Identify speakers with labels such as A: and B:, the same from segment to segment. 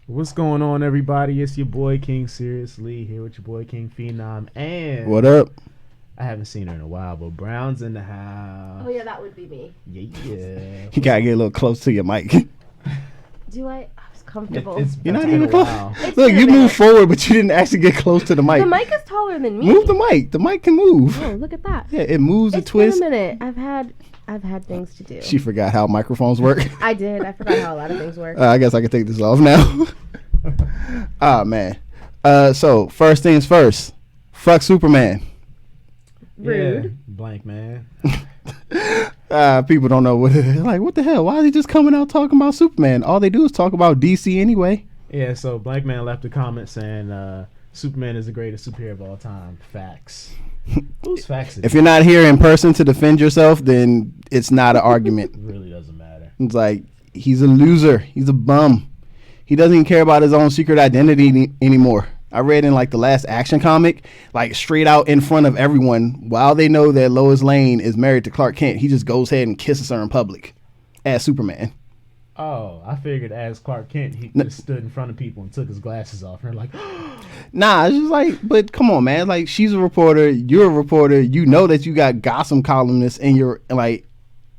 A: What's going on, everybody? It's your boy King Seriously here with your boy King Phenom, and
B: What up?
A: I haven't seen her in a while, but Brown's in the house.
C: Oh yeah, that would be me.
A: Yeah.
B: You gotta get a little close to your mic.
C: Do I? I was comfortable.
B: You're not
A: been
B: even
A: a
B: close.
A: while.
C: It's
B: Look,
C: been a
B: you
C: minute.
B: moved forward, but you didn't actually get close to the mic.
C: The mic is taller than me.
B: Move the mic. The mic can move.
C: Oh, look at that.
B: Yeah, it moves, it
C: It's
B: twists.
C: been a minute. I've had things to do.
B: She forgot how microphones work.
C: I did. I forgot how a lot of things work.
B: I guess I can take this off now. Oh man. So first things first. Fuck Superman.
C: Rude.
A: Yeah, blank man.
B: People don't know what it is. Like, what the hell? Why are they just coming out talking about Superman? All they do is talk about DC anyway.
A: Yeah, so blank man left a comment saying Superman is the greatest superhero of all time. Facts. Who's facts?
B: If you're not here in person to defend yourself, then it's not an argument.
A: It really doesn't matter.
B: It's like, he's a loser. He's a bum. He doesn't even care about his own secret identity anymore. I read in like the last Action comic, like straight out in front of everyone, while they know that Lois Lane is married to Clark Kent, he just goes ahead and kisses her in public as Superman.
A: Oh, I figured as Clark Kent, he just stood in front of people and took his glasses off. And they're like,
B: Nah, it's just like, but come on, man. Like, she's a reporter, you're a reporter. You know that you got gossip columnists in your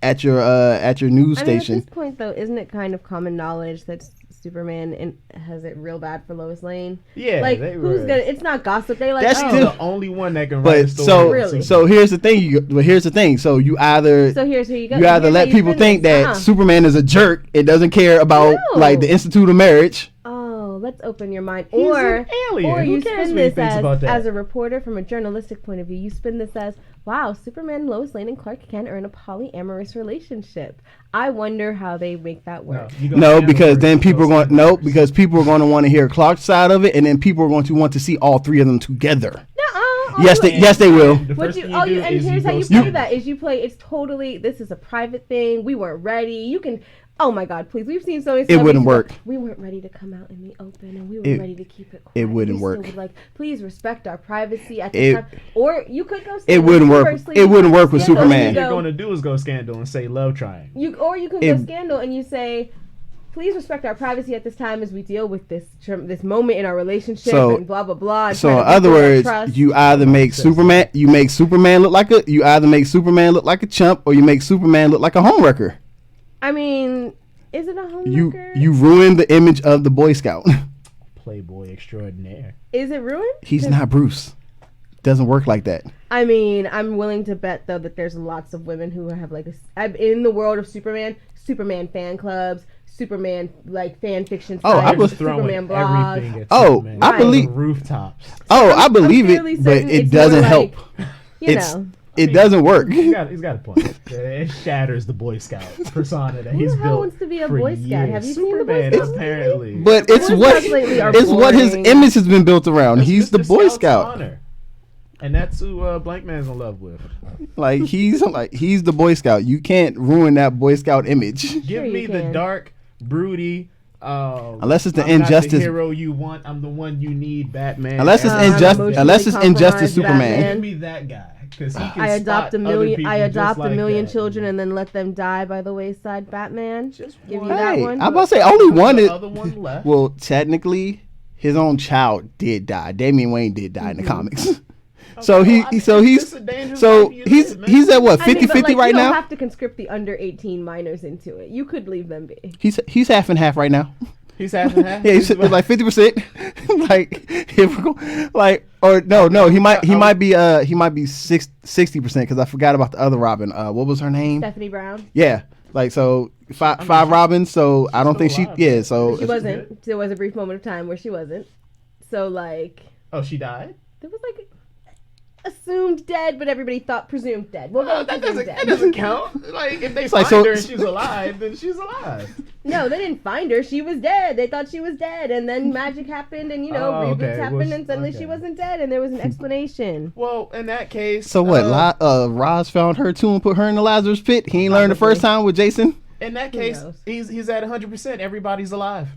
B: at your news station.
C: At this point, though, isn't it kind of common knowledge that Superman has it real bad for Lois Lane?
A: yeah,
C: Like,
A: they
C: who's
A: were.
C: gonna? It's not gossip. They like.
B: That's
C: oh.
B: still-
A: The only one that can write a
B: But
A: story.
B: so
C: Really?
B: so here's the thing. Here's the thing. So you either
C: So here you go.
B: you either
C: Here's
B: let
C: how
B: people
C: spin
B: think
C: this.
B: that Superman is a jerk and doesn't care about
C: No.
B: like the Institute of Marriage.
C: Oh, let's open your mind.
A: He's
C: Or
A: an alien.
C: Or
A: Who
C: you
A: cares
C: spin
A: what he
C: this
A: thinks about that?
C: as a reporter from a journalistic point of view. You spin this as, wow, Superman, Lois Lane, and Clark Kent are in a polyamorous relationship. I wonder how they make that work.
B: No, because then people are going because people are going to want to hear Clark's side of it, and then people are going to want to see all three of them together.
C: Nuh-uh.
B: Yes, they will.
C: And here's how you play that is you play. It's totally. This is a private thing. We weren't ready. You can. Oh my God! Please, we've seen so many.
B: It wouldn't work.
C: We weren't ready to come out in the open, and we were ready to keep it quiet.
B: It wouldn't
C: We
B: work.
C: still would like, please respect our privacy at the time. Or you could go.
B: It wouldn't work. It wouldn't work with
A: What
B: Superman.
A: you're going to do is go Scandal and say love triangle.
C: You can go Scandal and you say, please respect our privacy at this time as we deal with this moment in our relationship and blah blah blah. And
B: So
C: try
B: in
C: to
B: other
C: rebuild our
B: words,
C: trust.
B: you either make Superman, you either make Superman look like a chump, or you make Superman look like a homewrecker.
C: I mean, is it a homewrecker?
B: You ruin the image of the Boy Scout.
A: Playboy extraordinaire.
C: Is it ruined?
B: He's not Bruce. Doesn't work like that.
C: I mean, I'm willing to bet though that there's lots of women who have like in the world of Superman fan clubs, Superman like fan fiction.
B: Oh, I
C: sites,
B: was
A: throwing
C: Superman blogs.
A: everything at
B: Oh,
A: Superman.
B: I believe-
A: rooftops.
B: Oh, I believe
C: fairly
B: it, but
C: certain
B: it
C: it's more
B: doesn't
C: like,
B: help.
C: You know.
B: It doesn't work.
A: He's got a point. It shatters the Boy Scout persona that he's
C: Who the hell
A: built
C: wants to be a
A: for
C: Boy Scout?
A: years.
C: Have you seen the Boy
A: Superman
C: Scout movie?
A: apparently.
B: But it's
C: Boy
B: what
C: Scouts lately are
B: it's what his
C: boring.
B: image has been built around.
A: That's
B: He's the
A: Mr.
B: Boy
A: Scout's
B: Scout.
A: honor. And that's who Blank Man's in love with.
B: Like he's the Boy Scout. You can't ruin that Boy Scout image.
C: Sure
A: Give
C: you
A: me the
C: can.
A: dark, broody.
B: Unless it's the
A: I'm not
B: injustice.
A: the hero you want. I'm the one you need. Batman.
B: Unless it's
C: emotionally
B: Unless it's Injustice
C: compromised
B: Superman.
A: Give me that guy. Because he can
C: I adopt a
A: spot other
C: million.
A: people
C: I
A: just
C: adopt
A: like
C: a million
A: that.
C: children and then let them die by the wayside. Batman.
A: Just
C: Give
A: one.
C: you that
B: Hey,
C: one.
B: I'm about to say only one.
A: The other one left.
B: Well, technically, his own child did die. Damian Wayne did die in the comics. So he's at what 50-50 right
C: you
B: now.
C: don't have to conscript the under 18 minors into it. You could leave them be.
B: He's half and half right now.
A: He's half and half.
B: Yeah, he's like 50%. Like if we're going, like or no, he might be 60% because I forgot about the other Robin. What was her name?
C: Stephanie Brown.
B: Yeah, like so five Robins. So I don't think she.
A: alive,
B: Yeah,
A: right?
B: so
C: She wasn't. There was a brief moment of time where she wasn't. So like
A: Oh, she died.
C: there was like assumed dead, but everybody thought presumed dead. Well, no,
A: That
C: presumed
A: doesn't.
C: dead.
A: That doesn't count. Like if they
B: like,
A: find
B: so-
A: her and she's alive, then she's alive.
C: No, they didn't find her. She was dead. They thought she was dead, and then magic happened, and
A: Oh,
C: reboots
A: okay.
C: happened, and suddenly
A: Okay.
C: she wasn't dead, and there was an explanation.
A: Well, in that case.
B: So what? Roz found her too and put her in the Lazarus pit. He ain't learned the first time with Jason.
A: In that
C: Who
A: case,
C: knows?
A: he's at 100%. Everybody's alive.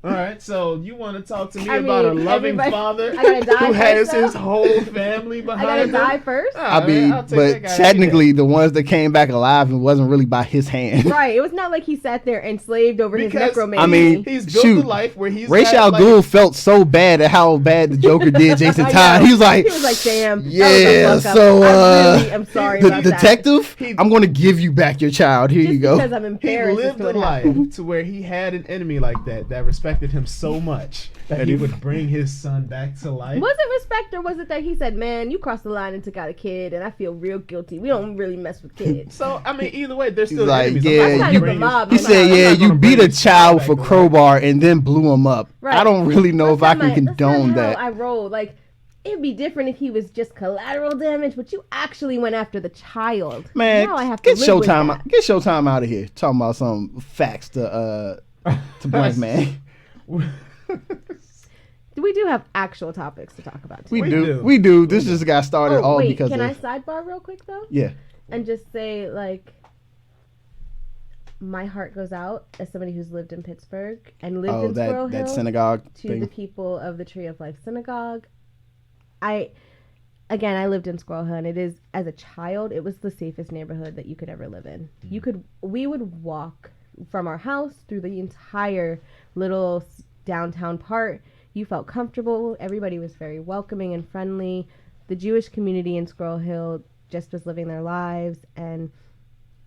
A: All right, so you want to talk to me
C: I
A: about
C: mean,
A: a loving
C: everybody-
A: father
C: I gotta die
A: who has
C: first, though?
A: his whole family
C: I
A: behind
C: gotta
A: him?
C: die first.
A: All
B: I
A: right,
B: mean,
A: I'll take that
B: but
A: guy
B: technically,
A: any
B: the ones that came back alive, it wasn't really by his hand.
C: Right. It was not like he sat there enslaved over his
A: Because,
C: necromancy.
B: I mean,
A: He's built
B: shoot,
A: a life where he's
B: Ra's
A: got,
B: al
A: like,
B: Ghul felt so bad at how bad the Joker did Jason
C: I
B: Todd.
C: know.
B: He was like,
C: damn. that
B: yeah,
C: was a fuck up.
B: so
C: I really am sorry
B: the
C: about that.
B: detective, I'm going to give you back your child. Here
C: Just
B: you go.
C: because I'm
A: He
C: embarrassed as
A: lived
C: to
A: a
C: what
A: life
C: happened.
A: to where he had an enemy like that respected him so much that
B: And
A: he
B: he-
A: would bring his son back to life.
C: Was it respect or was it that he said, "Man, you crossed the line and took out a kid, and I feel real guilty. We don't really mess with kids."
A: So I mean, either way, they're
B: He's
A: still
B: like,
A: enemies.
B: yeah,
A: I'm not
C: That's
A: gonna
C: kind of
A: bring
C: the
A: his-
C: mob.
B: He
C: I'm
B: said,
C: not-
B: yeah,
A: I'm not
B: you
A: gonna
B: beat
A: bring
B: a
A: his
B: child
A: back
B: for
A: to life.
B: crowbar and then blew him up.
C: Right.
B: I don't really know if I can
C: That's not
B: condone
C: how
B: that.
C: I roll. Like, it'd be different if he was just collateral damage, but you actually went after the child.
B: Man,
C: now I have to
B: get
C: live with
B: Showtime.
C: that.
B: Get Showtime out of here. Talking about some facts to blank man.
C: We do have actual topics to talk about.
B: We
C: Today.
B: do. We do. This just got started all
C: wait,
B: because
C: can
B: of
C: I sidebar real quick though?
B: yeah.
C: And just say, like, my heart goes out as somebody who's lived in Pittsburgh and lived
B: Oh,
C: in Squirrel
B: that
C: Hill
B: synagogue
C: to
B: thing.
C: the people of the Tree of Life Synagogue. I lived in Squirrel Hill, and it is, as a child, it was the safest neighborhood that you could ever live in. We would walk from our house through the entire little downtown part. You felt comfortable. Everybody was very welcoming and friendly. The Jewish community in Squirrel Hill just was living their lives, and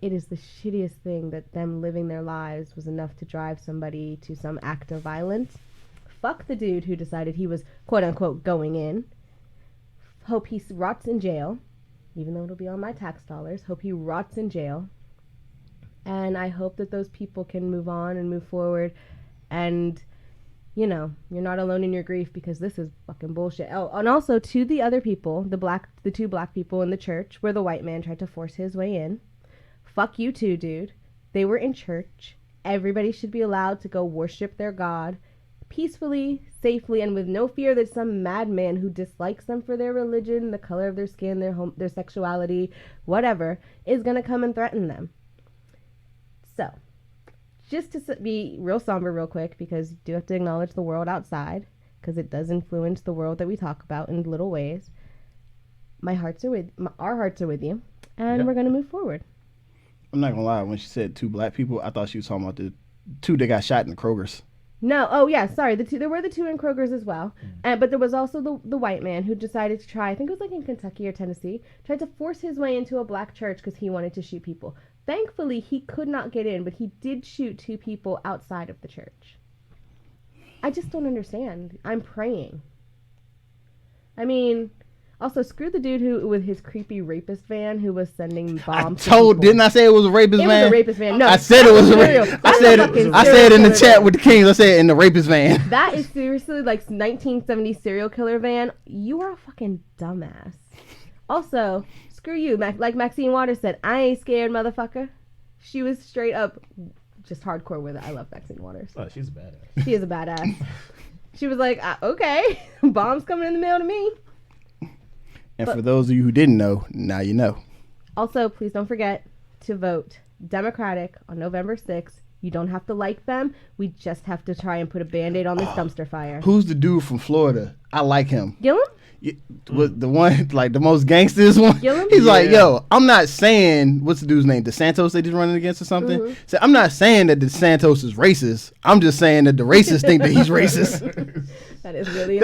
C: it is the shittiest thing that them living their lives was enough to drive somebody to some act of violence. Fuck the dude who decided he was quote unquote going in. Hope he rots in jail, even though it'll be on my tax dollars. Hope he rots in jail. And I hope that those people can move on and move forward. And, you know, you're not alone in your grief because this is fucking bullshit. Oh, and also to the other people, the two black people in the church where the white man tried to force his way in. Fuck you too, dude. They were in church. Everybody should be allowed to go worship their God peacefully, safely, and with no fear that some madman who dislikes them for their religion, the color of their skin, their sexuality, whatever, is going to come and threaten them. So, just to be real somber real quick, because you do have to acknowledge the world outside, because it does influence the world that we talk about in little ways. Our hearts are with you, and
A: Yep.
C: we're going to move forward.
B: I'm not gonna lie. When she said two black people, I thought she was talking about the two that got shot in the Kroger's.
C: No, oh yeah, sorry. There were the two in Kroger's as well, but there was also the white man who decided to try. I think it was like in Kentucky or Tennessee, tried to force his way into a black church because he wanted to shoot people. Thankfully, he could not get in, but he did shoot two people outside of the church. I just don't understand. I'm praying. I mean, also screw the dude who with his creepy rapist van who was sending bombs.
B: Didn't I say it was a rapist
C: It
B: van?
C: was a rapist van. No,
B: I said it was a
C: serial.
B: rapist.
C: That's
B: I
C: fucking
B: said in the
C: serial
B: chat
C: killer
B: with the Kings. I said in the rapist van.
C: That is seriously like 1970s serial killer van. You are a fucking dumbass. Also, screw you. Like Maxine Waters said, I ain't scared, motherfucker. She was straight up just hardcore with it. I love Maxine Waters.
A: Oh, she's a badass.
C: She is a badass. She was like, okay, bombs coming in the mail to me.
B: And for those of you who didn't know, now you know.
C: Also, please don't forget to vote Democratic on November 6th. You don't have to like them. We just have to try and put a Band-Aid on this dumpster fire.
B: Who's the dude from Florida? I like him.
C: Gillum?
B: Was the one like the most gangsters one?
C: Gillum?
B: He's like,
A: Yeah.
B: yo, I'm not saying what's the dude's name? DeSantos they just running against or something.
C: Mm-hmm.
B: So I'm not saying that DeSantos is racist. I'm just saying that the racists think that he's racist.
C: That is really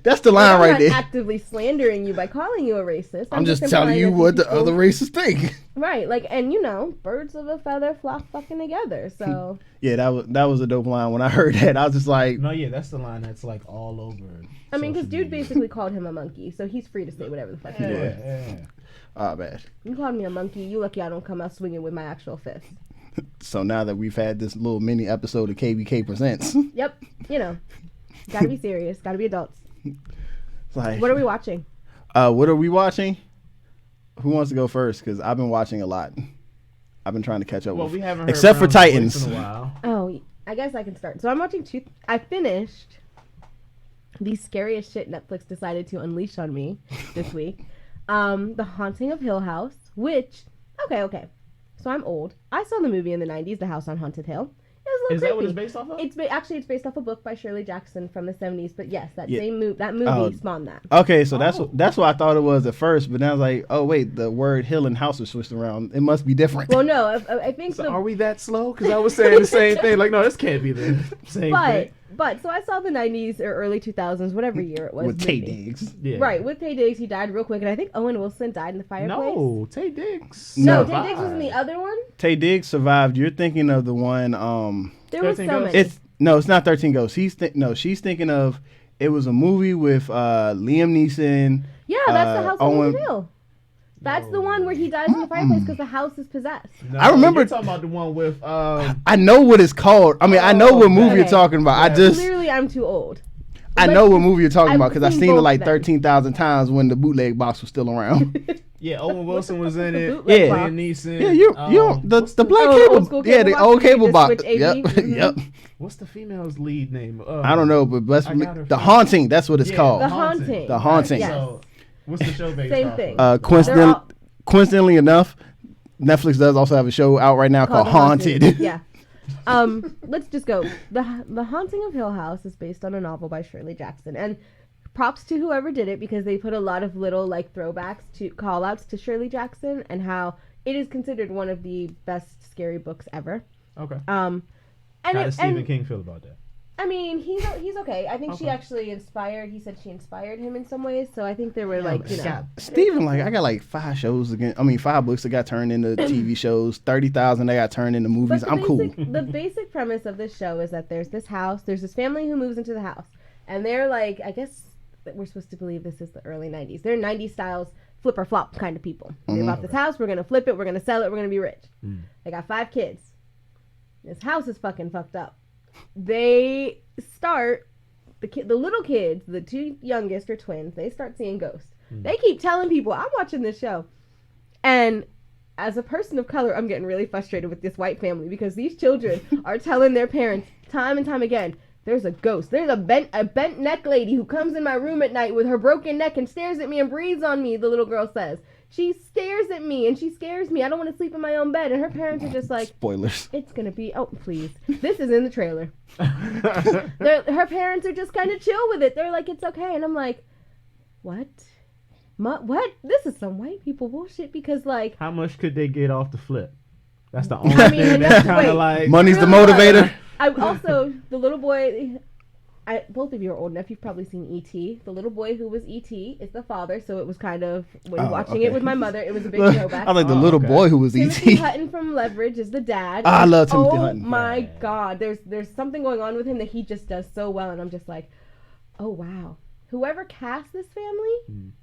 B: That's the line
C: I'm
B: right
C: not
B: there.
C: actively slandering you by calling you a racist.
B: I'm just
C: implying
B: telling you
C: that
B: what the
C: people-
B: other racists think.
C: Right, like, and you know, birds of a feather flock fucking together. So
B: Yeah, that was a dope line. When I heard that, I was just like,
A: No, yeah, that's the line that's like all over.
C: I mean, because
A: social
C: dude
A: media.
C: basically called him a monkey, so he's free to say whatever the fuck he wants.
A: Yeah.
B: oh man.
C: You called me a monkey. You lucky I don't come out swinging with my actual fist.
B: So now that we've had this little mini episode of KBK Presents,
C: Yep, you know, gotta be serious. Gotta be adults.
B: it's like,
C: What are we watching?
B: what are we watching? Who wants to go first? Because I've been watching a lot. I've been trying to catch up
A: Well,
B: with.
A: we haven't heard
B: Except for
A: Brown's voice
B: Titans.
A: in a while.
C: Oh, I guess I can start. So I'm watching two. I finished the scariest shit Netflix decided to unleash on me this week. The Haunting of Hill House, which, okay. So I'm old. I saw the movie in the 90s, The House on Haunted Hill. It was so
A: Is
C: creepy.
A: that what it's based off of?
C: Actually it's based off a book by Shirley Jackson from the 70s. But yes, that
B: Yeah.
C: same movie spawned that.
B: Okay, so that's what I thought it was at first, but then I was like, oh wait, the word hill and house was switched around. It must be different.
C: Well, no, I think
A: So are we that slow? Because I was saying the same thing. Like, no, this can't be the same thing.
C: But so I saw the 90s or early 2000s, whatever year it was.
B: With Tay
C: movie.
B: Diggs.
A: Yeah.
C: Right, with Tay Diggs, he died real quick, and I think Owen Wilson died in the fireplace.
A: No, Tay Diggs.
C: No,
B: No.
C: Tay Diggs was in the other one.
B: Tay Diggs survived. You're thinking of the one.
C: There were so
A: 13 Ghosts?
C: many.
B: It's not 13 Ghosts. She's thinking of. It was a movie with Liam Neeson.
C: Yeah, that's the house on
B: Owen-
C: the hill. That's the one where he dies in the fireplace because the house is possessed.
A: No,
B: I remember-
A: You're talking about the one with.
B: I know what it's called. I mean, I know what movie you're
C: okay.
B: talking about.
C: Clearly, I'm too old.
B: I know what movie you're talking
C: I've
B: about because I've
C: seen
B: seen it
C: both
B: like
C: of them.
B: 13,000 times when the bootleg box was still around.
A: Yeah, Owen Wilson was in it.
C: Bootleg
B: Yeah.
C: box.
A: Liam Neeson.
B: Yeah, you the black
C: Oh,
B: cable,
C: old school
B: yeah,
C: cable
B: the
C: box?
B: old
C: You
B: cable
C: just
B: box.
C: switch AV?
B: Yep,
C: Mhm.
B: yep.
A: What's the female's lead name?
B: I don't know, but
A: I got her
B: the
A: from-
B: haunting. That's what it's
A: Yeah,
B: called.
C: The Haunting.
B: The Haunting.
C: Yes.
A: So, what's the show based
C: Same
A: off
C: thing.
A: of?
B: Coincidentally enough, Netflix does also have a show out right now called
C: The
B: Haunted.
C: Yeah. Let's just go. The Haunting of Hill House is based on a novel by Shirley Jackson, and props to whoever did it because they put a lot of little like throwbacks to call outs to Shirley Jackson and how it is considered one of the best scary books ever.
A: Okay.
C: And
A: How does Stephen King feel about that?
C: I mean, he's okay. I think she actually he said she inspired him in some ways, so I think there were like, you know.
B: Steven, I got like 5 shows again. I mean, 5 books that got turned into TV shows. 30,000 that got turned into movies.
C: But
B: I'm cool.
C: The basic premise of this show is that there's this family who moves into the house, and they're like, I guess that we're supposed to believe this is the early 90s. They're 90s styles flip or flop kind of people. They bought this house, we're gonna flip it, we're gonna sell it, we're gonna be rich. They got 5 kids. This house is fucking fucked up. They start the little kids, the 2 youngest are twins. They start seeing ghosts. They keep telling people, I'm watching this show, and as a person of color, I'm getting really frustrated with this white family because these children are telling their parents time and time again, there's a ghost. There's a bent neck lady who comes in my room at night with her broken neck and stares at me and breathes on me, the little girl says. She stares at me and she scares me. I don't want to sleep in my own bed. And her parents are just like,
B: Spoilers.
C: it's going to be, oh, please. This is in the trailer. Her parents are just kind of chill with it. They're like, it's okay. And I'm like, what? What? This is some white people bullshit because, like...
A: How much could they get off the flip? That's the only
C: I mean,
A: thing that's kind of like...
B: Money's the
C: Really?
B: motivator.
C: I also, the little boy... both of you are old enough. You've probably seen E.T. The little boy who was E.T. is the father, so it was kind of when watching it with my mother, it was a big throwback.
B: I like the little boy who was
C: Timothy
B: E.T.
C: Hutton from Leverage is the dad.
B: I love Timothy
C: oh
B: Hutton.
C: my god, there's something going on with him that he just does so well, and I'm just like, oh wow, whoever cast this family,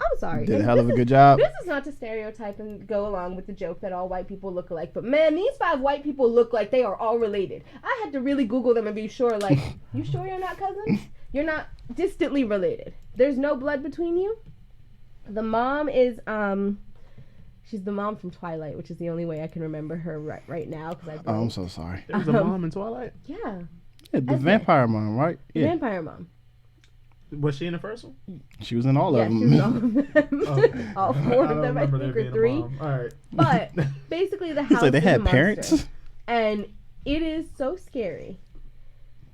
C: I'm sorry,
B: Did a
C: and
B: hell of
C: this
B: a good
C: is-
B: job.
C: This is not to stereotype and go along with the joke that all white people look alike, but man, these 5 white people look like they are all related. I had to really Google them and be sure, like, you sure you're not cousins? You're not distantly related. There's no blood between you. The mom is she's the mom from Twilight, which is the only way I can remember her right now.
B: Oh, I'm so sorry.
A: There was a mom in Twilight?
C: Yeah,
B: Yeah, the
C: Esme.
B: vampire mom, right? Yeah.
C: vampire mom.
A: Was she in the first one?
B: She was in all
C: Yeah,
B: of
C: she
B: them.
C: was all of them.
A: Okay.
C: All 4
A: I
C: of
A: don't
C: them, I
A: remember
C: think,
A: there
C: or
A: being a
C: 3.
A: mom. All right.
C: But basically, the house
B: It's like they
C: is a
B: had
C: monster.
B: parents.
C: And it is so scary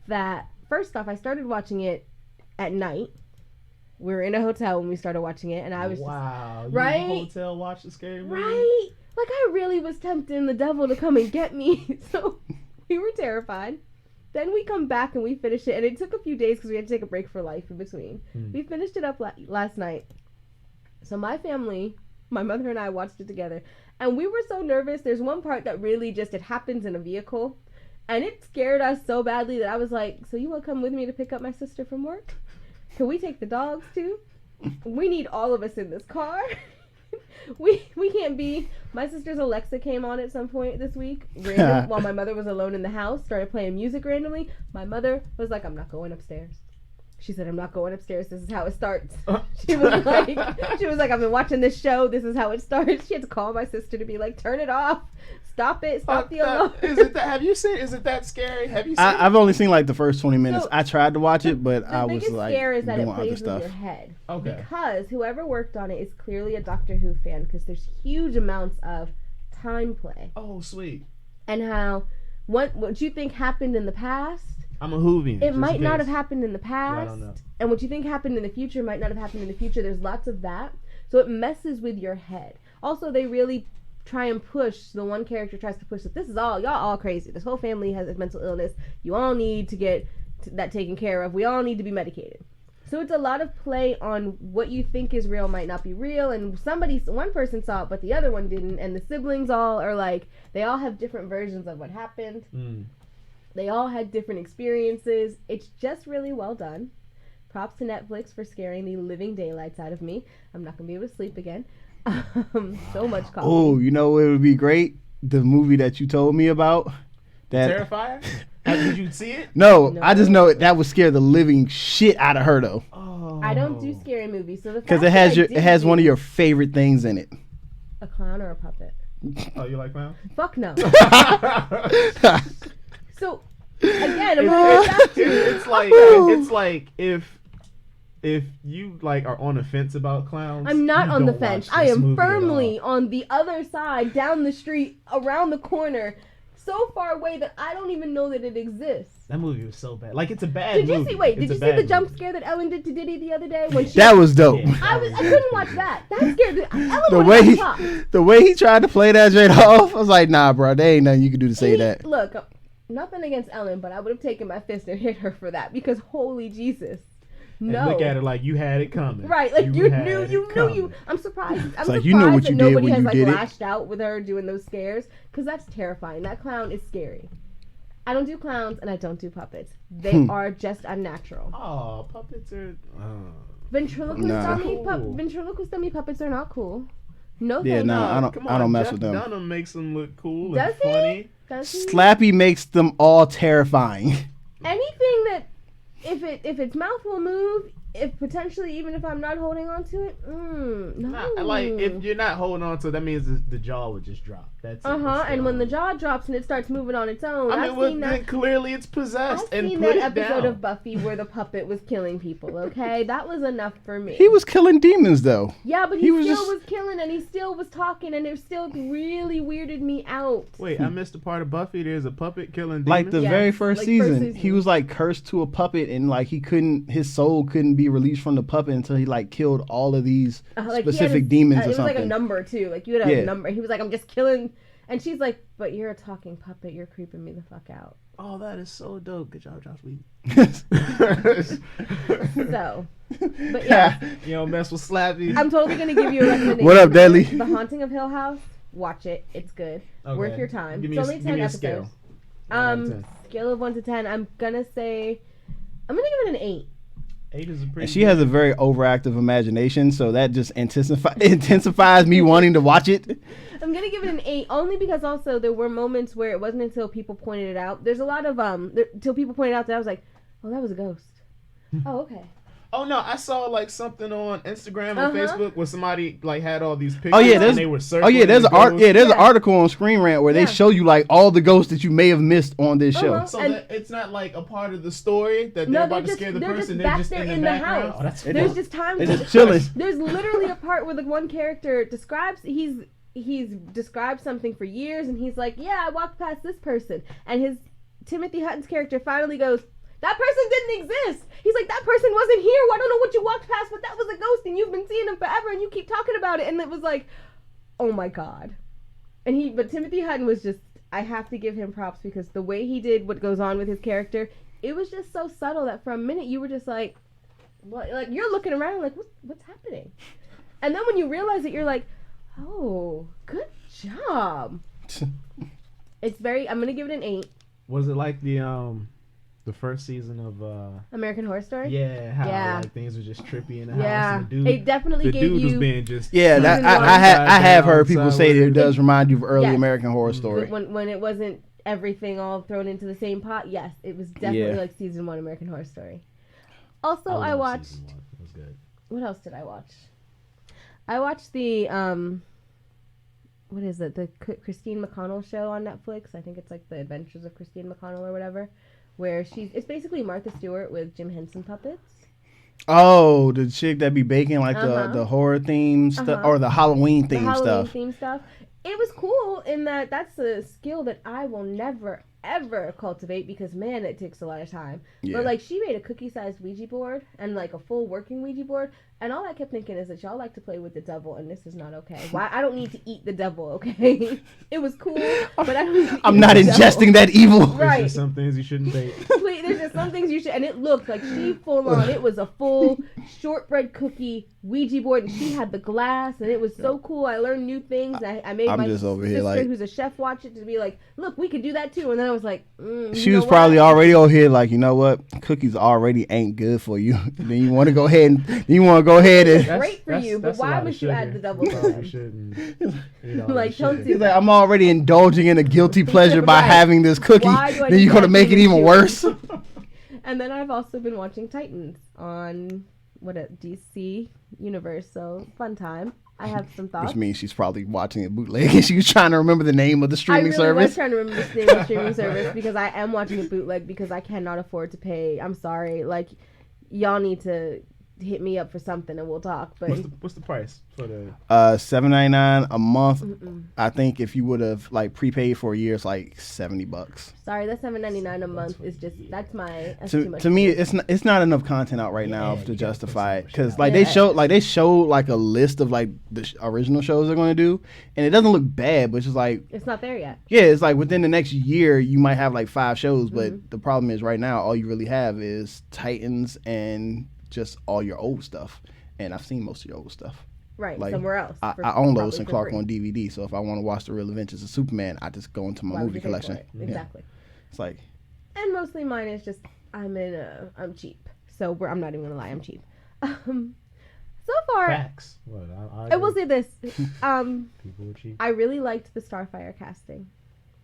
C: that, first off, I started watching it at night. We were in a hotel when we started watching it, and I was
A: wow.
C: just,
A: You
C: right?
A: hotel watch the scary movie?
C: Right? Like, I really was tempting the devil to come and get me. So we were terrified. Then we come back and we finish it, and it took a few days because we had to take a break for life in between. We finished it up last night. So my family, my mother and I watched it together, and we were so nervous. There's one part that really just, it happens in a vehicle, and it scared us so badly that I was like, so you want to come with me to pick up my sister from work? Can we take the dogs too? We need all of us in this car. We can't be. My sister's Alexa came on at some point this week while my mother was alone in the house, started playing music randomly. My mother was like, I'm not going upstairs. She said, I'm not going upstairs. This is how it starts. She was like, I've been watching this show. This is how it starts. She had to call my sister to be like, turn it off. Stop it. Stop the alarm.
A: Is it that scary? Have you seen it?
B: I've only seen like the first 20 minutes.
C: So,
B: I tried to watch it, but I
C: The
B: was
C: biggest
B: like
C: scare is that
B: doing
C: it
B: other
C: plays with
B: stuff.
C: your head.
A: Okay.
C: Because whoever worked on it is clearly a Doctor Who fan because there's huge amounts of time play.
A: Oh, sweet.
C: And how what you think happened in the past,
A: I'm a Whovian.
C: it might not have happened in the
A: Yeah, I
C: past.
A: don't know.
C: And what you think happened in the future might not have happened in the future. There's lots of that. So it messes with your head. Also, they really try and push, the one character tries to push that this is all, y'all all crazy. This whole family has a mental illness. You all need to get that taken care of. We all need to be medicated. So it's a lot of play on what you think is real might not be real, and one person saw it, but the other one didn't, and the siblings all are like, they all have different versions of what happened. They all had different experiences. It's just really well done. Props to Netflix for scaring the living daylights out of me. I'm not going to be able to sleep again. So much coffee.
B: Oh, you know it would be great? The movie that you told me about.
A: Terrifier? Did you see it?
B: No, I just know that would scare the living shit out of her though.
A: Oh.
C: I don't do scary movies, so the
B: Because
C: fact
B: it has one of your favorite things in it.
C: a clown or a puppet.
A: Oh, you like clowns?
C: Fuck no. So again, I'm going back to
A: it's like if you like are on the fence about clowns.
C: I'm not
A: you
C: on the
A: don't
C: fence.
A: watch
C: I
A: this
C: am
A: movie at
C: firmly
A: all.
C: on the other side, down the street, around the corner, so far away that I don't even know that it exists.
A: That movie was so bad. Like, it's a bad
C: Did
A: movie.
C: you see? Wait, did
A: It's
C: you
A: a
C: see the
A: bad
C: jump
A: movie.
C: scare that Ellen did to Diddy the other day when she?
B: That was dope.
A: Yeah.
C: I couldn't watch that. That scared me. Ellen
B: The
C: would've
B: way
C: got
B: he,
C: popped.
B: the way he tried to play that straight off, I was like, nah, bro, there ain't nothing you can do to say that.
C: Look, nothing against Ellen, but I would have taken my fist and hit her for that because holy Jesus,
A: And
C: no.
A: look at it like you had it coming.
C: Right, like you
A: had
C: knew,
A: it
C: you.
A: coming.
C: I'm surprised. I'm
B: like,
C: surprised
B: you know what
C: that
B: you did
C: nobody
B: when
C: has
B: you
C: like
B: did it.
C: lashed out with her doing those scares because that's terrifying. That clown is scary. I don't do clowns and I don't do puppets. They are just unnatural.
A: Oh, puppets are.
C: Ventriloquist
B: Nah.
C: ventriloquist dummy puppets are not cool. No,
B: Yeah,
C: thank
B: nah,
C: you.
A: Come
B: I don't mess
A: Jeff
B: with them.
A: Dunham makes them look cool
C: Does
A: and
C: he?
A: funny.
C: Does he?
B: Slappy makes them all terrifying.
C: Anything that if its mouth will move, if potentially even if I'm not holding on to it, no.
A: Like, if you're not holding on to it, that means the jaw would just drop. That's it. That's
C: And when the
A: all.
C: jaw drops and it starts moving on its own,
A: I
C: I've
A: mean, well,
C: seen
A: then
C: that.
A: clearly it's possessed.
C: I've
A: And
C: seen
A: put
C: that
A: it
C: episode
A: down.
C: of Buffy where the puppet was killing people. Okay, that was enough for me.
B: He was killing demons though.
C: Yeah, but
B: he
C: he
B: was
C: still
B: just-
C: was killing and he still was talking and it still really weirded me out.
A: Wait, I missed a part of Buffy. There's a puppet killing demons.
B: Like the
C: Yes,
B: very first
C: like
B: season,
C: first
B: he
C: season.
B: was like cursed to a puppet, and like his soul couldn't be released from the puppet until he like killed all of these
C: Like, he had
B: specific demons or
C: it was
B: something.
C: like a number too. Like you had a
B: Yeah.
C: number. He was like, I'm just killing. And she's like, but you're a talking puppet. You're creeping me the fuck out.
A: Oh, that is so dope. Good job, Josh Whedon.
C: So, but yeah,
A: You don't mess with Slappy.
C: I'm totally gonna give you a recommendation.
B: What up, Deadly?
C: The Haunting of Hill House. Watch it. It's good.
A: Okay.
C: Worth your time.
A: Give me
C: It's
A: a-
C: only
A: give
C: 10
A: me a
C: episodes.
A: scale. 1 out of 10.
C: Scale of 1 to 10. I'm gonna give it an 8.
A: 8 is a pretty.
B: And she has a very overactive imagination, so that just intensifies me wanting to watch it.
C: I'm gonna give it an 8 only because also there were moments where it wasn't until people pointed it out. There's a lot of till people pointed out that I was like, oh, that was a ghost. Oh, okay.
A: Oh no, I saw like something on Instagram or
C: Uh-huh.
A: Facebook where somebody like had all these pictures.
B: Oh yeah,
A: and
B: there's
A: they were
B: oh
A: circling
B: yeah, there's
A: the
B: an
A: ghosts.
B: there's an
C: Yeah.
B: article on Screen Rant where
C: Yeah.
B: they show you like all the ghosts that you may have missed on this show.
C: Uh-huh.
A: So
C: And-
A: that it's not like a part of the story that
C: No,
A: they're about
C: they're
A: to
C: just-
A: scare the
C: they're
A: person.
C: just
A: They're
C: back
A: just
C: there
A: in the
C: in the
A: background.
C: house.
A: Oh, that's
B: They
C: There's
A: fun.
C: just times.
B: They're just chilling.
C: There's literally a part where the one character describes he's described something for years and he's like, yeah, I walked past this person, and his Timothy Hutton's character finally goes, that person didn't exist. He's like, that person wasn't here. I don't know what you walked past, but that was a ghost and you've been seeing him forever and you keep talking about it. And it was like, oh my God. But Timothy Hutton was just, I have to give him props because the way he did what goes on with his character, it was just so subtle that for a minute you were just like, what? Like you're looking around like, what's happening? And then when you realize it, you're like, oh, good job. It's I'm going to give it an 8.
A: Was it like the first season of
C: American Horror Story?
A: yeah, how
C: Yeah.
A: like things were just trippy in the
C: Yeah.
A: house and the dude,
C: It definitely
A: the
C: gave
A: dude was
C: you
A: being just
B: Yeah,
C: Season
B: that,
C: one.
B: I have heard
A: Down,
B: people say that it
A: sideways.
B: does remind you of early
C: Yes.
B: American Horror Story.
C: when it wasn't everything all thrown into the same pot. Yes, it was definitely
B: Yeah.
C: like season 1 American Horror Story. Also, I
A: love
C: watched.
A: season 1. It was good.
C: What else did I watch? I watched the what is it? The Christine McConnell show on Netflix. I think it's like The Adventures of Christine McConnell or whatever. Where it's basically Martha Stewart with Jim Henson puppets.
B: Oh, the chick that be baking like
C: Uh-huh.
B: the horror theme stuff
C: Uh-huh.
B: or the Halloween
C: The
B: theme
C: Halloween
B: stuff.
C: theme stuff. It was cool in that that's a skill that I will never, ever cultivate because man, it takes a lot of time.
B: Yeah.
C: But like she made a cookie-sized Ouija board and like a full working Ouija board, and all I kept thinking is that y'all like to play with the devil, and this is not okay. Why? I don't need to eat the devil, okay? It was cool, but I don't need to
B: I'm not ingesting that evil.
C: Right.
A: There's just some things you shouldn't bake.
C: Wait, there's just some things you should, and it looked like she full on. It was a full shortbread cookie Ouija board, and she had the glass, and it was so cool. I learned new things. I made
B: I'm
C: my
B: just over here
C: sister,
B: like,
C: who's a chef, watch it to be like, look, we could do that too. And then I was like,
B: she was probably already over here like, you know what, cookies already ain't good for you. Then you want to go ahead and
C: It's great for you, but why would you add the double
A: You
C: sugar?
A: shouldn't.
C: Like, don't do
B: He's
C: that.
B: like, I'm already indulging in a guilty pleasure by
C: Right.
B: having this cookie.
C: Why do I
B: Then
C: need
B: you're gonna
C: that
B: make it
C: to
B: even
C: you?
B: worse.
C: And then I've also been watching Titans on DC Universe, so fun time. I have some thoughts.
B: Which means she's probably watching a bootleg and she was trying to remember the name of the streaming
C: I really
B: service.
C: was trying to remember the name of the streaming service because I am watching a bootleg because I cannot afford to pay. I'm sorry. Like, y'all need to hit me up for something and we'll talk. But
A: What's the price for the?
B: $7.99 a month. I think if you would have like prepaid for a year, it's like $70.
C: sorry, that $7.99 a month is just that's too much.
B: To me, it's not enough content out right now
A: Yeah,
B: to
A: you gotta
B: justify it
A: put so much
B: because
A: out.
B: like they show like a list of like the original shows they're going to do, and it doesn't look bad, but it's just like
C: It's not there yet.
B: yeah, it's like within the next year you might have like 5 shows, but the problem is right now all you really have is Titans and just all your old stuff, and I've seen most of your old stuff.
C: Right,
B: Like,
C: somewhere else.
B: I own Lois and Clark on DVD, so if I want to watch The Real Adventures of Superman, I just go into my
C: Why would
B: movie
C: you pay
B: collection.
C: for it?
B: Yeah.
C: Exactly.
B: It's like
C: And mostly mine is just I'm cheap. So I'm not even gonna lie, I'm cheap. So far,
A: Facts. What?
C: I will say this.
A: People are cheap.
C: I really liked the Starfire casting.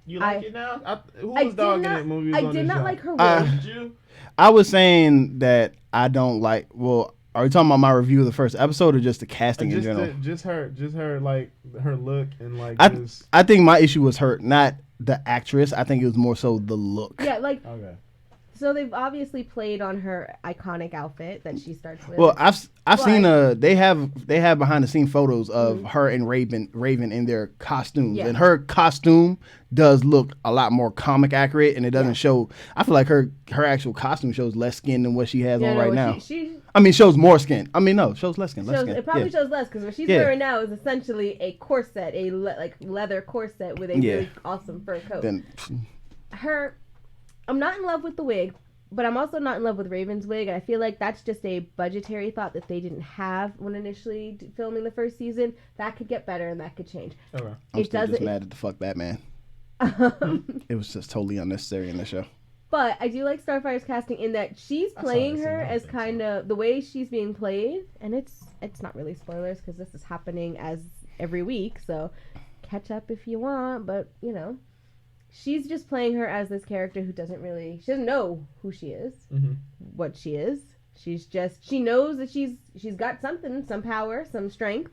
A: You like it now? Who
C: I
A: was
C: did
A: dogging
C: not-
A: it when we was
C: I
A: on
C: did
A: this
C: not
A: show?
C: like her wig.
A: Did you?
B: I was saying that I don't like. Well, are we talking about my review of the first episode or just the casting in general?
A: Just her like her look and like.
B: I think my issue was her, not the actress. I think it was more so the look.
C: Yeah, like
A: Okay.
C: so they've obviously played on her iconic outfit that she starts with.
B: Well, I've seen
C: But-
B: they have behind the scene photos of her and Raven in their costumes,
C: Yeah.
B: and her costume does look a lot more comic accurate, and it doesn't show. I feel like her actual costume shows less skin than what she has on right now.
C: She
B: I mean, shows more skin. I mean, no, shows less skin. Less
C: shows,
B: skin.
C: it probably
B: Yeah.
C: shows less because what she's
B: Yeah.
C: wearing now is essentially a corset, a like leather corset with a
B: Yeah.
C: really awesome fur coat.
B: Then
C: I'm not in love with the wig, but I'm also not in love with Raven's wig, and I feel like that's just a budgetary thought that they didn't have when initially filming the first season. That could get better and that could change.
A: Okay.
B: I'm
C: It
B: still just
C: doesn't-
B: mad at the fuck Batman. It was just totally unnecessary in the show.
C: But I do like Starfire's casting in that she's
A: I saw
C: playing
A: this
C: her
A: and I
C: as
A: think
C: kind of the way she's being played, and it's not really spoilers because this is happening as every week, so catch up if you want. But you know, she's just playing her as this character who she doesn't know who she is, what she is. She knows that she's got something, some power, some strength.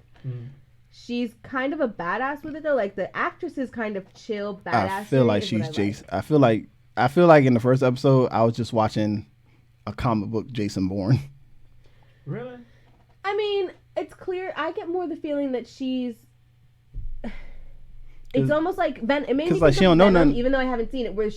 C: She's kind of a badass with it though. Like the actress is kind of chill badass.
B: I feel like she's Jason. I feel like in the first episode I was just watching a comic book Jason Bourne.
A: Really?
C: I mean, it's clear. I get more the feeling that she's. It's almost like Ben. It made me
B: like
C: think
B: she
C: of
B: don't know
C: Venom,
B: nothing.
C: even though I haven't seen it. Where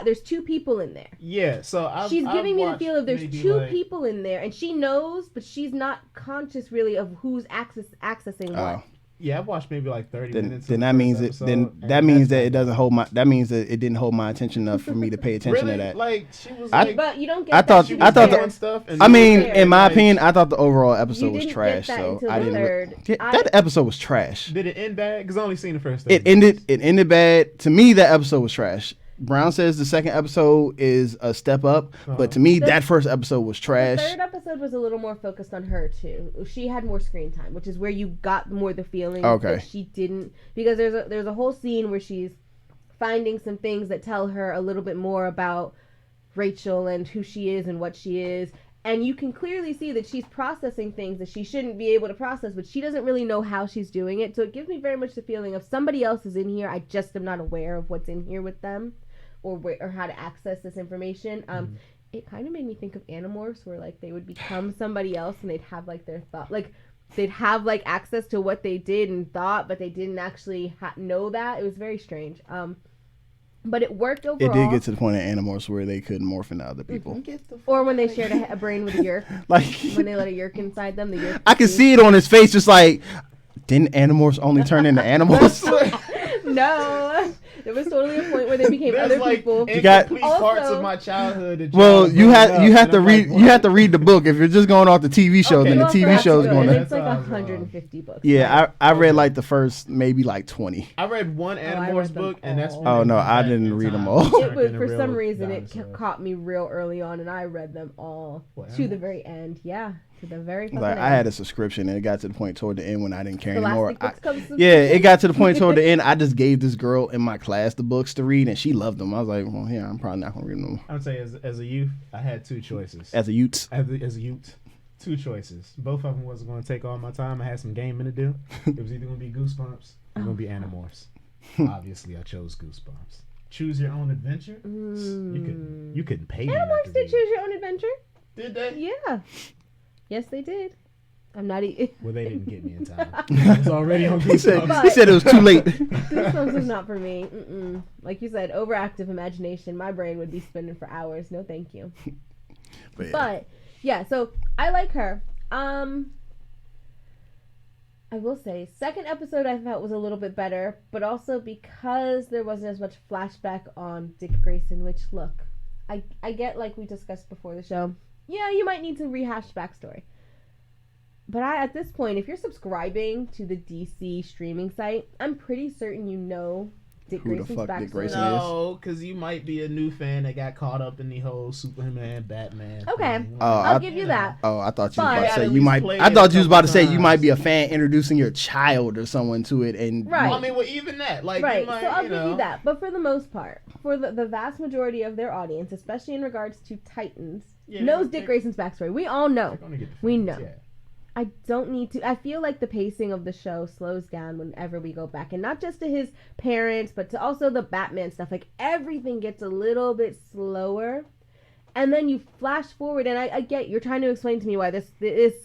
C: there's 2 people in there.
A: Yeah. So
C: She's giving me the feel of there's
A: maybe,
C: 2
A: like-
C: people in there, and she knows, but she's not conscious really of who's accessing what.
A: Yeah, I've watched maybe like 30
B: Then
A: minutes.
B: then
A: of
B: that
A: the
B: means
A: first
B: it
A: episode,
B: then
A: and
B: that means
A: that's
B: that
A: not
B: it doesn't hold my that means that it didn't hold my attention enough for me to pay attention
A: really?
B: to that.
A: Like she was
B: I-
A: like.
C: But you don't get.
B: I
C: that
B: thought-
C: she
B: I
C: was
B: thought
C: there.
A: doing stuff. And
B: I mean,
C: fair,
B: in my
A: like,
B: opinion, I thought the overall episode
C: You
B: was
C: didn't
B: trash.
C: get that
B: So
C: until
B: I
C: the
B: didn't.
C: third.
B: That episode was trash.
A: Did it end bad? Because I only seen the first.
B: It
A: 30 minutes.
B: ended bad. To me, that episode was trash. Brown says the second episode is a step up, but to me, that first episode was
C: The
B: trash.
C: third episode was a little more focused on her too. She had more screen time, which is where you got more the feeling
B: Okay.
C: that she didn't, because there's a whole scene where she's finding some things that tell her a little bit more about Rachel and who she is and what she is. And you can clearly see that she's processing things that she shouldn't be able to process, but she doesn't really know how she's doing it. So it gives me very much the feeling of somebody else is in here. I just am not aware of what's in here with them, or how to access this information. It kind of made me think of Animorphs, where like they would become somebody else and they'd have like their thought, like they'd have like access to what they did and thought, but they didn't actually know that. It was very strange. but it worked
B: It
C: overall.
B: did get to the point of Animorphs where they couldn't morph into other people.
C: Or when they shared a brain with a yerk.
B: Like,
C: When they let a yerk inside them, the yerk.
B: I could see it on his face, just like, didn't Animorphs only turn into animals?
C: No. There was totally a point where they became
A: There's
C: other
A: like
C: people.
B: You got-
A: incomplete parts
C: Also-
A: of my childhood. That
B: Well,
A: y'all
B: you
A: brought
B: had
A: up,
B: you have
A: and
B: to
A: I'm
B: read
A: like,
B: you have to read the book. If you're just going off the TV show,
A: Okay.
B: then
C: You
B: the
C: also
B: TV
C: have
B: show is
C: to go,
B: going
C: and
B: to.
C: it's like
A: That's
C: 150 books.
B: Yeah, I read like the first maybe like 20.
A: I read one
C: I
A: Animorphs
C: read them
A: book, and that's
C: all.
A: when
B: Oh,
A: they
B: no,
A: went
B: I
A: back
B: didn't
A: in
B: read them
A: time
B: all.
A: and
C: It
A: turned
C: was
A: into
C: for some
A: real
C: reason it
A: dinosaurs.
C: caught me real early on, and I read them all
A: What,
C: to the
A: Animorphs?
C: very end. Yeah, to the very fucking
B: Like
C: end.
B: I had a subscription, and it got to the point toward the end when I didn't care
C: Scholastic
B: anymore.
C: books comes to-
B: Yeah, it got to the point toward the end. I just gave this girl in my class the books to read, and she loved them. I was like, well, yeah, I'm probably not gonna read them
A: I would say as a youth, I had two choices.
B: as a youth.
A: As a youth, two choices. Both of them wasn't going to take all my time. I had some gaming to do. It was either going to be Goosebumps or going to be Animorphs. Obviously, I chose Goosebumps. Choose your own adventure. You couldn't pay me. not to
C: Animorphs did
A: read.
C: choose your own adventure.
A: Did they?
C: Yeah. Yes, they did. I'm not.
A: Well, they didn't get me in time. I was already on
B: He said,
A: Goosebumps.
B: he said it was too late.
C: Goosebumps was not for me. Mm-mm. Like you said, overactive imagination. My brain would be spinning for hours. No, thank you.
B: But, yeah.
C: But yeah, so I like her. I will say, second episode I felt was a little bit better, but also because there wasn't as much flashback on Dick Grayson. Which, look, I get, like we discussed before the show. Yeah, you might need to rehash backstory. But at this point, if you're subscribing to the DC streaming site, I'm pretty certain you know Dick
B: Who the
C: Grayson's
B: fuck
C: backstory.
B: Dick Grayson is?
A: No, because you might be a new fan that got caught up in the whole Superman, Batman.
C: Okay.
A: thing.
C: I'll
B: I-
C: give you that.
B: Oh, I thought you
C: But-
B: was about to
A: At
B: say you
A: least
B: might.
A: play
B: I
A: it
B: thought
A: a
B: you was about to say
A: couple
B: you might be a
A: times.
B: fan introducing your child or someone to it, and
C: Right.
A: I mean, well, even that, like,
C: Right,
A: you might,
C: so I'll
A: you
C: give
A: know,
C: you that. But for the most part, for the vast majority of their audience, especially in regards to Titans,
A: Yeah,
C: knows
A: they-
C: Dick Grayson's backstory. We all know.
A: they're gonna get the
C: We
A: fans,
C: know.
A: yeah.
C: I don't need to. I feel like the pacing of the show slows down whenever we go back. And not just to his parents, but to also the Batman stuff. Like, everything gets a little bit slower. And then you flash forward, and I get you're trying to explain to me why this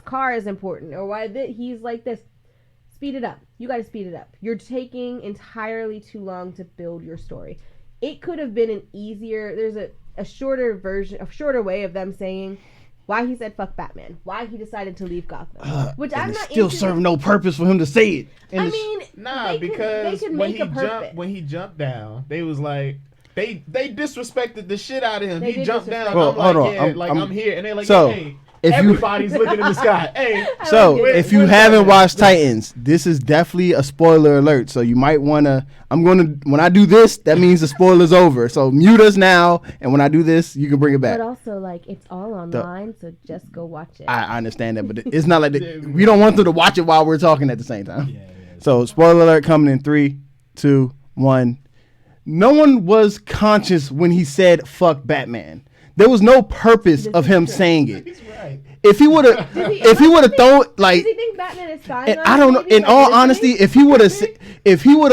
C: car is important, or why he's like this. Speed it up. You got to speed it up. You're taking entirely too long to build your story. It could have been an easier. There's a shorter version, a shorter way of them saying why he said fuck Batman, why he decided to leave Gotham, which
B: and
C: I'm
B: it
C: not
B: still
C: into.
B: serve no purpose for him to say it. in
C: I
B: the
C: mean,
A: Nah,
C: they
A: because
C: could
A: when
C: make
A: he
C: a purpose.
A: jumped, when he jumped down, they was like, they disrespected the shit out of him.
C: They
A: He
C: did
A: jumped down.
C: disrespect
B: Well,
A: I'm like,
B: hold on,
A: yeah,
B: I'm-
A: I'm here, and they're like,
B: so,
A: hey,
B: if you-
A: everybody's looking in the sky. Hey,
B: So,
C: like it.
B: if you
A: Where's
B: haven't
A: Batman?
B: watched Titans, this is definitely a spoiler alert. So you might want to. When I do this, that means the spoiler's over. So mute us now, and when I do this, you can bring it back.
C: But also, like, it's all online, so just go watch it.
B: I understand that, but it's not like we don't want them to watch it while we're talking at the same time.
A: Yeah,
B: So spoiler alert coming in 3, 2, 1. No one was conscious when he said "fuck Batman." There was no purpose
C: This
B: of
C: is
B: him
C: true.
B: saying it.
A: he's right.
B: If he would have, if he would have thrown like.
C: Does he think Batman is fine?
B: And I don't know. In all honesty, if he would have,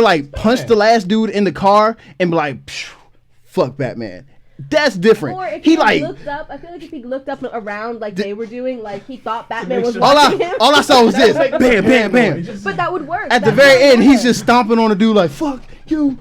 B: like punched the last dude in the car and be like, "Phew, "Fuck Batman," that's different.
C: Or if
B: He
C: he
B: like
C: looked up, I feel like if he looked up around like they were doing, like he thought Batman
A: make
C: was
A: sure-
C: watching him.
B: all I saw was this,
A: Like,
B: bam, bam, bam.
C: But that would work.
B: At the
C: That
B: very
C: would
B: end, he's
C: work.
B: just stomping on the dude like, "Fuck you."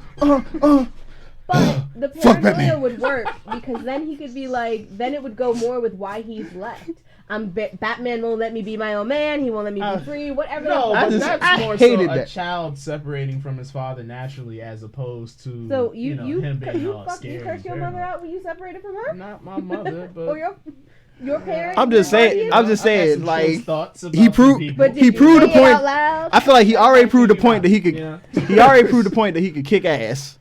C: But the
B: Fuck
C: paranoia
B: Batman.
C: would work because then he could be like, then it would go more with why he's left. Batman won't let me be my own man. He won't let me be free. Whatever.
A: No,
B: I
A: but
B: just-
A: that's
B: I
A: more so
B: hated
A: a
B: that.
A: child separating from his father naturally, as opposed to
C: So
A: you know, him being all
C: you
A: scared.
C: cursed your
A: and
C: mother
A: paranoid.
C: out when you separated from her,
A: Not my mother, but
C: or your parents.
B: I'm just
C: your
B: saying-
C: guardian?
B: I'm just
A: I've had
B: saying,
A: some
B: like,
A: choice thoughts about
B: he
A: some
B: proved-
A: people.
C: But did
B: he
C: you
B: proved the
C: say it
B: point-
C: out loud?
B: I feel like he already proved the point that he could.
A: Yeah.
B: He already proved the point that he could kick ass.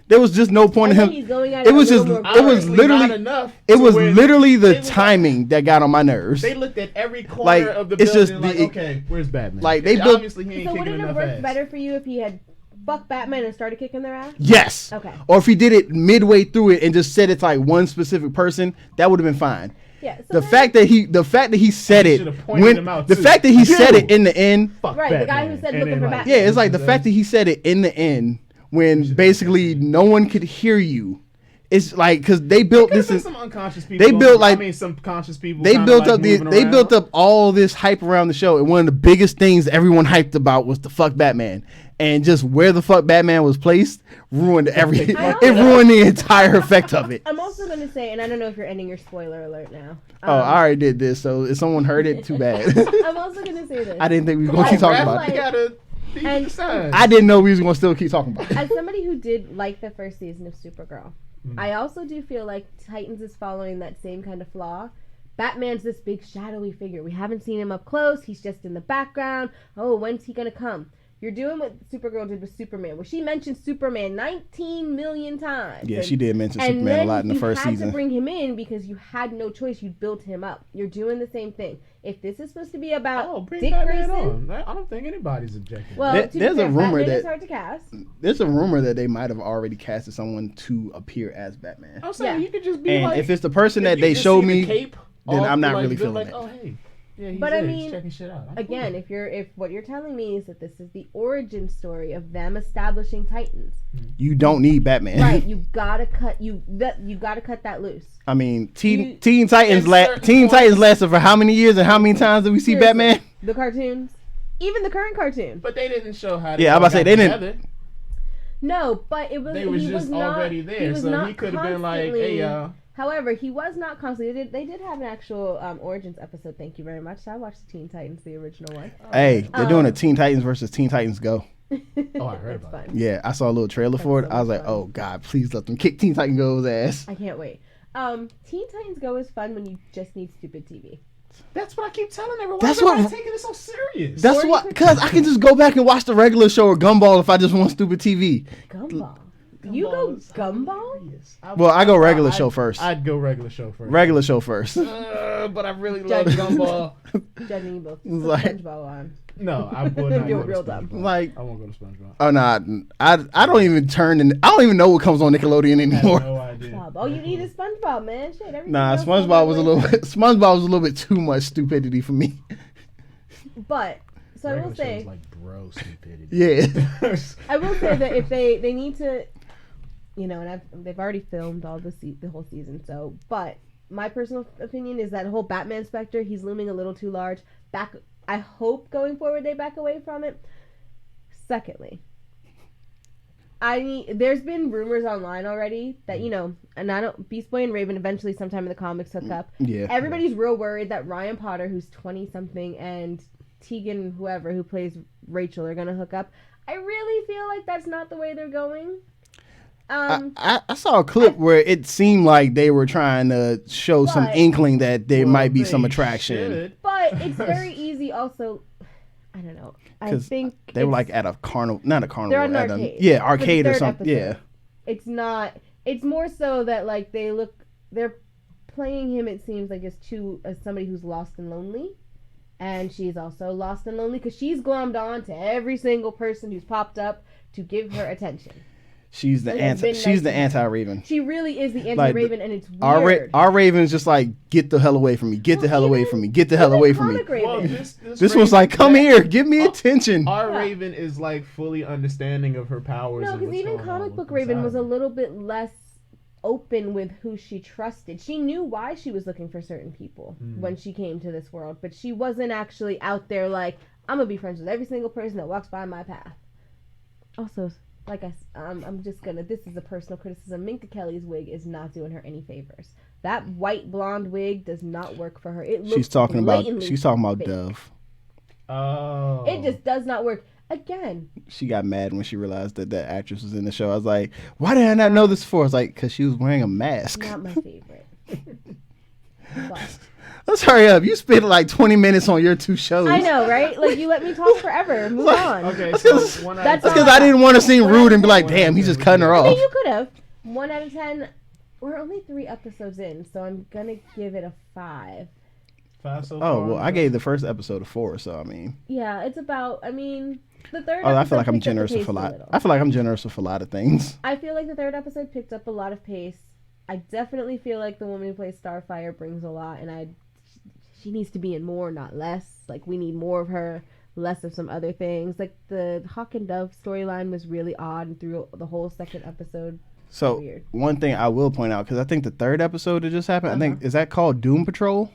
B: There was just no point
C: And
B: in
C: then
B: him.
C: he's going at
B: It was
C: a little
B: just.
C: more
B: It was
A: Obviously
B: literally.
A: not enough
B: It
A: to
B: was
A: where
B: literally the
A: they looked at-
B: timing that got on my nerves.
A: They looked at every corner
B: Like,
A: of the
B: it's just
A: building, like,
B: the-
A: okay, where's Batman?
B: like, they
A: And
B: built-
A: obviously he ain't
C: So
A: kicking
C: would it have
A: enough
C: worked
A: ass.
C: better for you if he had fucked Batman and started kicking their ass?
B: Yes.
C: Okay.
B: Or if he did it midway through it and just said it to like one specific person, that would have been fine.
C: Yeah. So
B: The
C: then-
B: fact that he said
A: You
B: it
A: should've pointed
B: when
A: him out,
B: the
A: too.
B: fact that he said
A: You!
B: it in the end,
A: Fuck
C: Right, the guy
A: Batman.
C: who said
A: And
C: looking
A: then,
C: for
A: like,
C: Batman.
B: yeah, it's like the fact that he said it in the end when basically no one could hear you. It's like because they built this.
A: Some unconscious people.
B: They built like
A: some conscious people.
B: They built
A: like
B: up they built up all this hype around the show, and one of the biggest things everyone hyped about was the fuck Batman, and just where the fuck Batman was placed ruined everything. It ruined the entire effect of it.
C: I'm also going to say, and I don't know if you're ending your spoiler alert now.
B: I already did this, so if someone heard it, too bad.
C: I'm also going to say this.
B: I didn't think we were going to keep talking about it. I didn't know we was going to still keep talking about it.
C: As somebody who did like the first season of Supergirl, I also do feel like Titans is following that same kind of flaw. Batman's this big shadowy figure. We haven't seen him up close. He's just in the background. Oh, when's he going to come? You're doing what Supergirl did with Superman, where she mentioned Superman 19 million times.
B: Yeah, she did mention Superman a lot in the first season. And then you had to bring
C: him in because you had no choice. You built him up. You're doing the same thing. If this is supposed to be about Dick Grayson,
A: I don't think anybody's objecting.
C: Well,
B: there's a rumor that
C: it's hard to cast.
B: There's a rumor that they might have already casted someone to appear as Batman.
A: I'm saying you could just be
B: and if it's the person that they showed me, then I'm not really feeling it.
A: Oh, hey. Yeah,
C: but I mean,
A: checking shit out.
C: Again, if what you're telling me is that this is the origin story of them establishing Titans,
B: you don't need Batman.
C: Right? You gotta cut that loose.
B: I mean, Teen Titans lasted for how many years and how many times did we see Batman?
C: The cartoons, even the current cartoon.
A: But they didn't show how.
B: Yeah, I'm about to say they didn't.
C: No, but it was.
A: They was just already there, so he could have been like, "Hey, y'all."
C: However, he was not constantly. They did have an actual Origins episode. Thank you very much. So I watched Teen Titans, the original one.
B: Hey, they're doing a Teen Titans versus Teen Titans Go.
A: I heard about it.
B: Yeah, I saw a little trailer for it. I was like, oh God, please let them kick Teen Titans Go's ass.
C: I can't wait. Teen Titans Go is fun when you just need stupid TV.
A: That's what I keep telling everyone. That's why I'm taking it so serious.
B: That's what, because I can just go back and watch the regular show or Gumball if I just want stupid TV.
C: Gumball. You go Gumball?
B: Well, I go regular show first.
A: I'd go regular show first.
B: Regular show first.
A: But I really love Gumball.
C: Judging you both. SpongeBob on.
A: No, I would not go
C: real
A: to
C: dumb.
A: Like, I won't go to SpongeBob.
B: Oh no, I don't even I don't even know what comes on Nickelodeon anymore.
A: I have no idea.
C: All you need is SpongeBob, man. Shit,
B: nah, SpongeBob was a little bit too much stupidity for me.
C: But so
A: regular
C: I will say,
A: like bro stupidity.
B: Yeah.
C: I will say that if they need to. And they've already filmed all the whole season. So, but my personal opinion is that the whole Batman specter, he's looming a little too large. I hope going forward they back away from it. Secondly, there's been rumors online already that and Beast Boy and Raven eventually sometime in the comics hook up.
B: Yeah.
C: Everybody's real worried that Ryan Potter, who's 20 something, and Tegan, whoever who plays Rachel, are gonna hook up. I really feel like that's not the way they're going.
B: I saw a clip where it seemed like they were trying to show some inkling that there might be some attraction.
C: But it's very easy also. I don't know. I think
B: they were like at a carnival, not a carnival.
C: They're at an arcade.
B: Arcade or something.
C: Episode.
B: Yeah.
C: It's not. It's more so that like they're playing him. It seems like as somebody who's lost and lonely, and she's also lost and lonely because she's glommed on to every single person who's popped up to give her attention.
B: She's the anti-Raven.
C: She really is the anti-Raven, and it's weird.
B: Our Raven's just like, get the hell away from me. Get the hell away from me. Get the hell away from me.
A: Well,
B: this one's like, come here. Give me attention.
A: Our Raven is like fully understanding of her powers.
C: No, because even comic book Raven was a little bit less open with who she trusted. She knew why she was looking for certain people when she came to this world, but she wasn't actually out there like, I'm going to be friends with every single person that walks by my path. Also, like I'm just gonna. This is a personal criticism. Minka Kelly's wig is not doing her any favors. That white blonde wig does not work for her. It looks
B: she's talking about
C: fake.
B: Dove.
A: Oh.
C: It just does not work. Again.
B: She got mad when she realized that actress was in the show. I was like, why did I not know this before? I was like, because she was wearing a mask.
C: Not my favorite. But.
B: Let's hurry up. You spent like 20 minutes on your two shows.
C: I know, right? Like, you let me talk forever. Move on.
A: Okay,
B: that's
A: because
B: I didn't want to seem rude and be like, damn, he's just cutting her off.
C: I mean, you could have. 1 out of 10. We're only 3 episodes in, so I'm going to give it a 5.
A: 5 so far?
B: Oh, well, I gave the first episode a 4, so I mean.
C: Yeah, it's about, the third episode
B: I feel like I'm generous with a lot. I feel like I'm generous with a lot of things.
C: I feel like the third episode picked up a lot of pace. I definitely feel like the woman who plays Starfire brings a lot, and she needs to be in more, not less. Like, we need more of her, less of some other things. Like, the Hawk and Dove storyline was really odd and through the whole second episode.
B: So
C: Weird.
B: one thing I will point out, because I think the third episode that just happened, I think is that called Doom Patrol?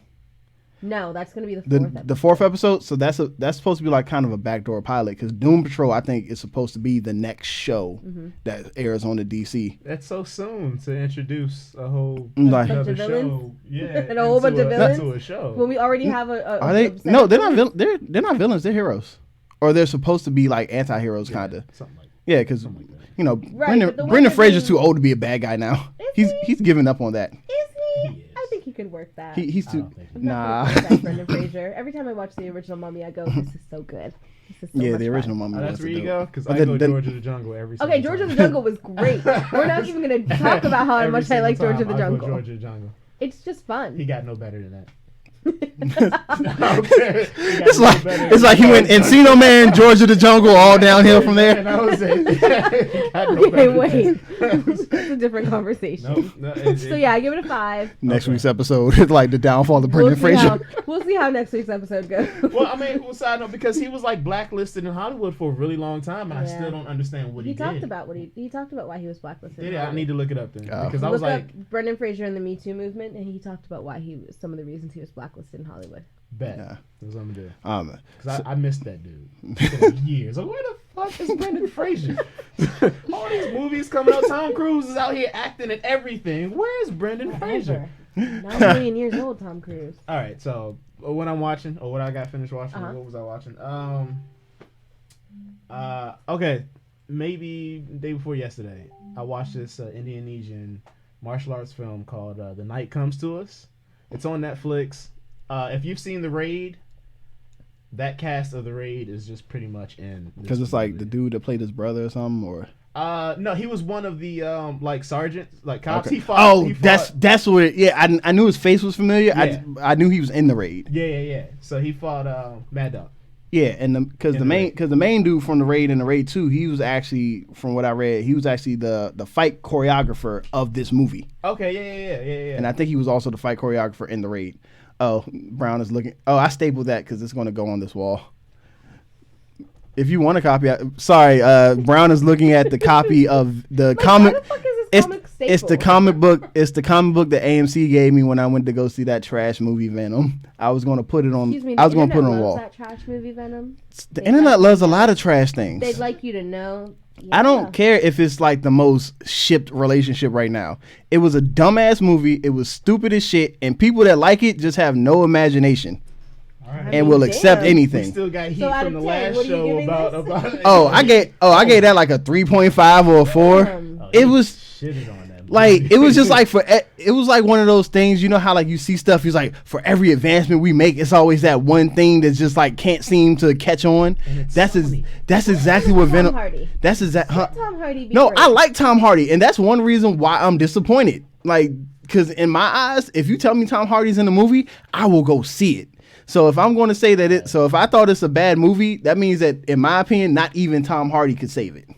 C: No, that's gonna be the fourth.
B: The fourth episode. So that's supposed to be like kind of a backdoor pilot, because Doom Patrol I think is supposed to be the next show that airs on the DC.
A: That's so soon to introduce a whole
B: Like-
A: another
C: Bunch of villains?
A: show. Yeah,
C: And a whole bunch of villains?
A: into a show.
C: When we already have a
B: Are they? No, they're not. They're not villains. They're heroes, or they're supposed to be like anti-heroes, kind of.
A: Something like
B: Yeah, because
A: something like that.
B: you know,
C: Right, but the way
B: Brendan
C: they're
B: Fraser's
C: doing-
B: too old to be a bad guy now.
C: Is
B: He's given up on that.
C: Is
A: He
C: he?
A: is.
C: I think he could work that.
B: He's
A: I
B: too.
A: don't think he-
C: I'm not
B: Nah.
C: gonna like Brendan Fraser. Every time I watch the original Mummy, I go, "This is so good. This is so
B: Yeah,
C: much
B: the
C: fun."
B: original Mummy.
A: Oh, that's
B: was
A: where you
B: dope.
A: go? Because
B: But
A: I go
B: then-
A: George of the Jungle every single
C: Okay, George
A: time.
C: of the Jungle was great. We're not even gonna talk about how
A: Every
C: much I
A: single
C: like George
A: time
C: of the
A: I go
C: Jungle.
A: George of the Jungle.
C: It's just fun.
A: He got no better than that.
B: It's like he went Encino Man, George of the Jungle, all downhill from there.
A: And I was saying, he got no
C: Okay,
A: better
C: wait.
A: than that.
C: That's a different conversation.
A: No,
C: So yeah, I give it a 5.
B: Next
A: Okay.
B: week's episode is like the downfall of Brendan Fraser.
C: We'll see how next week's episode goes.
A: Well, I mean, well, side note, because he was like blacklisted in Hollywood for a really long time, and I
C: Yeah.
A: still don't understand what he,
C: He talked
A: did.
C: about he talked about why he was blacklisted.
A: Did he? I need to look it up then,
B: Oh.
A: because I was
C: Look
A: like,
C: up Brendan Fraser and the Me Too movement, and he talked about why some of the reasons he was blacklisted in Hollywood.
A: bet.
B: Yeah.
A: That's what I'm gonna do.
B: Um,
A: Because I missed that dude for years. Like, where the fuck is Brendan Fraser? All these movies coming out. Tom Cruise is out here acting and everything. Where is Brendan Fraser?
C: Forever. 9 million years old, Tom Cruise.
A: All right, so what I'm watching, or what I got finished watching,
C: Uh-huh.
A: what was I watching? Okay, maybe day before yesterday, I watched this Indonesian martial arts film called The Night Comes to Us. It's on Netflix. If you've seen The Raid, that cast of The Raid is just pretty much in. this
B: because it's like
A: movie.
B: the dude that played his brother or something, or
A: No, he was one of the like sergeants, like cops.
B: okay.
A: He fought.
B: Oh,
A: he fought-
B: that's what. I knew his face was familiar.
A: Yeah.
B: I knew he was in the raid.
A: Yeah. So he fought Mad Dog.
B: Yeah, and because the main dude from the raid and the raid 2, he was actually, from what I read, he was actually the fight choreographer of this movie,
A: Okay, yeah.
B: and I think he was also the fight choreographer in the raid. Oh, Brown is looking. Oh, I stapled that because it's going to go on this wall. If you want a copy, sorry, Brown is looking at the copy of the comic.
C: Why the fuck is this comic staple?
B: It's the comic book. It's the comic book that AMC gave me when I went to go see that trash movie Venom. I was going to put it on.
C: Excuse me,
B: I was
C: the
B: going to put it
C: internet
B: on the wall.
C: loves that trash movie Venom.
B: The
C: They
B: internet
C: like-
B: loves a lot of trash things.
C: They'd like you to know.
B: I don't
C: Yeah.
B: care if it's like the most shipped relationship right now. It was a dumbass movie. It was stupid as shit, and people that like it just have no imagination
A: All right.
C: I
B: and
C: mean,
B: will accept
C: damn.
A: We
B: anything.
A: still got heat
C: So out
A: from
C: of
A: the
C: 10,
A: last
C: what are you
A: show
C: giving
A: about
C: this?
B: Oh, I gave that like a 3.5 or a 4.
C: Damn.
B: It was
A: shitted on that.
B: like it was just like it was like one of those things, you know how like you see stuff, he's like, for every advancement we make, it's always that one thing that's just like can't seem to catch on.
A: And it's
B: That's
A: Sony.
B: that's exactly what
C: Tom
B: Venom.
C: Hardy.
B: That's exactly.
C: Let Tom Hardy be
B: No,
C: great.
B: I like Tom Hardy, and that's one reason why I'm disappointed. Like, because in my eyes, if you tell me Tom Hardy's in the movie, I will go see it. So if I'm going to say that so if I thought it's a bad movie, that means that, in my opinion, not even Tom Hardy could save it.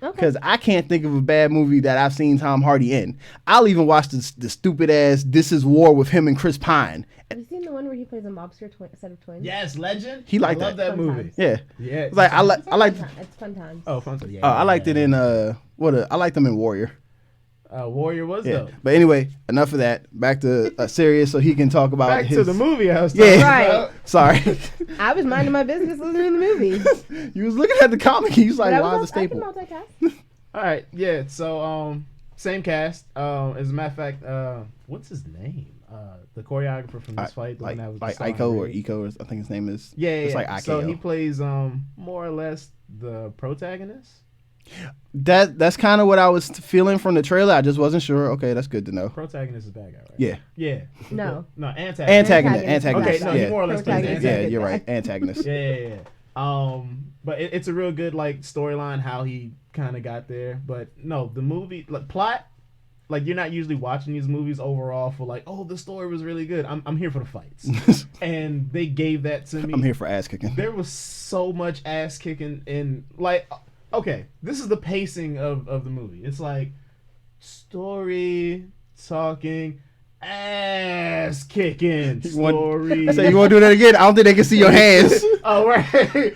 C: Okay.
B: Because I can't think of a bad movie that I've seen Tom Hardy in. I'll even watch the stupid ass This Is War with him and Chris Pine.
C: Have you seen the one where he plays a mobster set of twins?
A: Yes, Legend.
B: He liked
A: I love
B: that.
A: that movie.
C: Sometimes.
B: Yeah,
A: Yeah.
B: it's like I like.
C: It's fun times.
A: Oh, fun. Yeah.
B: I liked it in I liked them in Warrior.
A: Warrior was
B: Yeah,
A: though.
B: but anyway, enough of that. Back to Sirius, so he can talk about
A: Back
B: his.
A: to the movie I was
B: Yeah.
A: talking
C: Right.
A: about.
B: Sorry,
C: I was minding my business listening to the movie.
B: you was looking at the comic. He was like,
C: But
B: "Why is it
C: I can
B: staple?"
C: multitask.
A: All right, yeah. So, same cast. As a matter of fact, what's his name? The choreographer from this fight, the
B: like
A: one that was
B: like
A: the star in
B: Iko or
A: Raid.
B: Iko, I think his name is.
A: Yeah,
B: it's like
A: yeah.
B: Ikeo.
A: So he plays more or less the protagonist.
B: That's kind of what I was feeling from the trailer. I just wasn't sure. Okay, that's good to know.
A: Protagonist is a bad guy, right?
B: Yeah,
A: Yeah.
C: No.
A: Antagonist.
B: Antagonist.
A: Okay, no, he
B: yeah.
A: more or less plays the
C: Protagonist.
B: Yeah,
A: antagonist.
B: you're right. Antagonist.
A: Yeah. But it's a real good like storyline how he kind of got there. But no, the movie like plot, like you're not usually watching these movies overall for like, oh, the story was really good. I'm here for the fights, and they gave that to me.
B: I'm here for ass kicking.
A: There was so much ass kicking in like. Okay, this is the pacing of the movie. It's like story, talking, ass kicking, story.
B: So you want to do that again? I don't think they can see your hands.
A: Oh, right.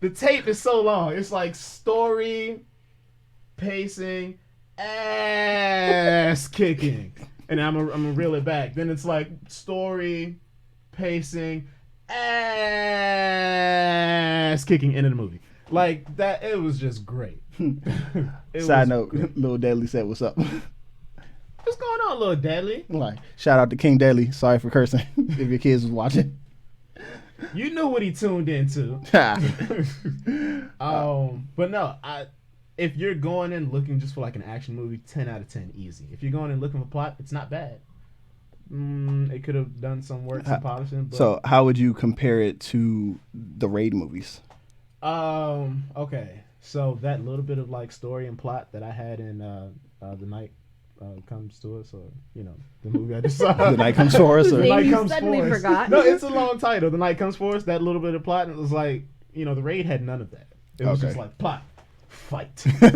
A: The tape is so long. It's like story, pacing, ass kicking. And I'm gonna reel it back. Then it's like story, pacing, ass kicking, end of the movie. Like that, it was just great.
B: Side note, Lil Deadly said, "What's up?"
A: What's going on, Lil Deadly?
B: Like, shout out to King Deadly. Sorry for cursing. If your kids was watching,
A: you knew what he tuned into. But no, if you're going in looking just for like an action movie, 10 out of 10, easy. If you're going in looking for plot, it's not bad. It could have done some work, some polishing. But,
B: so, how would you compare it to the Raid movies?
A: Okay. So that little bit of like story and plot that I had in The Night Comes to Us, or the movie I just saw.
B: The Night Comes for Us, or
A: The Night
C: you
A: Comes
C: suddenly
A: for Us.
C: forgot.
A: No, it's a long title. The Night Comes for Us. That little bit of plot, and it was like, the Raid had none of that. It was just like plot, fight.
B: The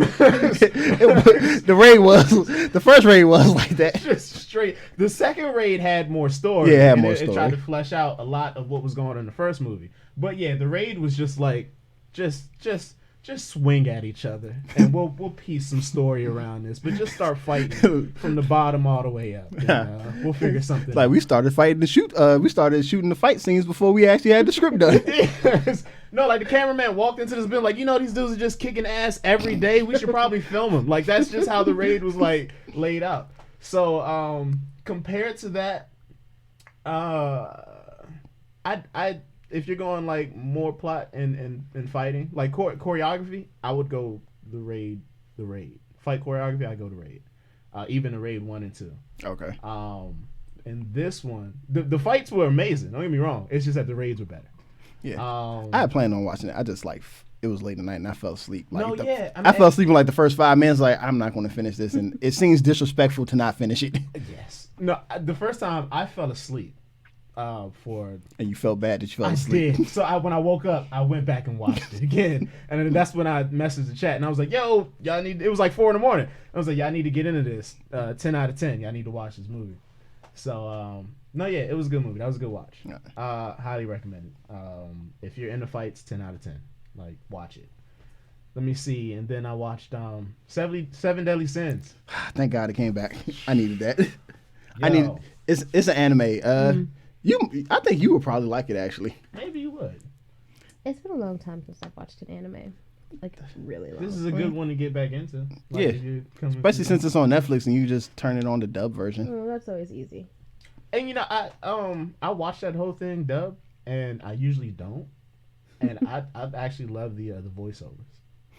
B: first Raid was like that.
A: Just straight. The second Raid had more story.
B: Yeah, it had
A: and
B: more
A: it
B: story.
A: It tried to flesh out a lot of what was going on in the first movie. But yeah, the Raid was just like, just swing at each other, and we'll piece some story around this. But just start fighting from the bottom all the way up. And, we'll figure something.
B: Like
A: out.
B: we started fighting to shoot. We started shooting the fight scenes before we actually had the script done.
A: Yes. No, like the cameraman walked into this building like, these dudes are just kicking ass every day. We should probably film them. Like that's just how the Raid was like laid out. So compared to that, I if you're going like more plot and fighting, like choreography, I would go the Raid. Fight choreography, I go to Raid. Even the Raid 1 and 2.
B: Okay.
A: And this one, the fights were amazing. Don't get me wrong. It's just that the Raids were better.
B: Yeah. I had planned on watching it. I just it was late at night and I fell asleep. Like,
A: I
B: fell asleep in like the first 5 minutes. Like, I'm not going to finish this, and it seems disrespectful to not finish it.
A: Yes. No, the first time I fell asleep. And
B: you felt bad that you fell
A: I
B: asleep.
A: did. So when I woke up, I went back and watched it again, and then that's when I messaged the chat, and I was like, "Yo, y'all need." It was like 4 a.m. I was like, "Y'all need to get into this. 10 out of 10. Y'all need to watch this movie." So no, yeah, it was a good movie. That was a good watch. Highly recommended. If you're into fights, 10 out of 10. Like, watch it. Let me see, and then I watched Seven Deadly Sins.
B: Thank God it came back. I needed that.
A: Yo.
B: It's an anime. I think you would probably like it, actually.
A: Maybe you would.
C: It's been a long time since I've watched an anime. Like, really long.
A: This is a good one to get back into.
B: Yeah. Especially since it's on Netflix and you just turn it on the dub version.
C: Oh, that's always easy.
A: And I watched that whole thing dub, and I usually don't. And I actually love the voiceovers.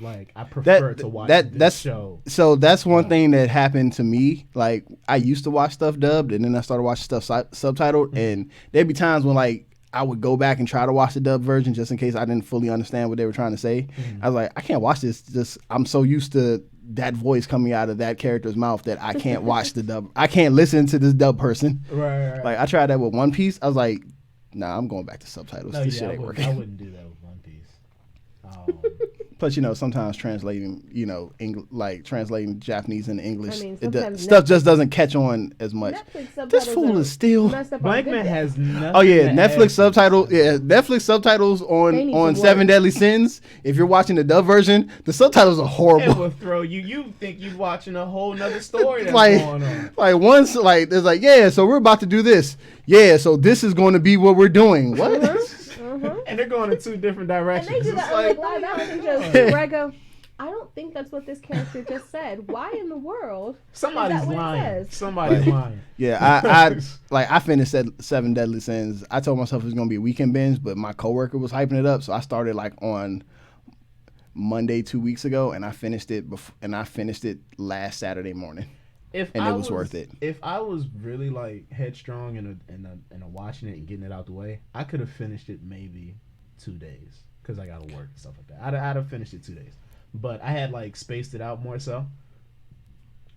A: Like, I prefer to watch this show.
B: So that's one thing that happened to me. Like, I used to watch stuff dubbed, and then I started watching stuff subtitled. And there'd be times when, like, I would go back and try to watch the dub version just in case I didn't fully understand what they were trying to say. I was like, I can't watch this. Just I'm so used to that voice coming out of that character's mouth that I can't watch the dub. I can't listen to this dub person.
A: Right.
B: Like, I tried that with One Piece. I was like, nah, I'm going back to subtitles. This shit ain't working.
A: I wouldn't do that with One Piece.
B: Plus, sometimes translating, translating Japanese into English,
C: sometimes
B: just doesn't catch on as much. This fool is still.
A: Blankman has nothing.
B: Oh yeah, Netflix subtitles on Seven Deadly Sins. If you're watching the dub version, the subtitles are
A: It
B: horrible.
A: will throw you. You think you're watching a whole nother story that's going on.
B: Like once, like there's like, yeah, so we're about to do this. Yeah, so this is going to be what we're doing. What?
A: And they're going in 2 different directions.
C: And they do that like live action shows where I go, I don't think that's what this character just said. Why in the world?
A: Somebody's
C: is that what
A: lying.
C: it says?
A: Somebody's lying.
B: Yeah, I finished Seven Deadly Sins. I told myself it was gonna be a weekend binge, but my coworker was hyping it up, so I started like on Monday 2 weeks ago, and I finished it last Saturday morning. It was worth it.
A: If I was really like headstrong and watching it and getting it out the way, I could have finished it maybe 2 days because I gotta work and stuff like that. I'd have finished it 2 days, but I had like spaced it out more so.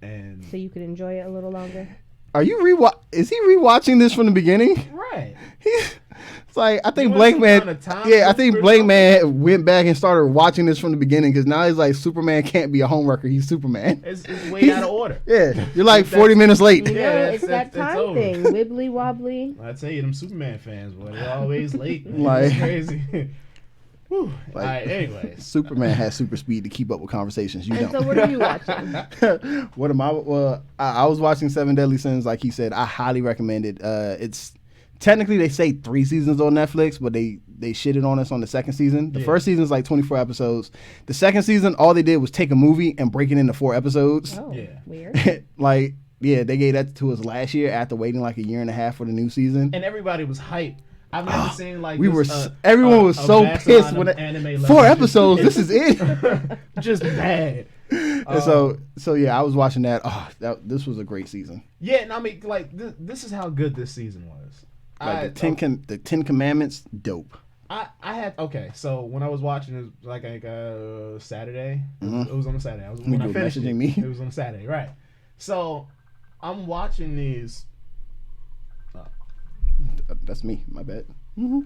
A: And
C: so you could enjoy it a little longer.
B: Are you Is he rewatching this from the beginning?
A: Right.
B: It's like I think Blankman. Yeah, I think Blankman went back and started watching this from the beginning because now he's like Superman can't be a homeworker. He's Superman.
A: It's way out of order.
B: Yeah, you're like 40 minutes late.
C: It's that time thing, wibbly wobbly.
A: I tell you, them Superman fans, boy, they're always late.
B: Like
A: it's crazy. Whew.
B: Like,
A: All right, anyways.
B: Superman has super speed to keep up with conversations. You
C: And
B: don't.
C: so what are you watching?
B: What am I? Well, I was watching Seven Deadly Sins. Like he said, I highly recommend it. It's technically they say 3 seasons on Netflix, but they shitted on us on the second season. The first season is like 24 episodes. The second season, all they did was take a movie and break it into 4 episodes.
C: Oh,
A: Yeah.
C: weird.
B: Like, yeah, they gave that to us last year after waiting like a year and a half for the new season.
A: And everybody was hyped. I've never seen like
B: everyone was so pissed when
A: anime
B: 4 episodes. This is it.
A: Just bad.
B: And so yeah, I was watching that. Oh, this was a great season.
A: Yeah, and I mean, like this is how good this season was.
B: Like the Ten Commandments, dope.
A: I had so when I was watching it was like Saturday. It was on a Saturday. When I finished
B: messaging me.
A: It was on a Saturday, right? So I'm watching these.
B: That's me. My bad.
A: No.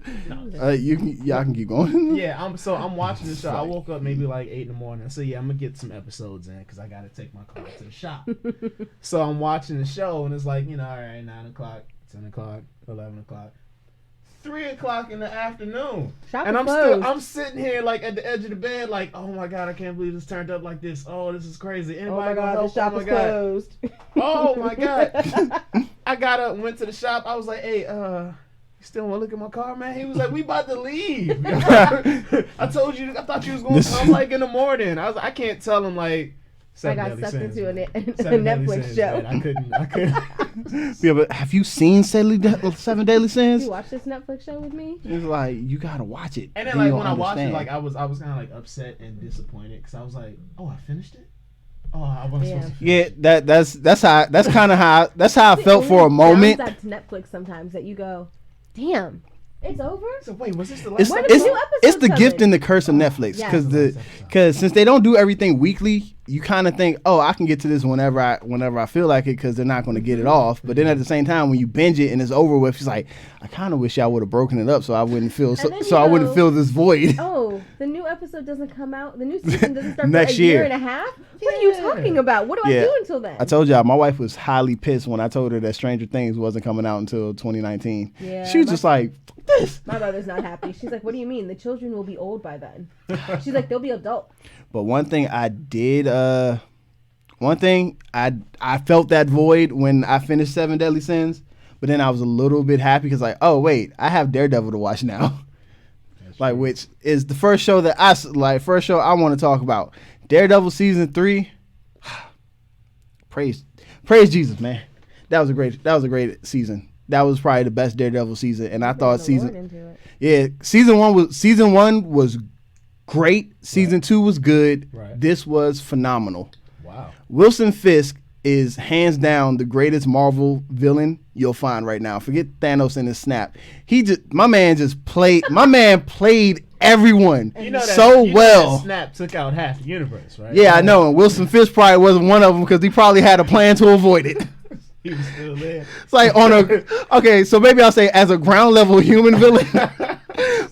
B: Y'all can keep going.
A: Yeah, I'm watching the show. I woke up maybe like 8 in the morning. So yeah, I'm gonna get some episodes in because I gotta take my car to the shop. So I'm watching the show and it's like all right, 9 o'clock, 10 o'clock, 11 o'clock, 3 o'clock in the afternoon,
C: Shop
A: and
C: is closed.
A: I'm sitting here like at the edge of the bed, like, oh my god, I can't believe this turned up like this. Oh, this is crazy.
C: Oh
A: Anybody
C: my
A: gonna
C: god, the
A: help?
C: shop
A: Oh my
C: is
A: god.
C: closed.
A: Oh my god. I got up, went to the shop. I was like, hey, you still want to look at my car, man? He was like, we about to leave. I told you, I thought you was going to come like in the morning. I was like, I can't tell him like.
C: I got sucked into a
A: Seven Deadly
C: Netflix
A: Sins,
C: show.
A: man. I couldn't.
B: Yeah, but have you seen Seven Deadly Sins?
C: You watch this Netflix show with me?
B: It's like you gotta watch it.
A: And then like when I watched it, like I was kind of like upset and disappointed because I was like, oh, I finished it. Oh, I wasn't supposed to finish it.
B: Yeah, that's how I felt for a moment.
C: That's Netflix sometimes that you go, damn, it's over.
A: So wait, was this the last?
B: It's the gift and the curse of Netflix because since they don't do everything weekly, you kind of think, oh, I can get to this whenever I feel like it because they're not going to get it off. But then at the same time, when you binge it and it's over with, it's like I kind of wish I would have broken it up so I wouldn't feel I wouldn't feel this void.
C: Oh, the new episode doesn't come out. The new season doesn't start
B: next
C: for a year and a half. What are you talking about? What do I do until then?
B: I told y'all, my wife was highly pissed when I told her that Stranger Things wasn't coming out until 2019.
C: Yeah,
B: she was just like, this.
C: My mother's not happy. She's like, what do you mean? The children will be old by then. She's like, they'll be adult.
B: But one thing I did, I felt that void when I finished Seven Deadly Sins, but then I was a little bit happy because like, oh wait, I have Daredevil to watch now. Like, which is the first show that I want to talk about. Daredevil season 3. Praise Jesus, man. That was a great season. That was probably the best Daredevil season, and I thought season 1 was great. Season 2 was good. Right. This was phenomenal.
A: Wow.
B: Wilson Fisk is hands down the greatest Marvel villain you'll find right now. Forget Thanos and his snap. My man played everyone so well.
A: That snap took out half the universe, right?
B: Yeah, I know. And Wilson Fisk probably wasn't one of them because he probably had a plan to avoid it.
A: He was still there.
B: It's like so maybe I'll say as a ground level human villain.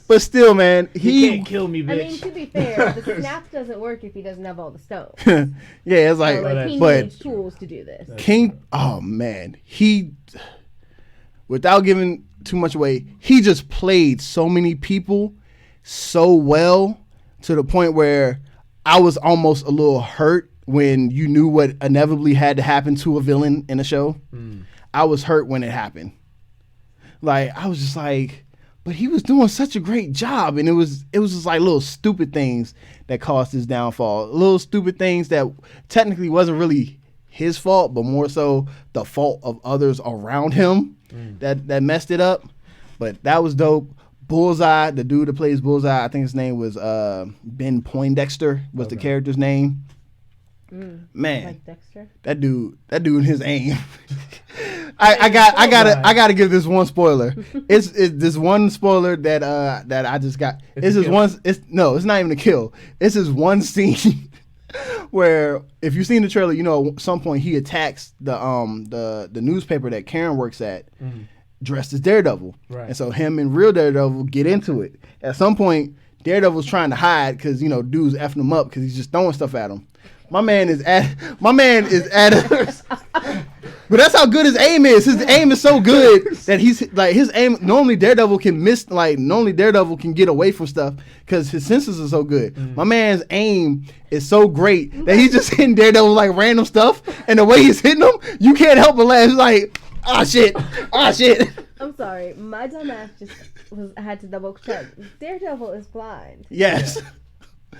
B: But still, man,
A: he can't kill me, bitch.
C: I mean, to be fair, the snap doesn't work if he doesn't have all the stones.
B: Yeah, it's like,
C: he needs tools to do this.
B: Oh man, without giving too much away, he just played so many people so well to the point where I was almost a little hurt when you knew what inevitably had to happen to a villain in a show. I was hurt when it happened. Like, I was just like, but he was doing such a great job, and it was just like little stupid things that caused his downfall. Little stupid things that technically wasn't really his fault, but more so the fault of others around him that messed it up. But that was dope. Bullseye, the dude that plays Bullseye, I think his name was Ben Poindexter was the character's name. Man,
C: like Dexter?
B: that dude, his aim. I gotta give this one spoiler. It's this one spoiler that I just got. It's not even a kill. It's this one scene where if you've seen the trailer, at some point he attacks the newspaper that Karen works at, dressed as Daredevil. Right. And so him and real Daredevil get into it. At some point, Daredevil's trying to hide because dude's effing him up because he's just throwing stuff at him. My man is at But that's how good his aim is. His aim is so good that he's like his aim. Normally Daredevil can miss. Like normally Daredevil can get away from stuff because his senses are so good. My man's aim is so great that he's just hitting Daredevil like random stuff, and the way he's hitting them, you can't help but laugh. It's like, ah shit.
C: I'm sorry, my dumb ass had to double check. Daredevil is blind.
B: Yes.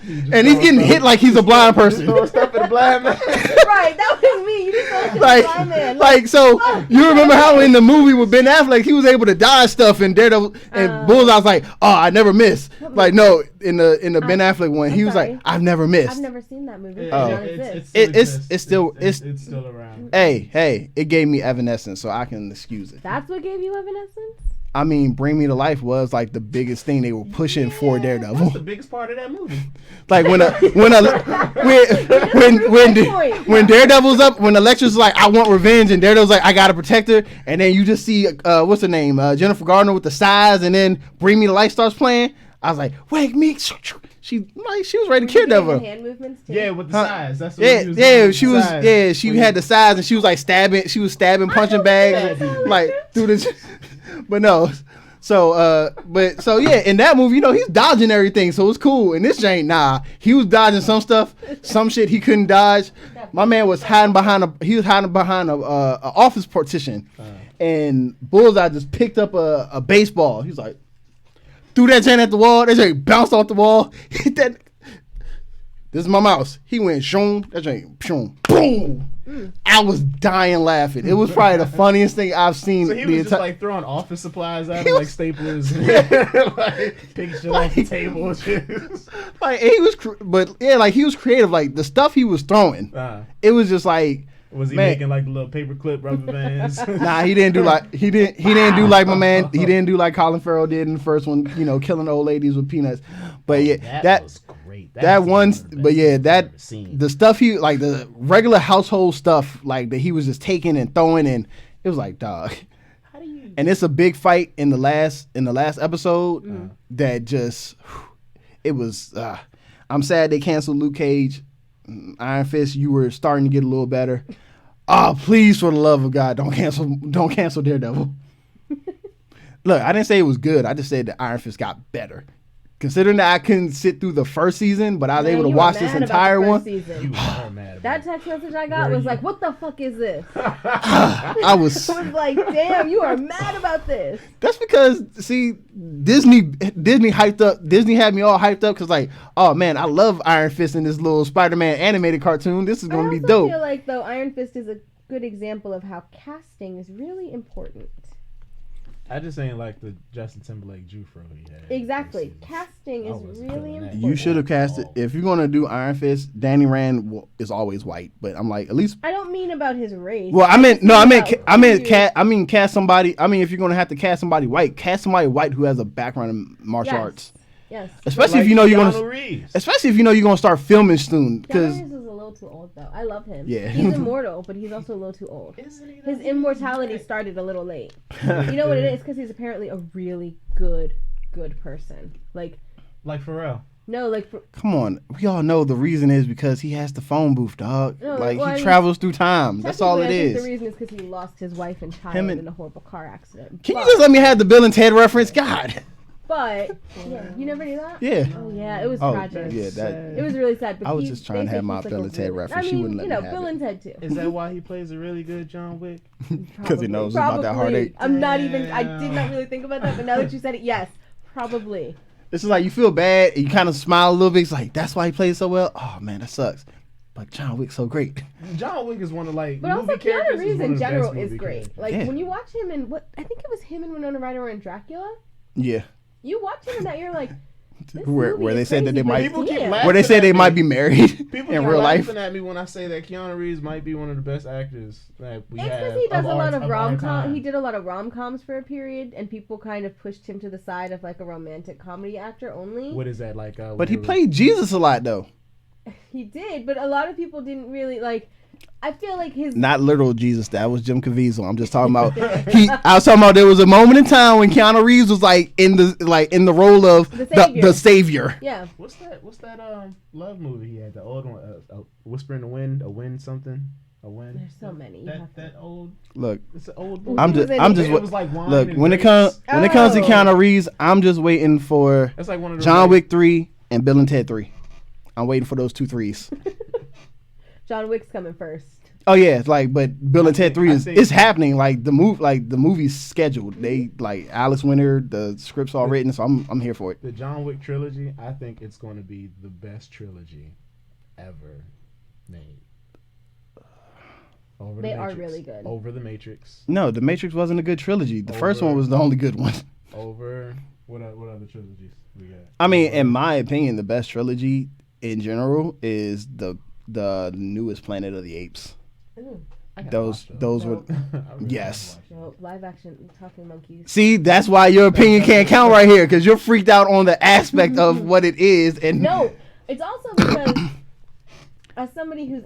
B: And he's getting hit like he's a blind person.
A: Throwing stuff at a blind man.
C: Right, that was me. You just throw a blind man.
B: Like so, you remember how in the movie with Ben Affleck he was able to dodge stuff and Daredevil and Bullseye's like, oh, I never miss. Like no, in the Ben Affleck one, he was like, I've never missed.
C: I've never seen that movie.
B: It's
A: still around.
B: Hey, it gave me Evanescence, so I can excuse it.
C: That's what gave you Evanescence?
B: I mean, Bring Me to Life was like the biggest thing they were pushing for Daredevil.
A: That's the biggest part of that movie.
B: Like when Daredevil's up, when Elektra's like, I want revenge, and Daredevil's like, I gotta protect her, and then you just see what's her name, Jennifer Gardner with the size, and then Bring Me to Life starts playing. I was like, wake me. She was ready to kill Devil.
C: Hand movements too?
A: Yeah, with the size. That's what
B: she had the size, and she was like stabbing. She was stabbing punching bags like through this. But no, so yeah, in that movie, he's dodging everything, so it's cool. And this ain't he was dodging some stuff, some shit he couldn't dodge. My man was hiding behind a office partition, and Bullseye just picked up a baseball. He's like, threw that chain at the wall. That chain bounced off the wall. Hit that. This is my mouse. He went shoom. That chain shoom. Boom. I was dying laughing. It was probably the funniest thing I've seen.
A: So he was just like throwing office supplies out, like staplers, like picking shit off the table and shit.
B: Like he was creative. Like the stuff he was throwing, it was just like.
A: Was he making like the little paperclip rubber bands?
B: Nah, he didn't do like he didn't do like my man. He didn't do like Colin Farrell did in the first one. Killing old ladies with peanuts. But that was great. The stuff he like the regular household stuff like that he was just taking and throwing, and it was like, dog. And it's a big fight in the last episode that just it was. I'm sad they canceled Luke Cage. Iron Fist, you were starting to get a little better. Oh, please, for the love of God, don't cancel Daredevil. Look, I didn't say it was good. I just said that Iron Fist got better. Considering that I couldn't sit through the first season, but I was able to watch this entire one.
C: That text message I got was like, what the fuck is this?
B: I was
C: like, damn, you are mad about this.
B: That's because, see, Disney hyped up. Disney had me all hyped up because, like, oh man, I love Iron Fist in this little Spider-Man animated cartoon. This is going to be dope.
C: I feel like, though, Iron Fist is a good example of how casting is really important.
A: I just ain't like the Justin Timberlake Jufro he had.
C: Exactly. Casting is really important.
B: You should have casted. If you're going to do Iron Fist, Danny Rand is always white. But I'm like, at least.
C: I don't mean about his race.
B: Well, I meant cast somebody. I mean, if you're going to have to cast somebody white, cast somebody white who has a background in martial arts.
C: Yes.
B: Especially if you know you're going to start filming soon. Because
C: Keanu Reeves is a little too old, though. I love him.
B: Yeah.
C: He's immortal, but he's also a little too old. His immortality started a little late. You know what it is? Because he's apparently a really good person. Like
A: Pharrell.
C: No,
B: come on. We all know the reason is because he has the phone booth, dog. No, he travels through time. That's all it is.
C: The reason is because he lost his wife and child in a horrible car accident.
B: Can you just let me have the Bill and Ted reference? God.
C: But you never knew that?
B: Yeah.
C: Oh yeah, it was tragic.
B: Yeah,
C: it was really sad. But
B: I was just trying to have my Bill and Ted reference. She wouldn't let me have
C: Bill and Ted too.
A: Is that why he plays a really good John Wick?
B: Because he knows about that heartache.
C: I did not really think about that, but now that you said it, yes, probably.
B: This is like you feel bad, and you kind of smile a little bit. It's like that's why he plays so well. Oh man, that sucks. But John Wick's so great.
A: John Wick is one of
C: but also Keanu Reeves in general is great. Like when you watch him in I think it was him and Winona Ryder were in Dracula.
B: Yeah.
C: You watch him and that you're like,
B: where they said that they might,
A: where
B: they say they might be married in real life.
A: People keep laughing at me when I say that Keanu Reeves might be one of the best actors that we have.
C: It's because he does a lot of rom-com. He did a lot of rom-coms for a period, and people kind of pushed him to the side of like a romantic comedy actor only.
A: What is that like?
B: But he played Jesus a lot though.
C: He did, but a lot of people didn't really like. I feel like his
B: not literal Jesus. That was Jim Caviezel. I'm just talking about I was talking about there was a moment in time when Keanu Reeves was like in the role of the savior.
C: Yeah.
A: What's that love movie he had? The old one, Whisper in the Wind, a wind something. A win.
C: There's so many. You have to-
A: That old.
B: Look,
A: It's an old.
C: I'm just-
A: It was like wine
B: look.
A: and
B: When it
A: grapes.
B: comes to Keanu Reeves, I'm just waiting for
A: That's like one of the
B: John Wick 3 and Bill and Ted 3. I'm waiting for those 2 threes.
C: John Wick's coming first.
B: Oh yeah, like, but Bill and Ted 3 is
A: think-
B: it's happening. Like the movie's scheduled. They like Alice Winter, the script's all written, so I'm here for it.
A: The John Wick trilogy. I think it's going to be the best trilogy ever made. Over
C: They
A: the
C: are
A: Matrix.
C: really good.
A: Over the Matrix.
B: No, The Matrix wasn't a good trilogy. The first
A: Over-
B: one was the only good one.
A: Over what other trilogies we got?
B: I mean, in my opinion, the best trilogy in general is the newest Planet of the Apes.
C: Ooh.
A: I gotta
B: Those
A: watch those.
B: were
A: I really
B: yes.
A: gotta watch
C: No, live action talking monkeys.
B: See, that's why your opinion can't count right here because you're freaked out on the aspect of what it is. And
C: No, it's also because as somebody who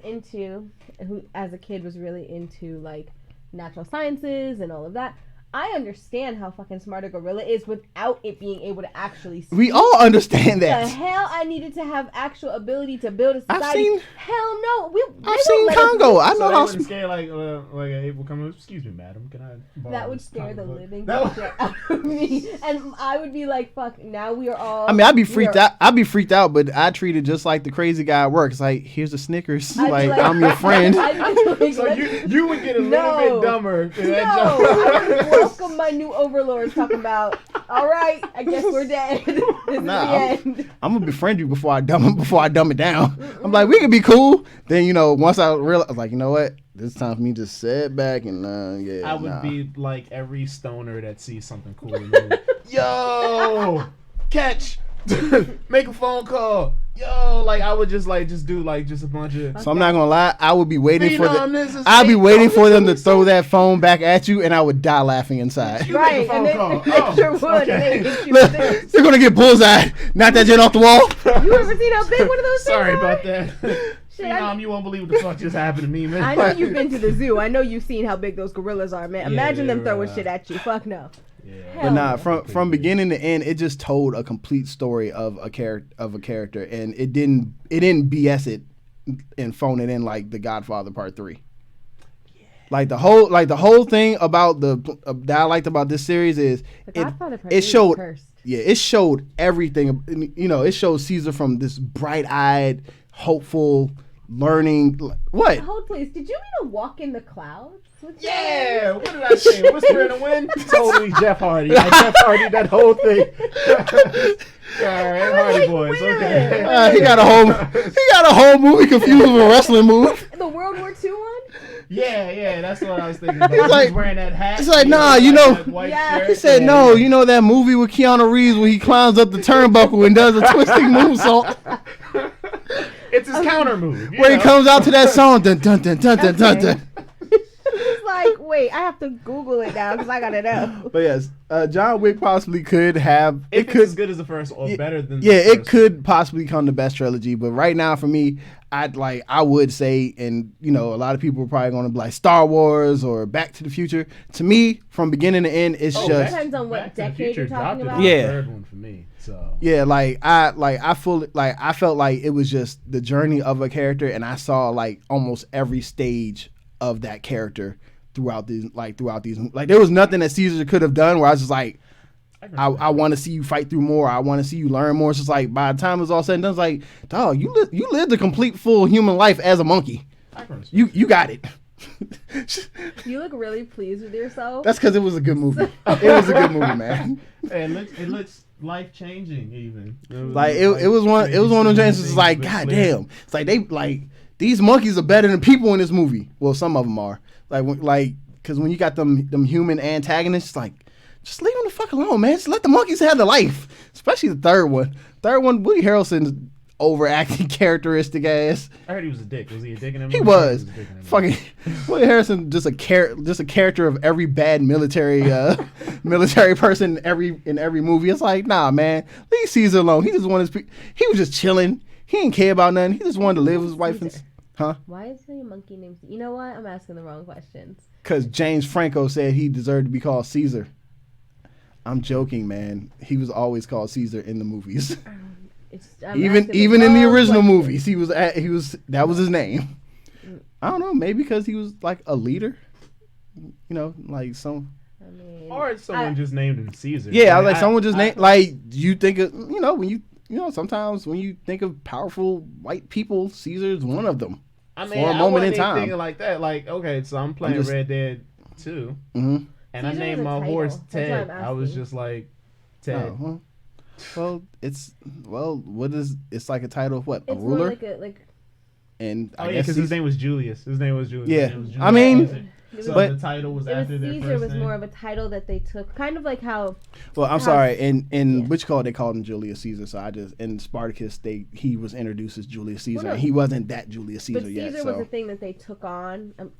C: as a kid was really into like natural sciences and all of that, I understand how fucking smart a gorilla is without it being able to actually speak.
B: we all understand
C: The
B: that.
C: hell I needed to have actual ability to build a society.
B: I've seen-
C: Hell no.
B: I've seen Congo. I
A: So
B: know
A: they
B: how.
A: wouldn't scare like an ape will come up. Excuse me, madam. Can I? borrow
C: That would
A: this
C: scare the
A: comic book?"
C: living
A: That would-
C: shit out of me, and I would be like, "Fuck!" Now we are all.
B: I mean, I'd be freaked out. I'd be freaked out, but I treat it just like the crazy guy at work. It's like, here's a Snickers.
C: I'd be
B: Like,
C: like-
B: I'm your friend.
C: I'd be like,
A: So
C: let's-
A: you would get a little
C: No.
A: bit dumber. in
C: No,
A: that
C: I would
A: joke.
C: welcome my new overlords talking about, all right, I guess we're dead. This is
B: Nah,
C: the end.
B: I'm gonna befriend you before I dumb it down. I'm like, we could be cool. Then once I realize, I was like, you know what? This time for me to sit back and yeah.
A: I would
B: nah.
A: be like every stoner that sees something cool in the movie. Yo, catch, make a phone call. Yo, like I would just do just a bunch of.
B: So I'm not gonna lie, I would be waiting for
A: Phenom, this is
B: I'd be
A: fake.
B: waiting
A: Oh,
B: for
A: this
B: them to
A: is
B: throw
A: so-
B: that phone back at you, and I would die laughing inside.
A: You make a
C: Right,
A: phone
C: and
A: call.
C: they sure would.
A: okay.
C: And they hit you
B: Look,
C: with it.
B: they're gonna get bullseye. Knock that jet off the wall.
C: You ever seen how big one of those things
A: Sorry
C: are?
A: about that.
C: Shit, I-
A: Phenom, you won't believe what the fuck just happened to me, man.
C: I know you've been to the zoo. I know you've seen how big those gorillas are, man. Imagine them throwing shit at you. Fuck no.
A: Yeah.
B: But nah,
C: Hell
B: from beginning to end, it just told a complete story of a character, and it didn't BS it and phone it in like The Godfather Part 3. Like the whole thing about that I liked about this series is
C: The Godfather Part
B: it
C: 3
B: showed
C: was cursed.
B: it showed everything. It showed Caesar from this bright-eyed, hopeful, learning. What?
C: Hold please. Did you mean to walk in the clouds? What's
A: Yeah, what did I say? Whisper in the wind? Totally Jeff Hardy. I Jeff Hardy that whole thing. All right, Hardy
C: like,
A: boys.
C: wait a
A: Okay.
C: minute.
B: He got a whole movie confused with a wrestling move.
C: The World War II one?
A: Yeah, that's what I was thinking about.
B: It's like-
A: He's wearing that hat.
B: it's like, nah,
A: that white
C: Yeah.
A: shirt.
B: He said, "No, that movie with Keanu Reeves when he climbs up the turnbuckle and does a twisting moonsault,
A: It's his counter move.
B: where he comes out to that song, dun dun dun dun dun dun dun."
C: It's like, wait, I have to Google it now because I gotta know.
B: But yes, John Wick possibly could have.
A: If
B: It
A: it's
B: could.
A: as good as the first or better than
B: Yeah,
A: the
B: it
A: first.
B: could possibly become the best trilogy, but right now for me, I would say, and a lot of people are probably going to be like Star Wars or Back to the Future. To me, from beginning to end, it's
A: Oh,
B: just
C: Depends on what
A: Back to the
C: decade
A: Future
C: you're talking
A: dropped
C: about.
A: it
B: Yeah.
A: on the third one for me. So
B: yeah, I felt like it was just the journey of a character, and I saw like almost every stage of that character throughout these. Like there was nothing that Caesar could have done where I was just like, I want to see you fight through more. I want to see you learn more. It's just like by the time it's all said and done, it's like, dog, you lived a complete full human life as a monkey. You got it.
C: You look really pleased with yourself.
B: That's because it was a good movie. It was a good movie, man.
A: it looks life changing even.
B: Like it was one of them things. It's like, god damn. It's like these monkeys are better than people in this movie. Well, some of them are. Because when you got them human antagonists, like, just leave them the fuck alone, man. Just let the monkeys have the life. Especially the third one. Woody Harrelson's overacting characteristic ass.
A: I heard he was a dick. Was he a dick in that
B: He
A: movie?
B: was.
A: a dick in that movie.
B: Fucking Woody Harrelson just a character of every bad military person in every movie. It's like, nah, man, leave Caesar alone. He just wanted he was just chilling. He didn't care about nothing. He just wanted to live with his wife and huh?
C: Why is there a monkey named? You know what? I'm asking the wrong questions.
B: Because James Franco said he deserved to be called Caesar. I'm joking, man. He was always called Caesar in the movies.
C: I'm
B: even
C: asking
B: in the
C: wrong
B: original
C: questions.
B: movies, that was his name. I don't know. Maybe because he was like a leader. You know, like some.
C: I mean,
A: Or someone just named him Caesar.
B: Yeah, I was like someone just named. Like you think of, you know, when you know, sometimes when you think of powerful white people, Caesar's one of them.
A: I mean,
B: for a moment in time.
A: Thinking like that. Like, okay, so I'm playing Red Dead 2, and
C: Caesar
A: I named
C: was a
A: my
C: title.
A: horse
C: That's what
A: Ted.
C: I'm
A: I was
C: asking.
A: just like Ted.
B: What is it's like a title of what?
C: it's
B: A ruler?
C: more like
B: And
A: Oh
B: I
A: yeah,
B: guess
A: because his name was Julius. His name was Julius.
B: Yeah.
A: His name was Julius
B: I mean,
A: Caesar.
C: it
A: So
B: but-
A: the title was
C: was
A: after their
C: Caesar
A: first
C: was
A: name.
C: more of a title that they took, kind of like how
B: Well, I'm
C: House-
B: sorry. In
C: Yeah.
B: which call they called him Julius Caesar. So I just in Spartacus he was introduced as Julius Caesar.
C: no.
B: And he wasn't that Julius Caesar
C: but
B: yet.
C: Caesar
B: So
C: was a thing that they took on. God,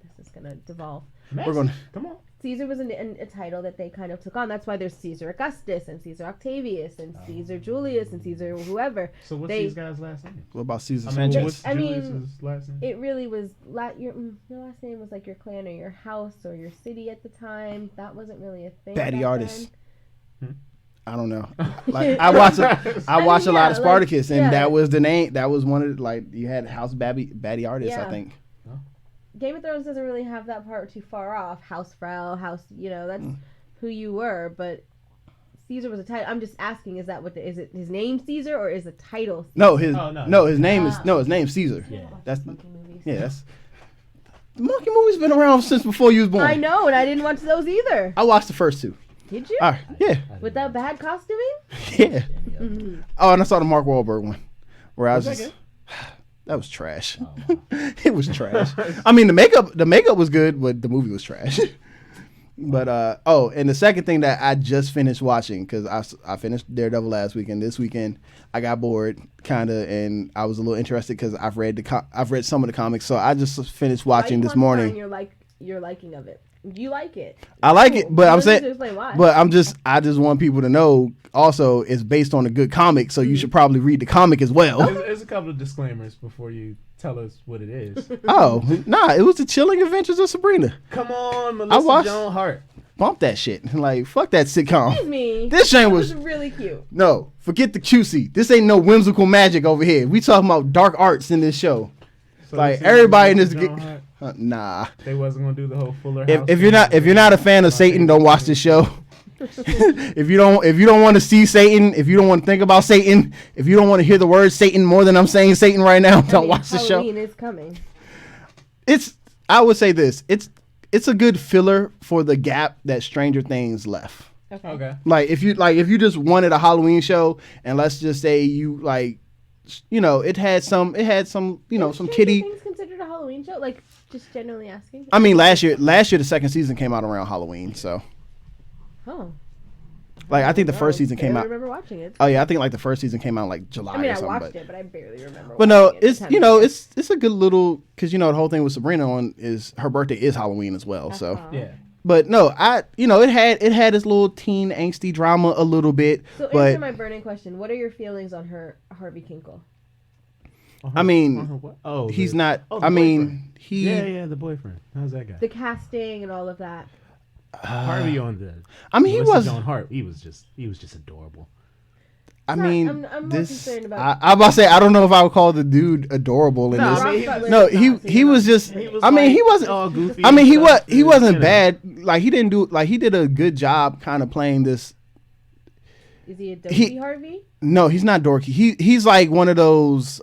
C: this is gonna devolve.
A: Massive.
B: we're gonna.
A: Come on.
C: Caesar was a title that they kind of took on. That's why there's Caesar Augustus and Caesar Octavius and Caesar Julius and Caesar whoever.
A: So what's
C: They-
A: these guys' last name?
B: What about Caesar
A: I mean,
B: Sanchez?
A: what's
C: I mean,
A: Julius's last name?
C: It really was your last name was like your clan or your house or your city at the time. That wasn't really a thing.
B: Batty
C: back
B: artist.
C: then.
B: I don't know. Like I watched
C: I
B: a lot
C: mean, yeah,
B: of Spartacus, and
C: yeah.
B: that was the name. That was one of the, like you had House Batty artist, I
C: Yeah.
B: think.
C: Game of Thrones doesn't really have that part too far off. House Frau, House, that's who you were. But Caesar was a title. I'm just asking, is it his name Caesar or is the title Caesar?
B: No, his
A: Oh, no.
B: no, his name is
C: Ah.
B: his name's Caesar.
A: Yeah.
B: That's
C: Monkey movies.
B: that's the monkey movie's been around since before you was born.
C: I know, and I didn't watch those either.
B: I watched the first two.
C: Did you?
B: Yeah,
C: With that bad costuming?
B: yeah.
C: Mm-hmm.
B: Oh, and I saw the Mark Wahlberg one, where I was
A: Was that
B: just. That was trash.
A: Oh, wow.
B: It was trash. I mean, the makeup was good, but the movie was trash. But and the second thing that I just finished watching, because I finished Daredevil last weekend. This weekend I got bored, kind of, and I was a little interested because I've read some of the comics, so I just finished watching this morning.
C: Your liking of it. You like it.
B: I like it, but
C: You
B: I'm
C: don't need
B: saying,
C: to explain why.
B: but I just want people to know. Also, it's based on a good comic, so you should probably read the comic as well.
A: There's a couple of disclaimers before you tell us what it is.
B: Oh, nah, it was the Chilling Adventures of Sabrina.
A: Come on, Melissa
B: watched-
A: Joan Hart.
B: Bump that shit. Like, fuck that sitcom.
C: Excuse me.
B: This shit
C: It
B: was
C: really cute.
B: no. Forget the cutesy. This ain't no whimsical magic over here. We talking about dark arts in this show.
A: So
B: Like,
A: you see
B: everybody in this
A: Melissa Joan Hart?
B: Nah.
A: They wasn't gonna do the whole Fuller House.
B: If you're not a fan of Satan, don't watch this show. if you don't want to see Satan, if you don't want to think about Satan, if you don't want to hear the word Satan more than I'm saying Satan right now, don't watch the show.
C: Halloween is coming.
B: I would say this. It's a good filler for the gap that Stranger Things left.
A: Okay.
B: Like if you just wanted a Halloween show, and let's just say you it had some some
C: Is
B: some
C: Stranger
B: kitty.
C: Things considered a Halloween show? Like, just generally asking.
B: I mean, last year the second season came out around Halloween, so
C: Oh.
B: like I think the first season came
C: I
B: out.
C: remember watching it.
B: Oh yeah, I think like the first season came out like July
C: I mean,
B: or
C: I
B: something.
C: watched
B: But,
C: it, but I barely remember.
B: but no,
C: watching it
B: it's
C: the time of year.
B: it's a good little because the whole thing with Sabrina on is her birthday is Halloween as well. So,
C: Uh-huh.
A: Yeah.
B: but no, it had its little teen angsty drama a little bit,
C: So
B: but
C: answer my burning question. What are your feelings on Harvey Kinkle?
B: I mean,
A: what? Oh,
B: he's
A: the-
B: not.
A: oh, the
B: I mean,
A: boyfriend.
B: he.
A: Yeah, the boyfriend. How's that guy?
C: The casting and all of that.
A: Harvey on the.
B: I mean, he
A: Melissa
B: was.
A: Joan Hart. He was just adorable.
B: I
C: Sorry,
B: mean,
C: I'm more
B: this.
C: concerned about-
B: I'm about to say I don't know if I would call the dude adorable in
A: No,
B: this.
A: I mean,
C: Ross Butler
B: No,
C: is not, so
B: he
C: you're
B: was
C: not-
B: just.
A: He was
B: I mean, he
A: like
B: wasn't.
A: all goofy.
B: I mean,
A: and stuff,
B: he wasn't
A: you know.
B: bad. Like he didn't do. Like he did a good job, kind of playing this.
C: Is he a dopey Harvey?
B: No, he's not dorky. He's like one of those.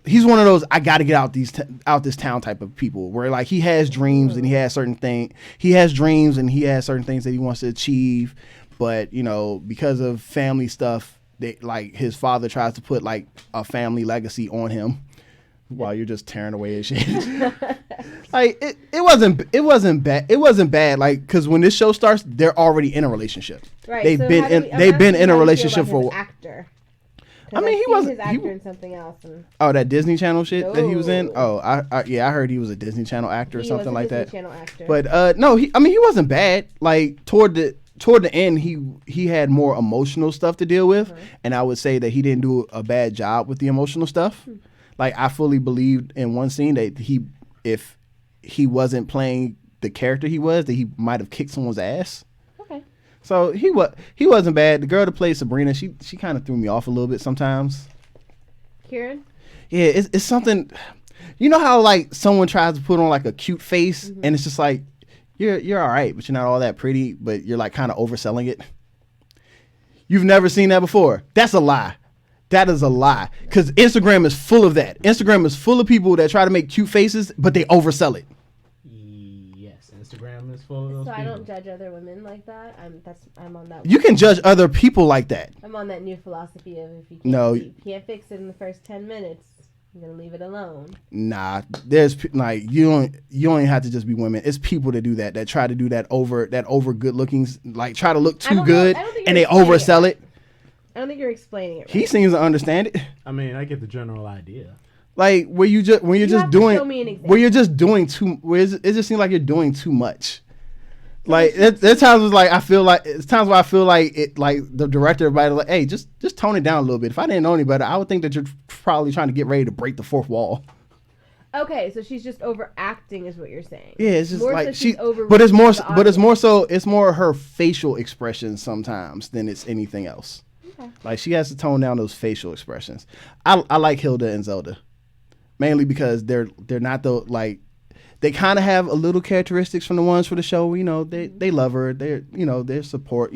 B: He's one of those. I got to get out this town type of people where like he has dreams and he has certain things. He has dreams and he has certain things that he wants to achieve, but because of family stuff, like his father tries to put like a family legacy on him while you're just tearing away his shit. Like it wasn't bad. Like because when this show starts, they're already in a relationship.
C: Right.
B: They've
C: so
B: been
C: how do
B: in
C: we- I'm
B: they've been
C: asking
B: in a
C: how you feel
B: relationship
C: about his
B: for.
C: actor.
B: I mean, he wasn't-
C: his
B: he
C: actor in something else. And
B: Oh, that Disney Channel shit that he was in.
C: No.
B: Oh, I heard he was a Disney Channel actor or
C: he
B: something
C: was a
B: like
C: Disney
B: that.
C: Channel actor.
B: But no, he wasn't bad. Like toward the end, he had more emotional stuff to deal with, and I would say that he didn't do a bad job with the emotional stuff. Like I fully believed in one scene that if he wasn't playing the character that he might have kicked someone's ass.
C: Okay.
B: So he wasn't bad. The girl that played Sabrina, she kind of threw me off a little bit sometimes.
C: Kieran?
B: Yeah, it's something. You know how like someone tries to put on like a cute face, and it's just like you're all right, but you're not all that pretty, but you're like kind of overselling it. You've never seen that before. That's a lie. That is a lie. Because Instagram is full of that. Instagram is full of people that try to make cute faces, but they oversell it.
A: Yes, Instagram is full of those
C: So
A: people.
C: I don't judge other women like that. I'm on that.
B: You can judge other people like that.
C: I'm on that new philosophy of if you can't fix it in the first 10 minutes, you're gonna leave it alone.
B: Nah, there's like you don't even have to just be women. It's people that do that try to do that over good looking, like try to look too good and they oversell it.
C: I don't think you're explaining it right.
B: He seems to understand it.
A: I mean, I get the general idea.
B: Like when you're just doing it just seems like you're doing too much. Like there's times where I feel like it, like the director might like, hey, just tone it down a little bit. If I didn't know any better, I would think that you're probably trying to get ready to break the fourth wall.
C: Okay, so she's just overacting, is what you're saying.
B: Yeah, it's just
C: more
B: like
C: so
B: but it's more her facial expressions sometimes than it's anything else. Okay. Like she has to tone down those facial expressions. I like Hilda and Zelda, mainly because they're not the like. They kind of have a little characteristics from the ones for the show. You know, they love her. They support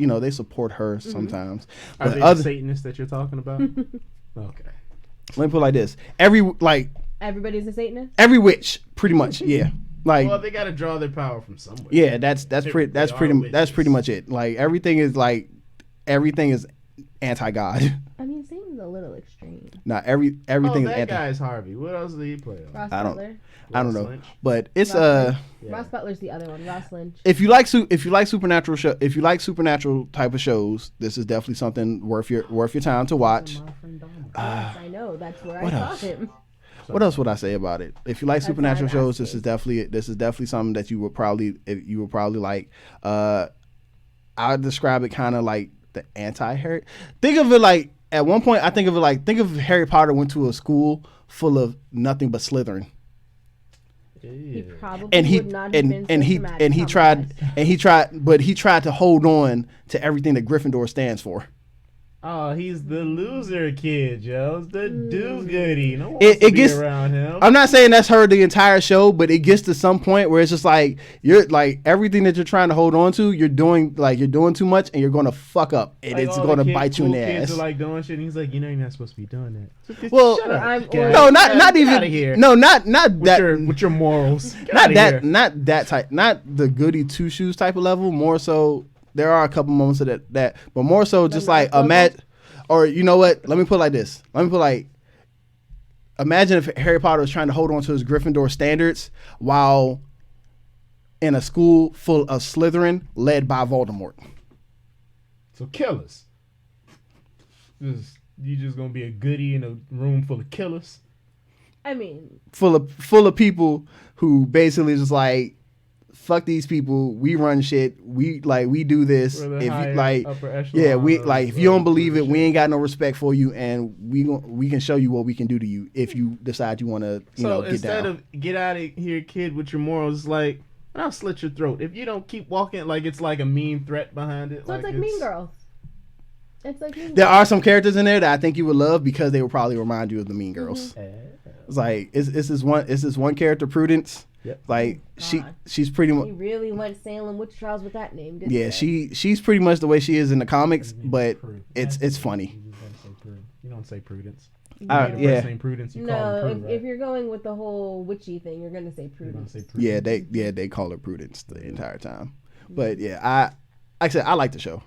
B: her sometimes.
A: Are they the Satanists that you're talking about? Okay.
B: Let me put it like this:
C: everybody's a Satanist.
B: Every witch, pretty much, yeah. Like,
A: well, they got to draw their power from somewhere.
B: Yeah, that's pretty much it. Like everything is anti-God.
C: I mean, Satan's a little extreme.
B: Nah, everything is
A: that guy's Harvey. What else did he play on?
C: Ross Butler.
B: I don't know,
A: Lynch.
B: but it's
C: Ross Butler's the other one. Ross Lynch.
B: If you like supernatural type of shows, this is definitely something worth your time to watch.
C: I know that's where I saw him.
B: What else would I say about it? If you like supernatural shows, this is definitely something that you would probably like. I would describe it kind of like the anti-Harry. Think of it like at one point. think of Harry Potter went to a school full of nothing but Slytherin.
C: He probably would not have been
B: he tried to hold on to everything that Gryffindor stands for.
A: Oh, he's the loser kid, yo. It's the do-goody. No one wants to be around him.
B: I'm not saying that's her the entire show, but it gets to some point where it's just like you're like everything that you're trying to hold on to, you're doing too much, and you're gonna fuck up, and like it's gonna bite you in the ass.
A: Kids are like doing shit, and he's like, you're not supposed to be doing that. So
B: well,
A: shut up,
B: no, not even.
A: Here.
B: No, not that.
A: With your morals.
B: Not that type. Not the goody two shoes type of level. More so. There are a couple moments of that, but more so just like imagine, or you know what? Let me put it like this. Imagine if Harry Potter was trying to hold on to his Gryffindor standards while in a school full of Slytherin led by Voldemort.
A: So killers. You just gonna be a goodie in a room full of killers?
C: I mean,
B: full of people who basically just like, fuck these people. We run shit. We do this. If you don't believe it, we ain't got no respect for you, and we can show you what we can do to you if you decide you want to. get down. So
A: instead of get out of here, kid, with your morals, like I'll slit your throat if you don't keep walking. Like it's like a mean threat behind it.
C: So it's like Mean Girls. It's like Mean Girls.
B: There are some characters in there that I think you would love because they will probably remind you of the Mean Girls. It's like it's this one character, Prudence. Yep. Like she's pretty much.
C: He really went Salem witch trials with that name, didn't
B: he? She's pretty much the way she is in the comics, but it's funny.
A: You don't say Prudence.
B: Saying
A: Prudence, you call her
C: if you're going with the whole witchy thing, you're gonna say Prudence.
B: Yeah, they call her Prudence the entire time. But like I said, I like the show.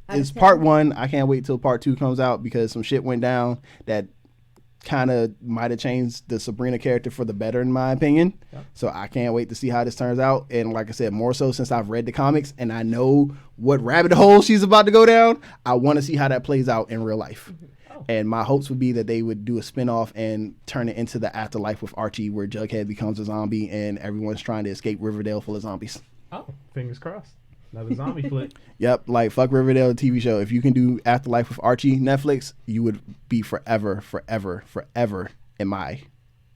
B: It's part 1. I can't wait till part 2 comes out because some shit went down that kind of might have changed the Sabrina character for the better in my opinion. So I can't wait to see how this turns out, and like I said, more so since I've read the comics and I know what rabbit hole she's about to go down, I want to see how that plays out in real life. And my hopes would be that they would do a spinoff and turn it into the afterlife with Archie, where Jughead becomes a zombie and everyone's trying to escape Riverdale full of zombies.
A: Fingers crossed. Another zombie flick.
B: Yep, like fuck Riverdale, the TV show. If you can do Afterlife with Archie, Netflix, you would be forever in my,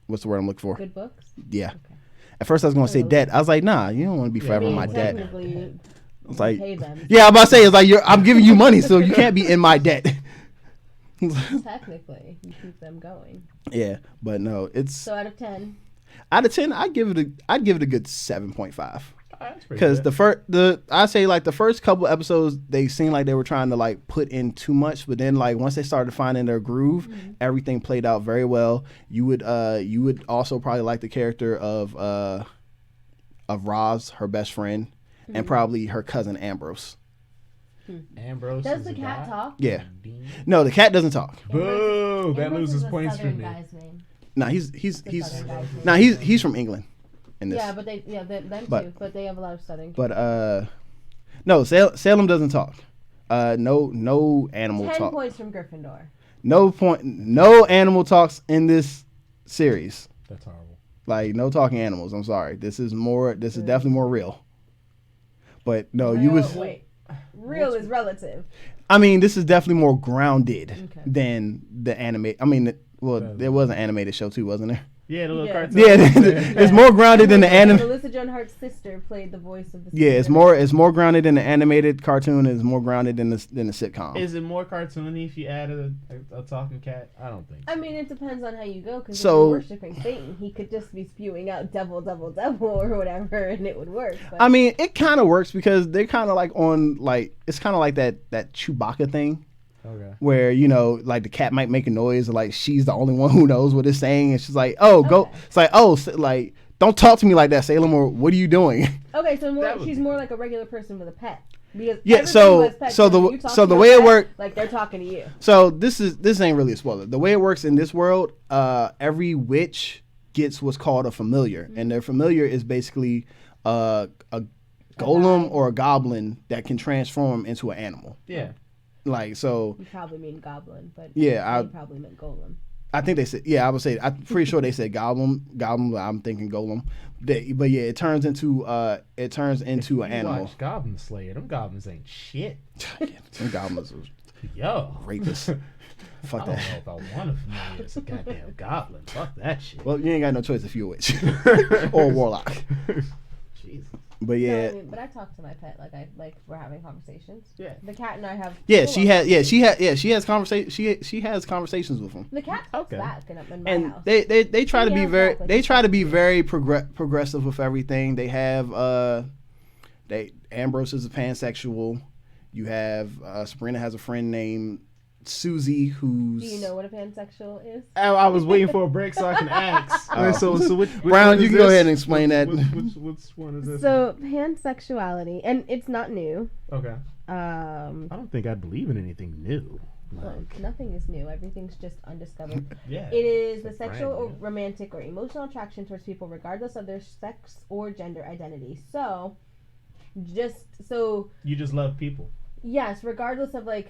B: what's the word I'm looking for?
C: Good books?
B: Yeah. Okay. At first I was going to say debt. I was like, nah, you don't want to be forever in my debt. It's like,
C: pay them.
B: Yeah, I'm about to say, it's like I'm giving you money, so you can't be in my debt.
C: Technically, you keep them going.
B: Yeah, but no, it's
C: So out of 10,
B: out of 10. I'd give it a good 7.5.
A: That's pretty
B: Because
A: good.
B: I say like the first couple episodes they seemed like they were trying to like put in too much, but then like once they started finding their groove, everything played out very well. You would also probably like the character of Roz, her best friend, and probably her cousin Ambrose.
A: Ambrose.
C: does the cat talk?
B: Yeah. No, the cat doesn't talk.
A: Boo! That
C: Ambrose
A: loses
C: is the
A: points for
C: Southern
A: me.
C: guy's name.
B: Nah, he's
C: Southern guy's name.
B: nah, he's from England. In this.
C: Yeah, but them
B: But-
C: too. But they have a lot of Southern.
B: But no, Salem doesn't talk. No animal
C: 10
B: talk.
C: points from Gryffindor.
B: No animal talks in this series.
A: That's horrible.
B: Like no talking animals. I'm sorry. This is definitely more real. But no,
C: Wait. Real is relative.
B: I mean, this is definitely more grounded
C: Okay.
B: than the anime. I mean, there was an animated show too, wasn't there?
A: Yeah, the little
C: Yeah.
A: cartoon.
B: Yeah, it's more grounded than the anime.
C: Melissa Joan Hart's sister played the voice of the.
B: Yeah, it's more grounded than the animated cartoon. It's more grounded than the sitcom.
A: Is it more cartoony if you added a talking cat? I don't think.
C: I mean, it depends on how you go. Because
B: So-
C: if you're worshiping Satan, he could just be spewing out devil, devil, devil, or whatever, and it would work. But
B: I mean, it kind of works because they're kind of like on like it's kind of like that Chewbacca thing.
A: Okay.
B: Where like the cat might make a noise, and like she's the only one who knows what it's saying, and she's like, "Oh, go!"
C: Okay.
B: It's like, like don't talk to me like that, Salem, or what are you doing?
C: okay, so
A: That would
C: she's
A: be
C: more like a regular person with a pet. Because
B: Yeah,
C: everybody
B: so-
C: who has pets,
B: so the-
C: when you talk
B: so
C: to
B: the
C: your
B: way it
C: pet,
B: work-
C: like they're talking to you.
B: So this ain't really a spoiler. The way it works in this world, every witch gets what's called a familiar, and their familiar is basically a golem or a goblin that can transform into an animal.
A: Yeah.
B: Like so.
C: You probably mean goblin, but
B: Yeah,
C: they probably meant golem.
B: I think they said, yeah, I would say, I'm pretty sure they said goblin, but I'm thinking golem. But yeah, it turns into an animal.
A: Watch Goblin Slayer. Them goblins ain't shit.
B: Some goblins are
A: Yo.
B: rapists.
A: I
B: Fuck
A: don't
B: that.
A: know if I want to familiar as a goddamn goblin. Fuck that shit.
B: Well, you ain't got no choice if you're a witch or a warlock.
A: Jesus.
B: But
C: No,
B: yeah,
C: I mean, but I talk to my pet like we're having conversations.
A: Yeah.
C: The cat and I have.
B: yeah,
C: full
B: she
C: on
B: has conversation. She has conversations with them,
C: The cat talks
A: Okay.
C: back in my
B: and
C: house.
B: they try to
C: She
B: be
C: has
B: very
C: that, like,
B: they
C: it's
B: try to
C: like-
B: be very progressive with everything. They have Ambrose is a pansexual. You have Sabrina has a friend named Susie who's
C: Do you know what a pansexual is?
A: I was waiting for a break so I can ask.
B: Oh.
A: So which
B: Brown,
A: one
B: you
A: is
B: can go
A: this?
B: ahead and explain that.
A: Which one is this?
C: So pansexuality, and it's not new.
A: Okay. I
C: Um,
A: don't think I believe in anything new.
C: well,
A: Like,
C: nothing is new. Everything's just undiscovered.
A: yeah.
C: It is the
A: It's brand
C: sexual or
A: new.
C: romantic or emotional attraction towards people regardless of their sex or gender identity. So,
A: You just love people.
C: yes, regardless of like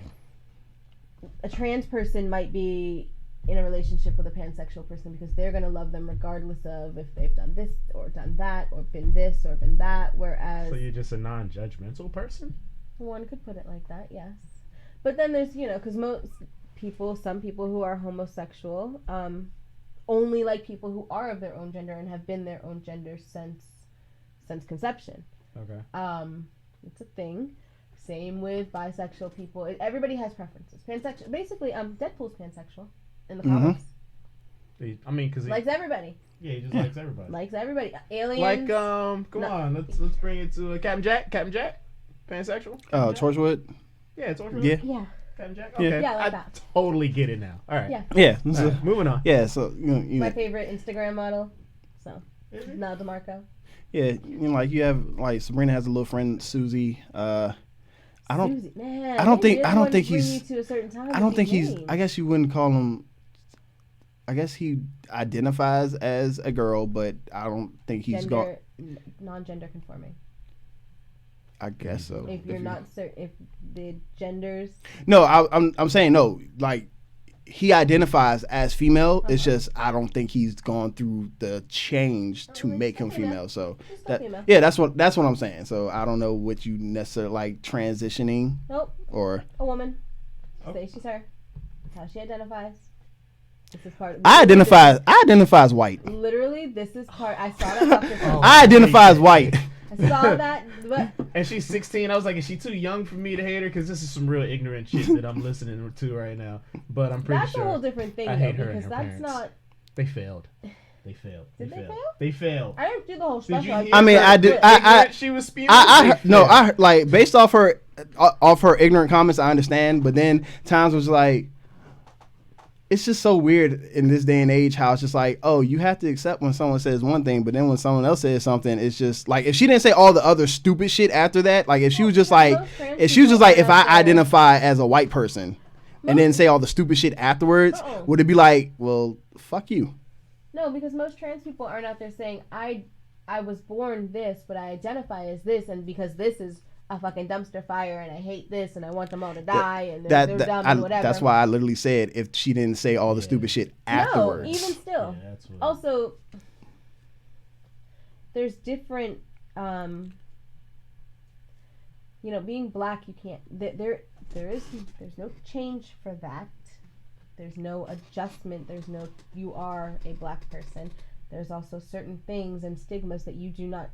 C: a trans person might be in a relationship with a pansexual person because they're going to love them regardless of if they've done this or done that or been this or been that, whereas
A: So you're just a non-judgmental person?
C: one could put it like that, yes. But then there's, because some people who are homosexual only like people who are of their own gender and have been their own gender since conception.
A: Okay.
C: It's a thing. Same with bisexual people. Everybody has preferences. Pansexual, basically, Deadpool's pansexual in the comics.
A: I mean, because
C: Likes everybody.
A: he just likes everybody.
C: Likes everybody. Aliens.
A: Like, come
C: No.
A: on, let's bring it to Captain Jack. Captain Jack, pansexual.
B: Oh, Torchwood.
A: Yeah, Torchwood.
B: Yeah.
C: Yeah.
A: Captain Jack.
B: Yeah.
A: Okay,
C: Yeah, I like
A: I
C: that.
A: totally get it now. All right.
C: Yeah.
B: Yeah.
A: All right, moving on.
B: Yeah. So
C: My favorite Instagram model. So, now DeMarco.
B: yeah, like you have like Sabrina has a little friend Susie. I don't
C: Susie, man,
B: I don't
C: maybe
B: think- I don't
C: everyone
B: think
C: bring
B: he's-
C: you to a certain time
B: I don't
C: with
B: think
C: these
B: he's.
C: names.
B: I guess you wouldn't call him. I guess he identifies as a girl, but I don't think he's going.
C: Non-gender conforming.
B: I guess so.
C: If you're not certain, if the genders,
B: No, I'm saying no. Like he identifies as female. It's just I don't think he's gone through the change to
C: he's
B: make him
C: still female.
B: female. So
C: he's still
B: that
C: female.
B: yeah, that's what I'm saying. So I don't know what you necessarily like transitioning
C: Nope,
B: or
C: a woman.
A: Oh.
C: Say she's her. That's how she identifies. This is part.
B: I identify as white.
C: Literally, this is part. I saw that Dr. Phil.
A: Oh.
B: I identify as white.
C: I I saw that. But
A: And she's 16. I was like, is she too young for me to hate her? Because this is some real ignorant shit that I'm listening to right now. But I'm pretty
C: that's
A: sure.
C: a whole different thing,
A: I hate her and
C: because
A: her
C: that's
A: parents.
C: not.
A: They failed. They failed.
C: Did they fail?
A: They failed.
C: I didn't do the whole
A: Did you
C: special.
A: hear
B: I mean,
A: her?
B: I did.
A: She was spewing.
B: I heard, like based off her ignorant comments, I understand. But then times was like, it's just so weird in this day and age how it's just like, oh, you have to accept when someone says one thing, but then when someone else says something, it's just like if she didn't say all the other stupid shit after that, like if she was just like, if I identify as a white person and then say all the stupid shit afterwards, would it be like, well, fuck you?
C: No, because most trans people aren't out there saying, I was born this, but I identify as this, and because this is a fucking dumpster fire, and I hate this, and I want them all to die, and they're dumb and whatever.
B: That's why I literally said if she didn't say all the stupid shit afterwards.
C: No, even still.
A: Yeah, that's what
C: also, there's different, being black, you can't, there's no change for that. There's no adjustment. There's no, you are a black person. There's also certain things and stigmas that you do not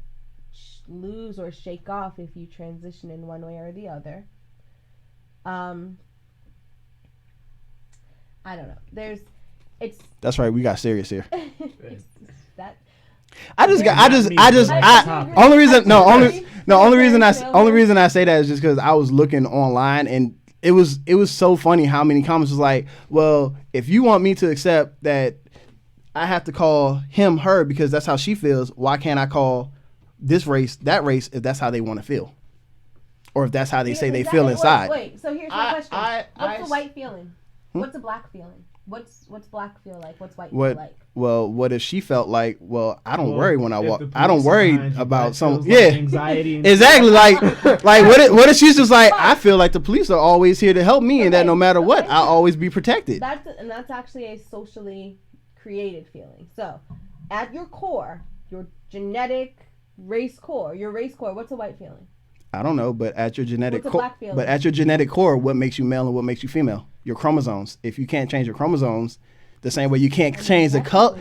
C: lose or shake off if you transition in one way or the other. I don't know. That's
B: right. We got serious here.
C: that.
B: Only reason I say that is just because I was looking online and it was so funny how many comments was like, well, if you want me to accept that I have to call him her because that's how she feels, why can't I call this race that race if that's how they want to feel? Or if that's how they say they feel inside.
C: Wait, so here's my question. What's the white feeling? What's a black feeling? What's black feel like? What's white feel like?
B: Well, what if she felt like, well, I don't worry when I walk. I don't worry about some.
A: Like anxiety.
B: Exactly. Like what if she's just like, I feel like the police are always here to help me, and that no matter what, I'll always be protected.
C: That's actually a socially created feeling. So, at your core, your genetic race core, what's a white feeling?
B: I don't know, but at your genetic
C: core,
B: what makes you male and what makes you female? Your chromosomes. If you can't change your chromosomes, the same way you can't change the color.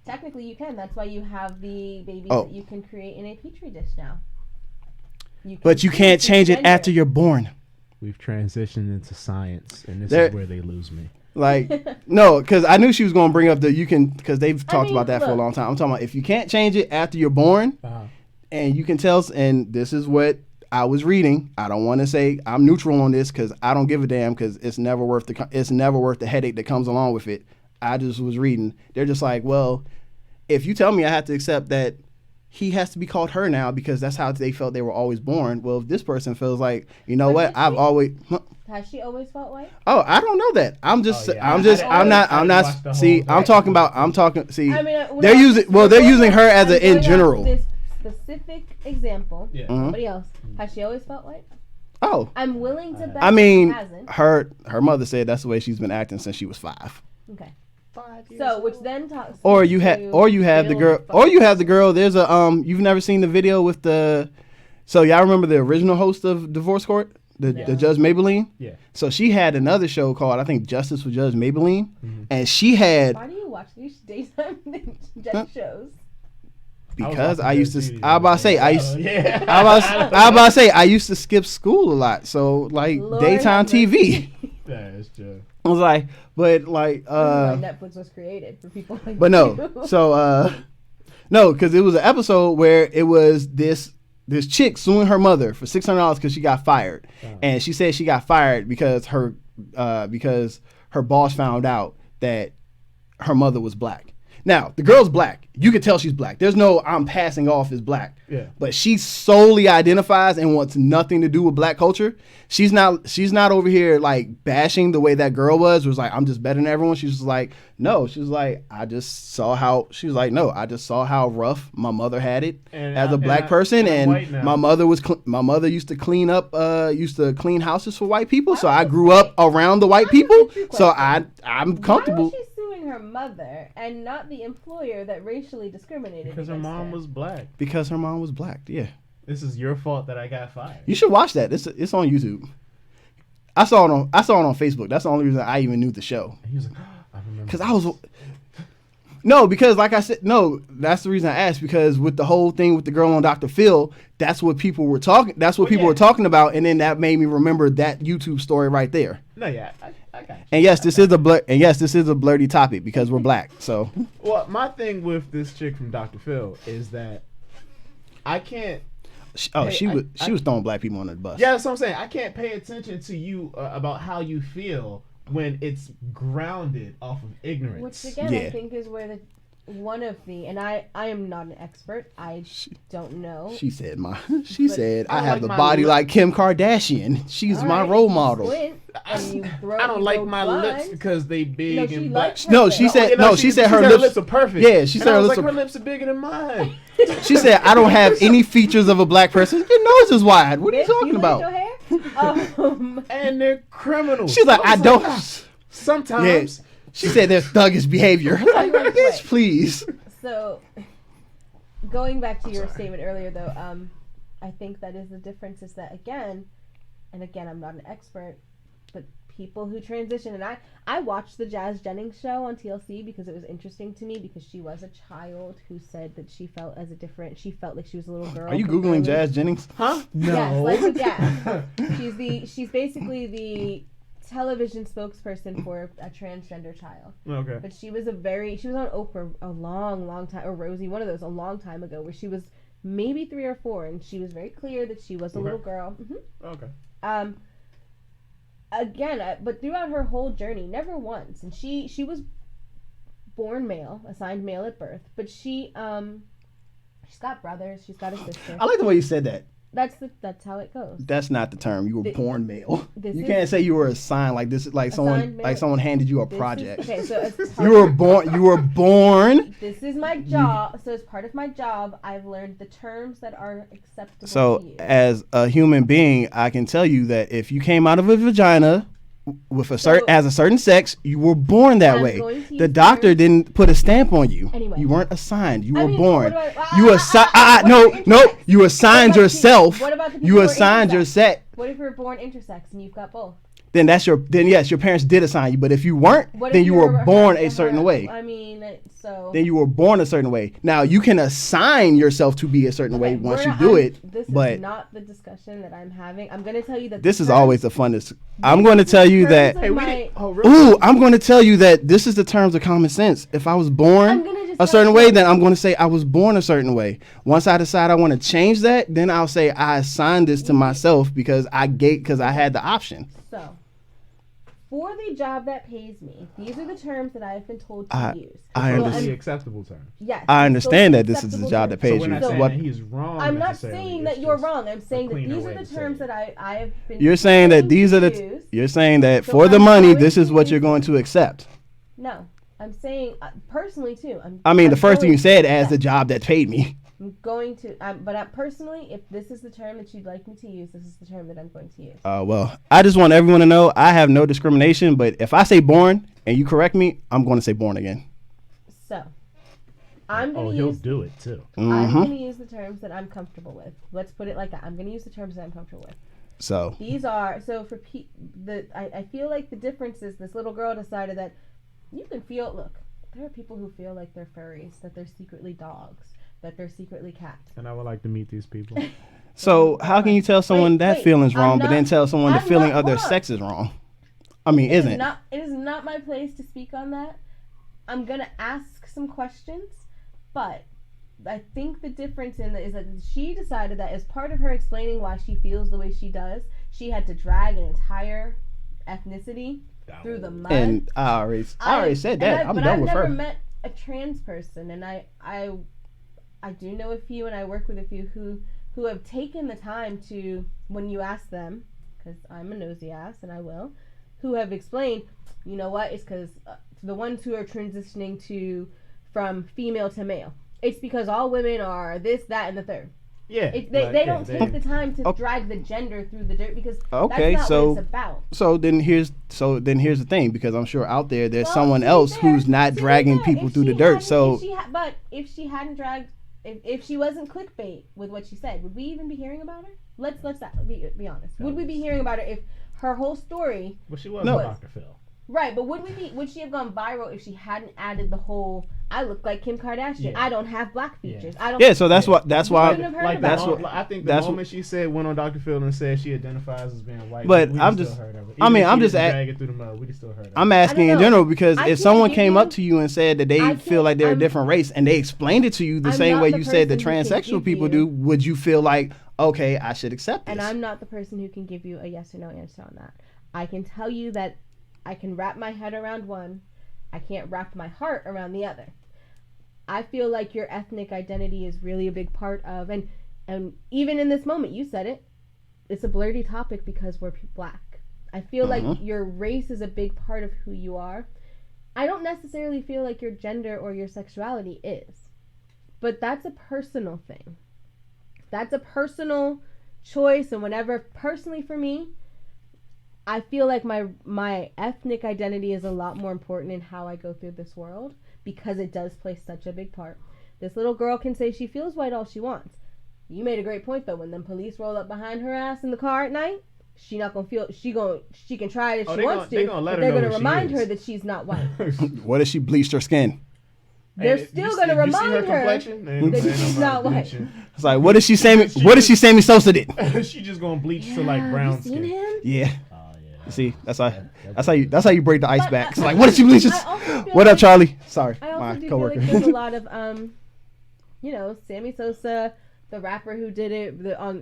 C: Technically, you can. That's why you have the babies that you can create in a petri dish now.
B: But you can't change it after you're born.
A: We've transitioned into science, and this is where they lose me.
B: Like, no, because I knew she was going to bring up because they've talked about that for a long time. I'm talking about if you can't change it after you're born, and you can tell, and this is what I was reading. I don't want to say I'm neutral on this because I don't give a damn because it's never worth the headache that comes along with it. I just was reading. They're just like, well, if you tell me I have to accept that he has to be called her now because that's how they felt they were always born. Well, if this person feels like, you know what,
C: has she always felt white?
B: Oh, I don't know that. I'm talking. See, they're using her as a in general.
C: This specific example. Yeah. Somebody else. Has she always felt white?
B: Oh.
C: I'm willing to bet.
B: I mean,
C: she hasn't.
B: her mother said that's the way she's been acting since she was 5.
C: Okay. 5 years old. Which then talks.
B: Or you have the girl. There's a you've never seen the video with so y'all remember the original host of Divorce Court? The Judge Maybelline? Yeah. So she had another show called, I think, Justice for Judge Maybelline. Mm-hmm. And she had...
C: Why do you watch these daytime judge shows?
B: Because I used to skip school a lot. So, like,
C: Lord
B: daytime TV.
A: That is true.
B: I was like, but, like...
C: Netflix was created for people like
B: But no. So, no, because it was an episode where it was this chick suing her mother for $600 because she got fired, and she said she got fired because her boss found out that her mother was black. Now the girl's black. You can tell she's black. There's no I'm passing off as black. Yeah. But she solely identifies and wants nothing to do with black culture. She's not over here like bashing the way that girl was like, I'm just better than everyone. She's just like, no. She was like, I just saw how rough my mother had it as a black person, and my mother used to clean houses for white people. So I grew up around the white people. So I'm comfortable.
C: Why was she suing her mother and not the employer that racially discriminated?
A: Because her mom was black.
B: Because her mom was black. Yeah.
A: This is your fault that I got fired.
B: You should watch that. It's on YouTube. I saw it on Facebook. That's the only reason I even knew the show.
A: He was like, I remember.
B: Because I was. No, because like I said, no, that's the reason I asked, because with the whole thing with the girl on Dr. Phil, that's what people were talking. That's what people were talking about, and then that made me remember that YouTube story right there.
A: No, yeah, I got you.
B: And yes, this is a blurty topic because we're black. So,
A: well, my thing with this chick from Dr. Phil is that I can't.
B: She was throwing black people under the bus.
A: Yeah, that's what I'm saying. I can't pay attention to you about how you feel when it's grounded off of ignorance.
C: Which again, I think is where and I am not an expert. I don't know.
B: She said I have the body like Kim Kardashian. She's my role model.
A: I don't like my lips because they big and black.
B: She said her lips
A: are perfect.
B: Yeah, she said
A: her lips are bigger than mine.
B: She said I don't have any features of a black person. Your nose is wide. What are you talking about?
C: Your hair?
A: And they're criminals.
B: She's like, I don't.
A: Sometimes.
B: Yeah. She said there's thuggish behavior. Bitch, please.
C: So, going back to your statement earlier, though, I think that is the difference is that, again, I'm not an expert, but people who transition, and I watched the Jazz Jennings show on TLC because it was interesting to me because she was a child who said that she felt like she was a little girl.
B: Are you Googling Jazz Jennings?
A: Huh? No.
C: Yes, like Jazz. She's basically the television spokesperson for a transgender child.
A: Okay.
C: But she was on Oprah a long time, or Rosie, one of those, a long time ago, where she was maybe 3 or 4, and she was very clear that she was a little girl. Mm-hmm.
A: Okay.
C: Again, but throughout her whole journey, never once, and she was born male, assigned male at birth, but she's got brothers, she's got a sister.
B: I like the way you said that.
C: That's how it goes.
B: That's not the term. You were born male. You can't say you were assigned like this. Like someone handed you a project. You were born.
C: This is my job. So as part of my job, I've learned the terms that are acceptable.
B: So
C: to you.
B: as a human being, I can tell you that if you came out of a vagina with a certain sex, you were born that way. The doctor didn't put a stamp on you.
C: Anyway.
B: You weren't assigned. You were born. You assigned yourself.
C: What about the people
B: you assigned your sex.
C: What if you're born intersex and you've got both?
B: Then yes, your parents did assign you. But if you weren't, then you were born a certain way.
C: I mean, so.
B: Then you were born a certain way. Now you can assign yourself to be a certain way once you do it.
C: This is not the discussion that I'm having. I'm going to tell you that
B: this is always the funnest. I'm going to tell you that. I'm going to tell you that this is the terms of common sense. If I was born a certain way, then I'm going to say I was born a certain way. Once I decide I want to change that, then I'll say I assigned this to myself because I had the option.
C: So, for the job that pays me, these are the terms that I've been told to use.
A: I understand the acceptable terms.
C: Yes.
B: I understand that this is the job that pays you.
A: He's wrong.
C: I'm not saying that you're wrong. I'm saying that these are the terms that I have been.
B: You're saying that these are the. You're saying that for the money, this is what you're going to accept.
C: No, I'm saying personally too.
B: The first thing you said as the job that paid me.
C: I'm going to, but personally, if this is the term that you'd like me to use, this is the term that I'm going to use.
B: Well, I just want everyone to know I have no discrimination, but if I say born and you correct me, I'm going to say born again.
C: So, I'm going to
A: he'll do it too.
C: Mm-hmm. I'm going to use the terms that I'm comfortable with. Let's put it like that. I'm going to use the terms that I'm comfortable with.
B: So.
C: These are, I feel like the difference is this little girl decided that you can feel, look, there are people who feel like they're furries, that they're secretly dogs, that they're secretly cats.
A: And I would like to meet these people.
B: So how can you tell someone that feeling's wrong, but then tell someone the feeling of their sex is wrong? I mean, isn't it?
C: It is not my place to speak on that. I'm going to ask some questions, but I think the difference is that she decided that as part of her explaining why she feels the way she does, she had to drag an entire ethnicity through the mud. And
B: I already said that. I'm done with her.
C: But I've never met a trans person, and I do know a few, and I work with a few who have taken the time to, when you ask them, because I'm a nosy ass, and I will, who have explained, you know what, it's because the ones who are transitioning from female to male, it's because all women are this, that, and the third.
A: Yeah.
C: They don't take the time to drag the gender through the dirt because that's not what it's about.
B: So then here's the thing, because I'm sure out there's someone else who's not dragging people through the dirt.
C: But if she hadn't dragged, if she wasn't clickbait with what she said, would we even be hearing about her? Let's be honest. Would we be hearing about her if her whole story?
A: Well, she was Dr. Phil.
C: Right, but would she have gone viral if she hadn't added the whole I look like Kim Kardashian. I don't have black features. I don't.
B: Yeah, so that's why.
A: Like I think the moment she went on Dr. Phil and said she identifies as being white.
B: But I'm just. I mean, I'm just. Drag it through the mud. We can still heard her. I'm asking in general because if someone came up to you and said that they feel like they're a different race and they explained it to you the same way you said that transsexual people do, would you feel like, okay, I should accept this?
C: And I'm not the person who can give you a yes or no answer on that. I can tell you that I can wrap my head around one. I can't wrap my heart around the other. I feel like your ethnic identity is really a big part of, and even in this moment, you said it, it's a blurry topic because we're black. I feel like your race is a big part of who you are. I don't necessarily feel like your gender or your sexuality is, but that's a personal thing. That's a personal choice, and whenever, personally for me, I feel like my ethnic identity is a lot more important in how I go through this world because it does play such a big part. This little girl can say she feels white all she wants. You made a great point though. When them police roll up behind her ass in the car at night, she not gonna feel. She can try it if she wants to, but they're gonna remind her that she's not white.
B: What if she bleached her skin?
C: They're still gonna remind her that she's not white.
B: It's like, what if she Sammy Sosa did?
A: She just gonna bleach to like brown
C: have you
A: skin.
C: seen him?
B: Yeah. See, that's how you break the ice back. It's like, what if she bleaches? What up, Charlie? Sorry,
C: I also
B: my
C: do
B: coworker.
C: feel like there's a lot of Sammy Sosa, the rapper who did it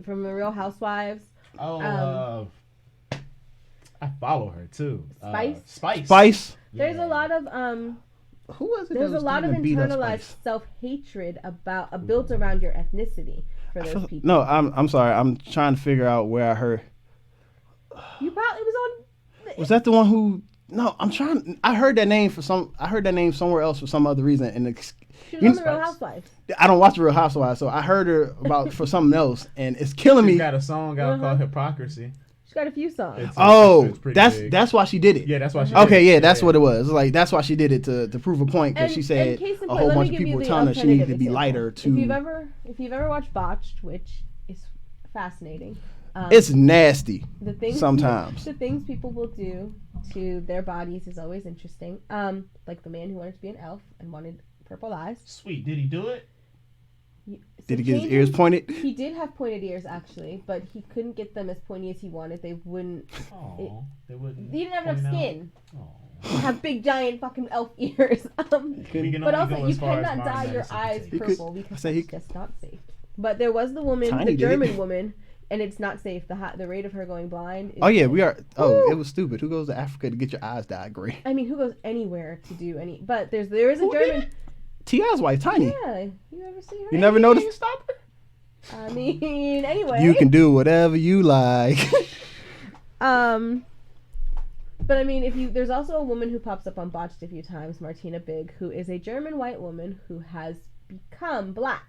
C: from the Real Housewives.
A: I follow her too.
C: Spice.
A: Yeah.
C: There's a lot of
B: Who was it?
C: There's a lot of internalized self-hatred built around your ethnicity for those people.
B: No, I'm sorry. I'm trying to figure out where I heard.
C: You probably was on.
B: Was that the one who? No, I'm trying. I heard that name somewhere else for some other reason. And
C: she was on the Real Housewives.
B: I don't watch the Real Housewives, so I heard her for something else, and it's killing me.
A: She's got a song out called Hypocrisy.
C: She's got a few songs.
B: That's why she did it.
A: Yeah, that's why she.
B: Okay, yeah, that's what it was. Like that's why she did it to prove a point because she said a whole bunch of people were telling her she needed to be lighter too.
C: If you've ever watched Botched, which is fascinating.
B: It's nasty. Sometimes
C: the things people will do to their bodies is always interesting. Like the man who wanted to be an elf and wanted purple eyes.
A: Sweet, did he do it?
B: Did he get his ears pointed?
C: He did have pointed ears actually, but he couldn't get them as pointy as he wanted. They wouldn't.
A: They wouldn't.
C: He didn't have enough skin. Have big giant fucking elf ears. But also you cannot dye your eyes purple because it's just not safe. But there was the woman, the German woman. And it's not safe. The rate of her going blind.
B: We are. It was stupid. Who goes to Africa to get your eyes dyed gray?
C: I mean, who goes anywhere to do any? But there is a German.
B: T.I.'s wife, Tiny.
C: Yeah, you ever see her?
B: You never noticed?
A: You stop her?
C: I mean, anyway.
B: You can do whatever you like.
C: But I mean, there's also a woman who pops up on Botched a few times, Martina Big, who is a German white woman who has become black.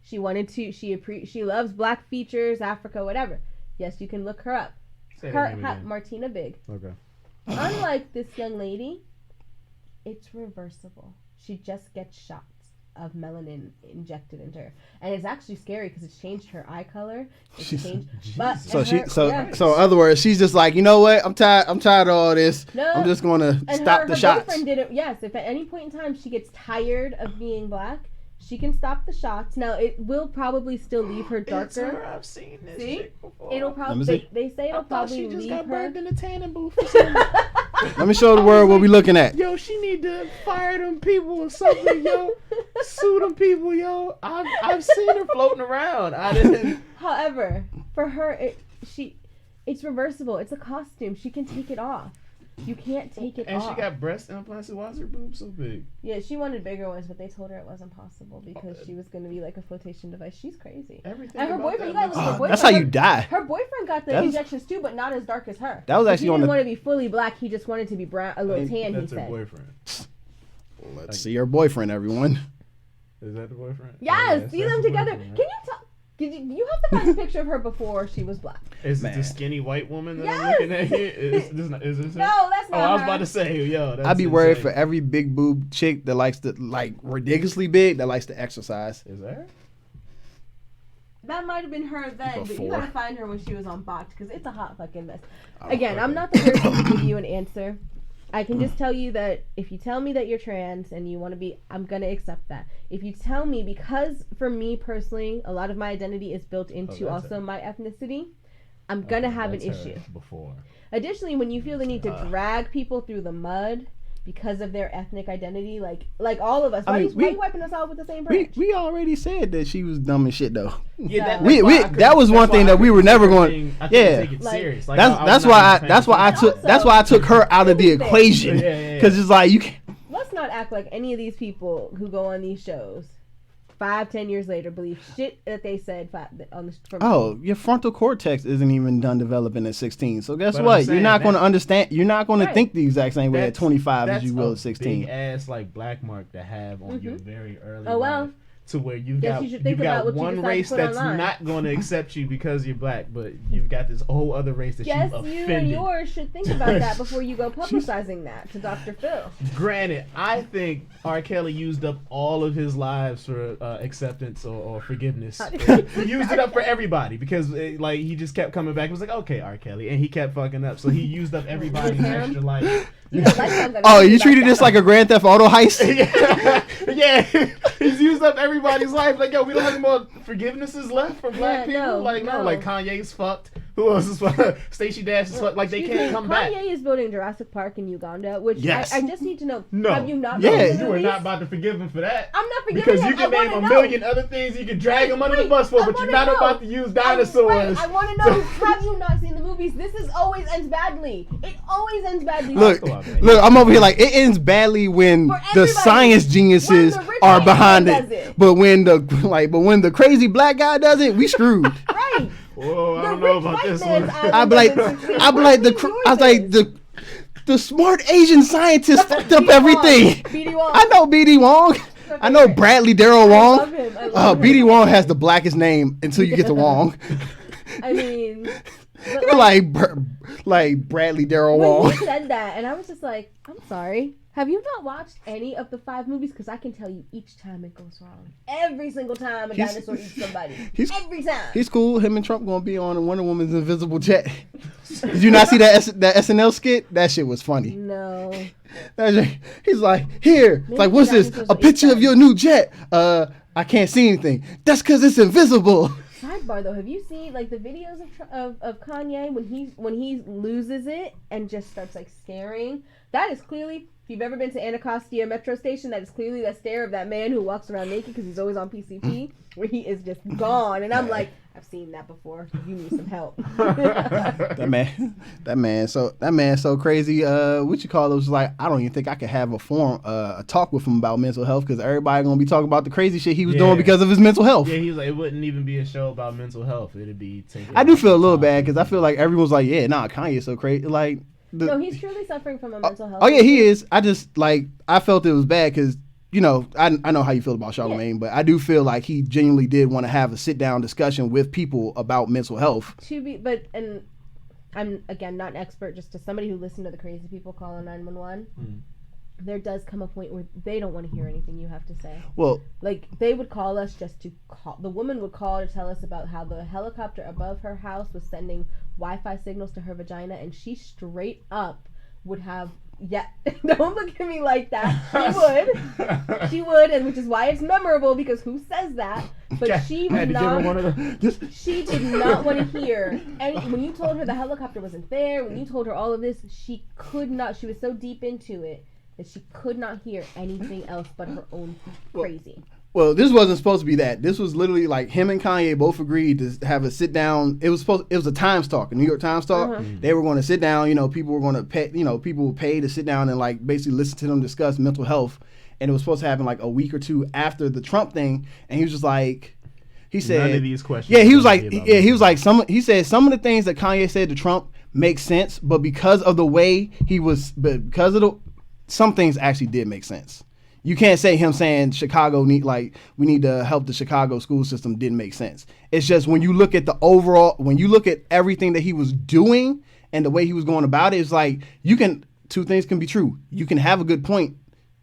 C: She loves black features, Africa, whatever. Yes, you can look her up. Martina Big.
A: Okay.
C: Unlike this young lady, it's reversible. She just gets shots of melanin injected into her, and it's actually scary because it's changed her eye color. So
B: in other words, she's just like, you know what? I'm tired of all this. No, I'm just gonna stop the shots.
C: Boyfriend did it. Yes, if at any point in time she gets tired of being black, she can stop the shots. Now, it will probably still leave her darker.
A: I've seen this chick before.
C: It'll probably, they say it'll probably leave her. She just got
A: burned in a tanning booth or something.
B: Let me show the world what we looking at.
A: Yo, she need to fire them people or something, yo. Sue them people, yo. I've seen her floating around. I didn't.
C: However, for her, it's reversible. It's a costume. She can take it off. You can't take it off.
A: And she got breast implants. Why is her boobs so big?
C: Yeah, she wanted bigger ones, but they told her it wasn't possible because she was going to be like a flotation device. She's crazy.
A: Everything.
C: And her boyfriend, you gotta look at her boyfriend.
B: That's how you die.
C: Her boyfriend got the injections too, but not as dark as her.
B: That was actually
C: he didn't want to be fully black. He just wanted to be brown, a little tan.
A: That's
C: he said.
A: Her boyfriend.
B: Let's see her boyfriend, everyone.
A: Is that the boyfriend?
C: Yes, see them together. Can you tell? You have to find a picture of her before she was black.
A: Is it the skinny white woman that I'm looking at here? Is this
C: No, that's not
A: I was about to say, yo, that's
B: I'd be worried for every big boob chick that likes to, like, ridiculously big, that likes to exercise.
A: Is there?
C: That might have been her then, but you gotta find her when she was on Botched, because it's a hot fucking mess. Again, I'm not the person to give you an answer. I can just tell you that if you tell me that you're trans and you want to be, I'm going to accept that. If you tell me, because for me personally, a lot of my identity is built into also my ethnicity, I'm going to have an issue.
A: Before.
C: Additionally, when you feel the need to drag people through the mud because of their ethnic identity, like all of us, why are you wiping us out with the same brush?
B: We already said that she was dumb as shit though.
A: Yeah,
B: that was one thing that we were never going. Yeah,
A: take it serious. Like,
B: that's why I took her out of the equation because it's like you can't.
C: Let's not act like any of these people who go on these shows 5-10 years later believe shit that they said
B: your frontal cortex isn't even done developing at 16. So guess what? You're not going to understand. You're not going to think the exact same way at 25 as you will at 16.
A: Big ass like black mark to have on your very early
C: life.
A: Well. To where you've got one race that's not going to accept you because you're black, but you've got this whole other race that you've offended.
C: Yes, you and yours should think about that before you go publicizing that to Dr. Phil.
A: Granted, I think R. Kelly used up all of his lives for acceptance or forgiveness. He used it up for everybody because he just kept coming back. It was like, okay, R. Kelly, and he kept fucking up, so he used up everybody's extra life.
B: You treated this like a Grand Theft Auto heist?
A: Yeah. He's used up everybody's life. Like, yo, we don't have any more forgivenesses left for black people.
C: No.
A: Like Kanye's fucked. Who else is fucked? Stacey Dash is fucked. Like, they can't come back.
C: Kanye is building Jurassic Park in Uganda, which I just need to know.
A: No.
C: Have you not?
A: Yeah, you are not about to forgive him for that.
C: I'm not forgiving him.
A: Because you can name a million other things you can drag him under the bus for, but you're not about to use dinosaurs.
C: I want to know, have you not seen the movies? This always ends badly. It always ends badly.
B: Look, I'm over here like, it ends badly when the science geniuses are behind it. But when the crazy black guy does it, we screwed.
C: Right.
A: Whoa, I don't know about this one.
B: I was like the smart Asian scientist fucked up everything. I know BD Wong. I know Bradley Darrell Wong. BD Wong has the blackest name until you get to Wong.
C: I mean,
B: like Bradley Darrell Wong.
C: When you said that, and I was just like, I'm sorry. Have you not watched any of the 5 movies? Because I can tell you each time it goes wrong. Every single time a dinosaur eats somebody. Every time. He's
B: cool. Him and Trump going to be on Wonder Woman's invisible jet. Did you not see that SNL skit? That shit was funny.
C: No.
B: He's like, here. It's like, what's this? A picture of your new jet. I can't see anything. That's because it's invisible.
C: Sidebar though, have you seen like the videos of Kanye when he loses it and just starts like staring? That is clearly, if you've ever been to Anacostia Metro Station, that is clearly that stare of that man who walks around naked because he's always on PCP, where he is just gone. And I'm like, I've seen that before. You need some help.
B: that man so crazy. What you call those? Like, I don't even think I could have a talk with him about mental health because everybody gonna be talking about the crazy shit he was doing because of his mental health.
A: Yeah, he was like, it wouldn't even be a show about mental health. It'd be.
B: I do feel a little bad because I feel like everyone's like, yeah, nah, Kanye's so crazy. Like,
C: no, he's truly suffering from a mental health.
B: Oh yeah, he is. I just I felt it was bad because. I know how you feel about Charlamagne, but I do feel like he genuinely did want to have a sit-down discussion with people about mental health.
C: And I'm, again, not an expert, just as somebody who listened to the crazy people call on 911, there does come a point where they don't want to hear anything you have to say.
B: Well,
C: like, they would call us just to call. The woman would call to tell us about how the helicopter above her house was sending Wi-Fi signals to her vagina, and she straight up would have... Yeah, don't look at me like that. She would, and which is why it's memorable because who says that? But she would not. She did not want to hear. And when you told her the helicopter wasn't there, when you told her all of this, she could not. She was so deep into it that she could not hear anything else but her own crazy.
B: Well, this wasn't supposed to be that. This was literally like him and Kanye both agreed to have a sit down. It was a Times talk, a New York Times talk. They were going to sit down. People were going to pay. People would pay to sit down and like basically listen to them discuss mental health. And it was supposed to happen like a week or two after the Trump thing. And he was just like, he said,
A: none of these questions.
B: Yeah, he was like, he said some of the things that Kanye said to Trump make sense, but because of the way some things actually did make sense. You can't say him saying we need to help the Chicago school system didn't make sense. It's just when you look at when you look at everything that he was doing and the way he was going about it, it's like two things can be true. You can have a good point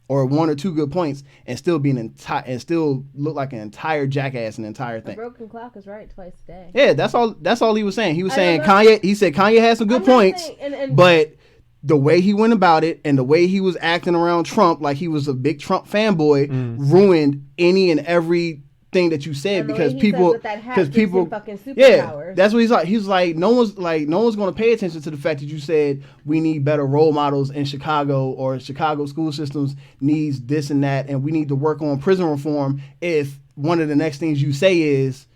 B: or one or two good points and still be and still look like an entire jackass an entire thing.
C: A broken clock is right twice a day.
B: Yeah, that's all he was saying. He was saying Kanye. He said Kanye had some good points, but the way he went about it and the way he was acting around Trump, like he was a big Trump fanboy, ruined any and every thing that you said, because people,
C: fucking
B: yeah,
C: superpowers.
B: that's what he's like. He's like, no one's going to pay attention to the fact that you said we need better role models in Chicago, or Chicago school systems needs this and that, and we need to work on prison reform. If one of the next things you say is,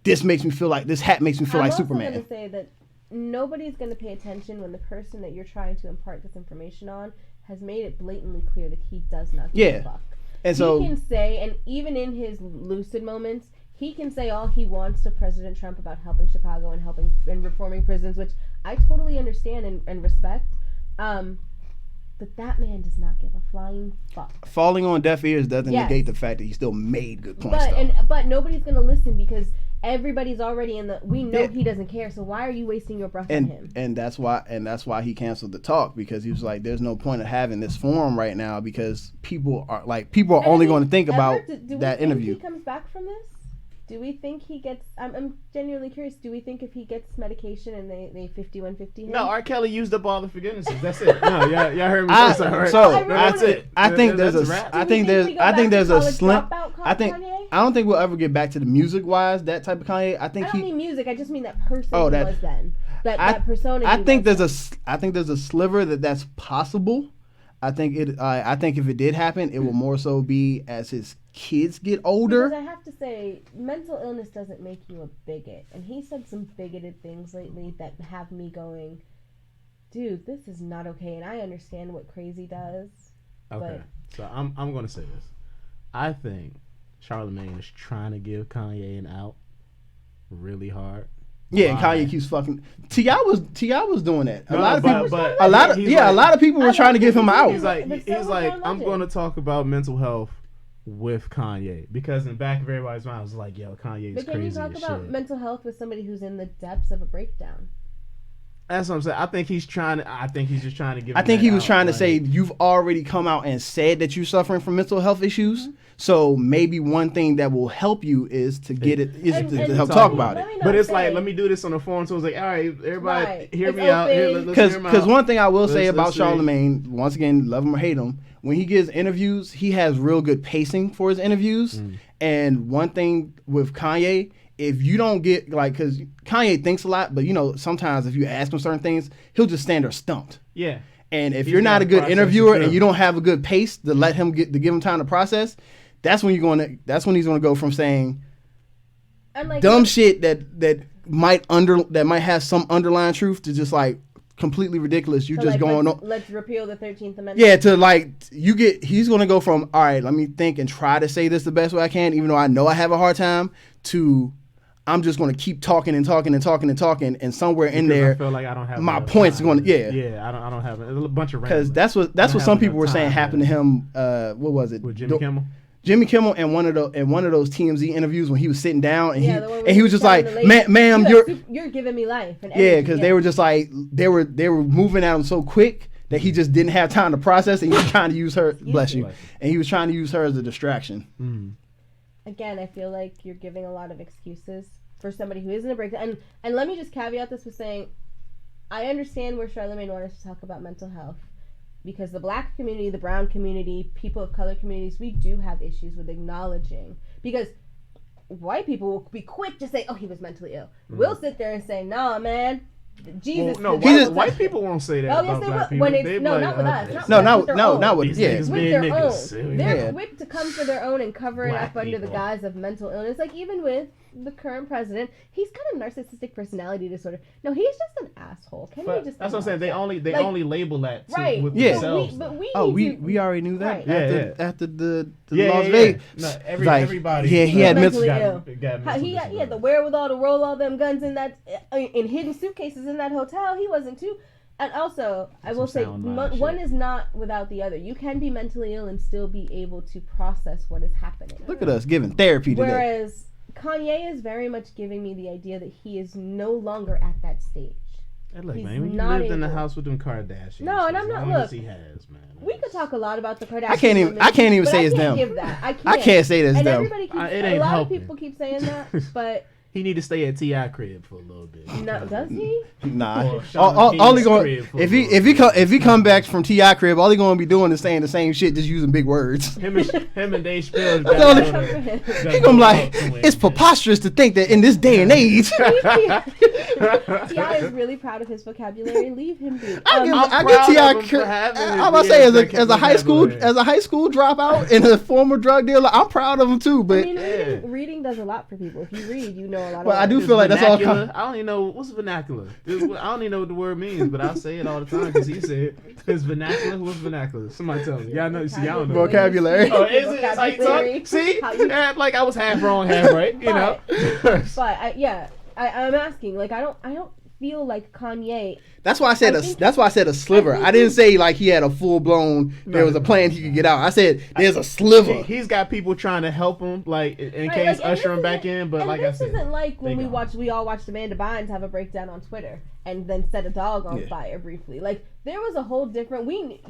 B: this hat makes me feel like Superman.
C: I'm also going to say that nobody's going to pay attention when the person that you're trying to impart this information on has made it blatantly clear that he does not give a fuck.
B: And so
C: he can say, and even in his lucid moments, he can say all he wants to President Trump about helping Chicago and reforming prisons, which I totally understand and respect. But that man does not give a flying fuck.
B: Falling on deaf ears doesn't negate the fact that he still made good points.
C: But nobody's gonna listen, because everybody's already we know he doesn't care. So why are you wasting your breath on him?
B: And that's why he canceled the talk, because he was like, there's no point of having this forum right now, because people are only going to think about that interview.
C: Do we think he comes back from this? Do we think he gets? I'm genuinely curious. Do we think if he gets medication and they 5150 him?
A: No, R. Kelly used up all the forgivenesses. That's it. No, y'all heard me say so, right?
B: So
A: that's it.
B: I think there's I don't think we'll ever get back to the music wise, that type of Kanye. I don't
C: mean music. I just mean that person he was then. That persona.
B: I think there's a sliver that's possible. I think if it did happen, it will more so be as his kids get older.
C: Because I have to say, mental illness doesn't make you a bigot, and he said some bigoted things lately that have me going, dude, this is not okay. And I understand what crazy does.
A: Okay, so I'm going to say this. I think Charlamagne is trying to give Kanye an out really hard.
B: Yeah, and Kanye keeps fucking. T.I. was doing that. A lot of people were trying to give him out.
A: He's like, I'm going to talk about mental health with Kanye, because in the back of everybody's mind, I was like, yo, Kanye's crazy as shit. But can you talk about
C: mental health with somebody who's in the depths of a breakdown?
A: That's what I'm saying. I think he's just trying to give.
B: I think he was trying to say, you've already come out and said that you're suffering from mental health issues. Mm-hmm. So maybe one thing that will help you is to to help talk about it.
A: But it's like, let me do this on the phone. So it's like, all right, everybody, hear me out.
B: Because one thing I will say about Charlamagne, once again, love him or hate him, when he gives interviews, he has real good pacing for his interviews. And one thing with Kanye, if you don't get, because Kanye thinks a lot, but sometimes if you ask him certain things, he'll just stand there stumped.
A: Yeah.
B: And if you're not a good interviewer and you don't have a good pace to let him give him time to process, that's when he's gonna go from saying dumb shit that might have some underlying truth to just like completely ridiculous. You're just going on.
C: Let's repeal the 13th Amendment.
B: Yeah, to he's gonna go from, all right, let me think and try to say this the best way I can, even though I know I have a hard time, to I'm just going to keep talking and talking and talking and talking, and somewhere in there,
A: I feel like I don't have
B: my points going to,
A: I don't have it. A bunch of
B: because that's what some people were saying happened to him. What was it?
A: With Jimmy Kimmel?
B: Jimmy Kimmel in one of those TMZ interviews when he was sitting down and he was just like, ma'am,
C: you're giving me life. And
B: because they were just like they were moving at him so quick that he just didn't have time to process, and he was trying to use her. Bless you. And he was trying to use her as a distraction.
C: Again, I feel like you're giving a lot of excuses for somebody who isn't a breakdown. And let me just caveat this with saying, I understand where Charlamagne wanted to talk about mental health, because the black community, the brown community, people of color communities, we do have issues with acknowledging. Because white people will be quick to say, oh, he was mentally ill. We'll sit there and say, nah, man, Jesus.
A: Well, white people won't say that.
C: Oh, yes, they will. Not with us.
B: Not with
C: their own. They're quick to come for their own and cover it up under the guise of mental illness. Like, even with the current president, he's got a narcissistic personality disorder. No, he's just an asshole. That's
A: what I'm saying. They only label that with
C: themselves.
B: We already knew that after the
A: Las
B: Vegas.
A: No, everybody.
B: Yeah, he had mentally
C: ill. He had the wherewithal to roll all them guns in hidden suitcases in that hotel. He wasn't too. And also, I will say, one is not without the other. You can be mentally ill and still be able to process what is happening.
B: Look at us giving therapy today.
C: Whereas Kanye is very much giving me the idea that he is no longer at that stage.
A: Hey, look, man, when you lived in the house with them Kardashians.
C: No, and I'm not. Look,
A: he has, man.
C: We could talk a lot about the Kardashians.
B: I can't even say it's them.
C: Give that.
B: I can't say it's them.
C: Everybody a lot of people keep saying that, but
A: He need to stay at T.I. crib for a little bit.
C: No, does he?
B: Nah.
A: Or
B: All he
A: Sean
B: going
A: King's crib for
B: if
A: a
B: he
A: little
B: if he come back from T.I. crib, all he gonna be doing is saying the same shit, just using big words.
A: Him and Dave Chappelle.
B: That's all he gonna be like, it's preposterous to think that in this day and age.
C: T.I. is really proud of his vocabulary. Leave him be.
B: I give T.I. I'm about to say as a high school dropout and a former drug dealer, I'm proud of him too. But
C: I mean, reading does a lot for people. If you read, you know a lot.
B: But I do
A: It's
B: feel like that's all.
A: vernacular. I don't even know what's vernacular. I don't even know what the word means, but I say it all the time because he said it's vernacular. What's vernacular? Somebody tell me. Y'all know. See, y'all know.
B: Vocabulary.
A: Oh, is it? It's how you talk? See, like I was half wrong, half right. You know.
C: But I'm asking. Like I don't feel like Kanye.
B: That's why I said a sliver. I didn't say like he had a full blown. There was a plan he could get out. I said there's a sliver.
A: He's got people trying to help him, like in case usher him back in. But like I said,
C: this isn't like when we all watched Amanda Bynes have a breakdown on Twitter and then set a dog on fire briefly. Like there was a whole different.
B: Don't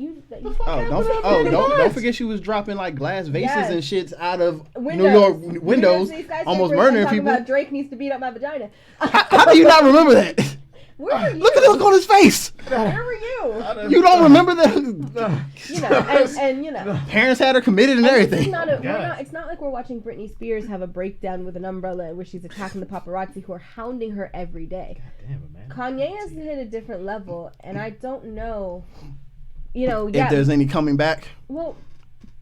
B: forget she was dropping like glass vases and shits out of
C: Windows.
B: New York windows, almost murdering people.
C: About Drake needs to beat up my vagina.
B: How do you not remember that?
C: Where were you?
B: Look at the look on his face.
C: Where were you?
B: You don't remember that?
C: You know, and you know,
B: parents had her committed and everything.
C: It's not like we're watching Britney Spears have a breakdown with an umbrella where she's attacking the paparazzi who are hounding her every day.
A: God damn it, man.
C: Kanye has hit a different level, and I don't know, you know,
B: if there's any coming back.
C: Well,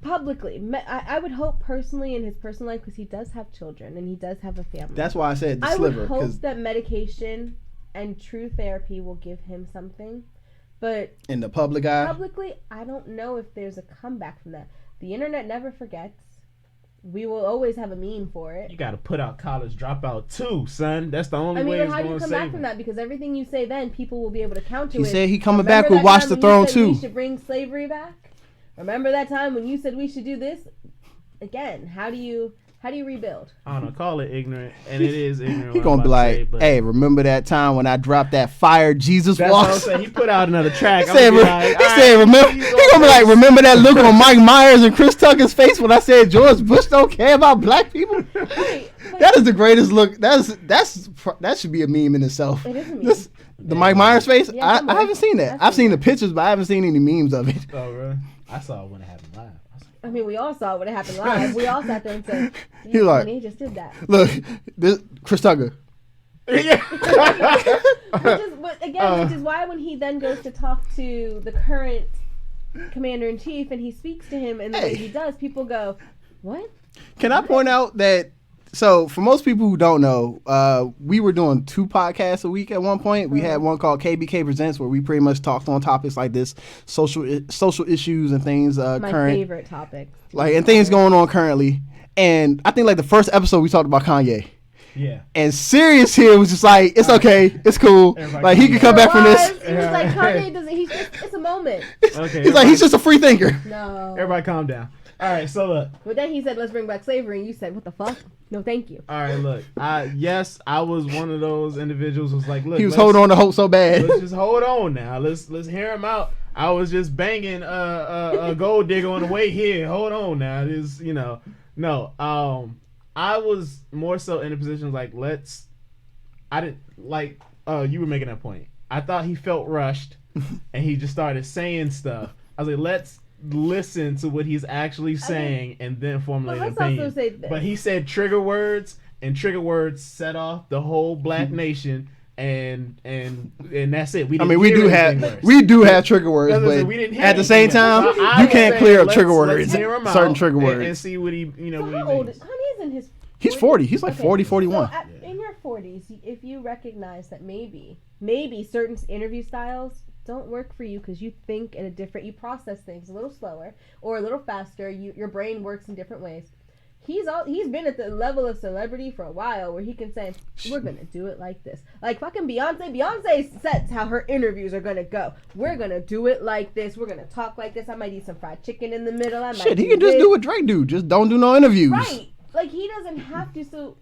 C: publicly, I would hope personally in his personal life, because he does have children and he does have a family.
B: That's why I said the
C: I
B: sliver.
C: would hope that medication and true therapy will give him something, but
B: in the public eye,
C: publicly, I don't know if there's a comeback from that. The internet never forgets. We will always have a meme for it.
A: You got to put out College Dropout too, son. That's the only way it's going to save. I mean, how do you come back
C: from that? Because everything you say then, people will be able to counter
B: it.
C: He
B: said he coming back with Watch the Throne too.
C: We should bring slavery back. Remember that time when you said we should do this? Again, how do you rebuild?
A: I don't know. Call it ignorant, and it is ignorant.
B: He's gonna be like, "Hey, remember that time when I dropped that fire Jesus
A: That's
B: walks?"
A: What I'm saying. He put out another track.
B: He said, "Remember." He gonna be like, "Remember that look on Mike Myers and Chris Tucker's face when I said George Bush don't care about black people?" That is the greatest look. That should be a meme in itself.
C: It is a meme.
B: The Mike Myers face. I haven't seen that. I've seen the pictures, but I haven't seen any memes of it.
A: Oh, really? I saw it when it happened live.
C: I mean, we all saw it when it happened live. We all sat there and said,
B: he like,
C: he just did that.
B: Look, this Chris Tucker.
A: Yeah.
C: Which is why when he then goes to talk to the current commander-in-chief and he speaks to him and the way he does, people go, what?
B: Can I point out that, so for most people who don't know, we were doing 2 podcasts a week at one point. We had one called KBK Presents where we pretty much talked on topics like this, social issues and things
C: My
B: current.
C: favorite topics.
B: Like, and things going on currently. And I think like the first episode we talked about Kanye.
A: Yeah.
B: And Sirius here was just like, it's okay, it's cool. Like he can come back from this.
C: It was like Kanye doesn't. it's a moment.
A: Okay.
B: He's like, he's just a free thinker.
C: No.
A: Everybody, calm down. All right, so look.
C: But then he said, "Let's bring back slavery," and you said, "What the fuck? No, thank you."
A: All right, look. Yes, I was one of those individuals who was like, look.
B: He was holding on to hope so bad.
A: Let's just hold on now. Let's hear him out. I was just banging a gold digger on the way here. Hold on now. This, no. I was more so in a position like you were making that point. I thought he felt rushed, and he just started saying stuff. I was like, let's listen to what he's actually saying and then formulate an opinion. But he said trigger words, and trigger words set off the whole black nation, and that's it. We do have trigger words, but at the same time, you can't clear up trigger words. Certain trigger words and see what he
C: So how old is Kanye's in his?
B: He's 40. He's like 40, 41.
C: So in your 40s, if you recognize that maybe certain interview styles don't work for you because you think in you process things a little slower or a little faster. Your brain works in different ways. He's been at the level of celebrity for a while where he can say, we're gonna do it like this. Like fucking Beyonce sets how her interviews are gonna go. We're gonna do it like this. We're gonna talk like this. I might eat some fried chicken in the middle.
B: He can just do what Drake do. Just don't do no interviews.
C: Right. Like he doesn't have to. So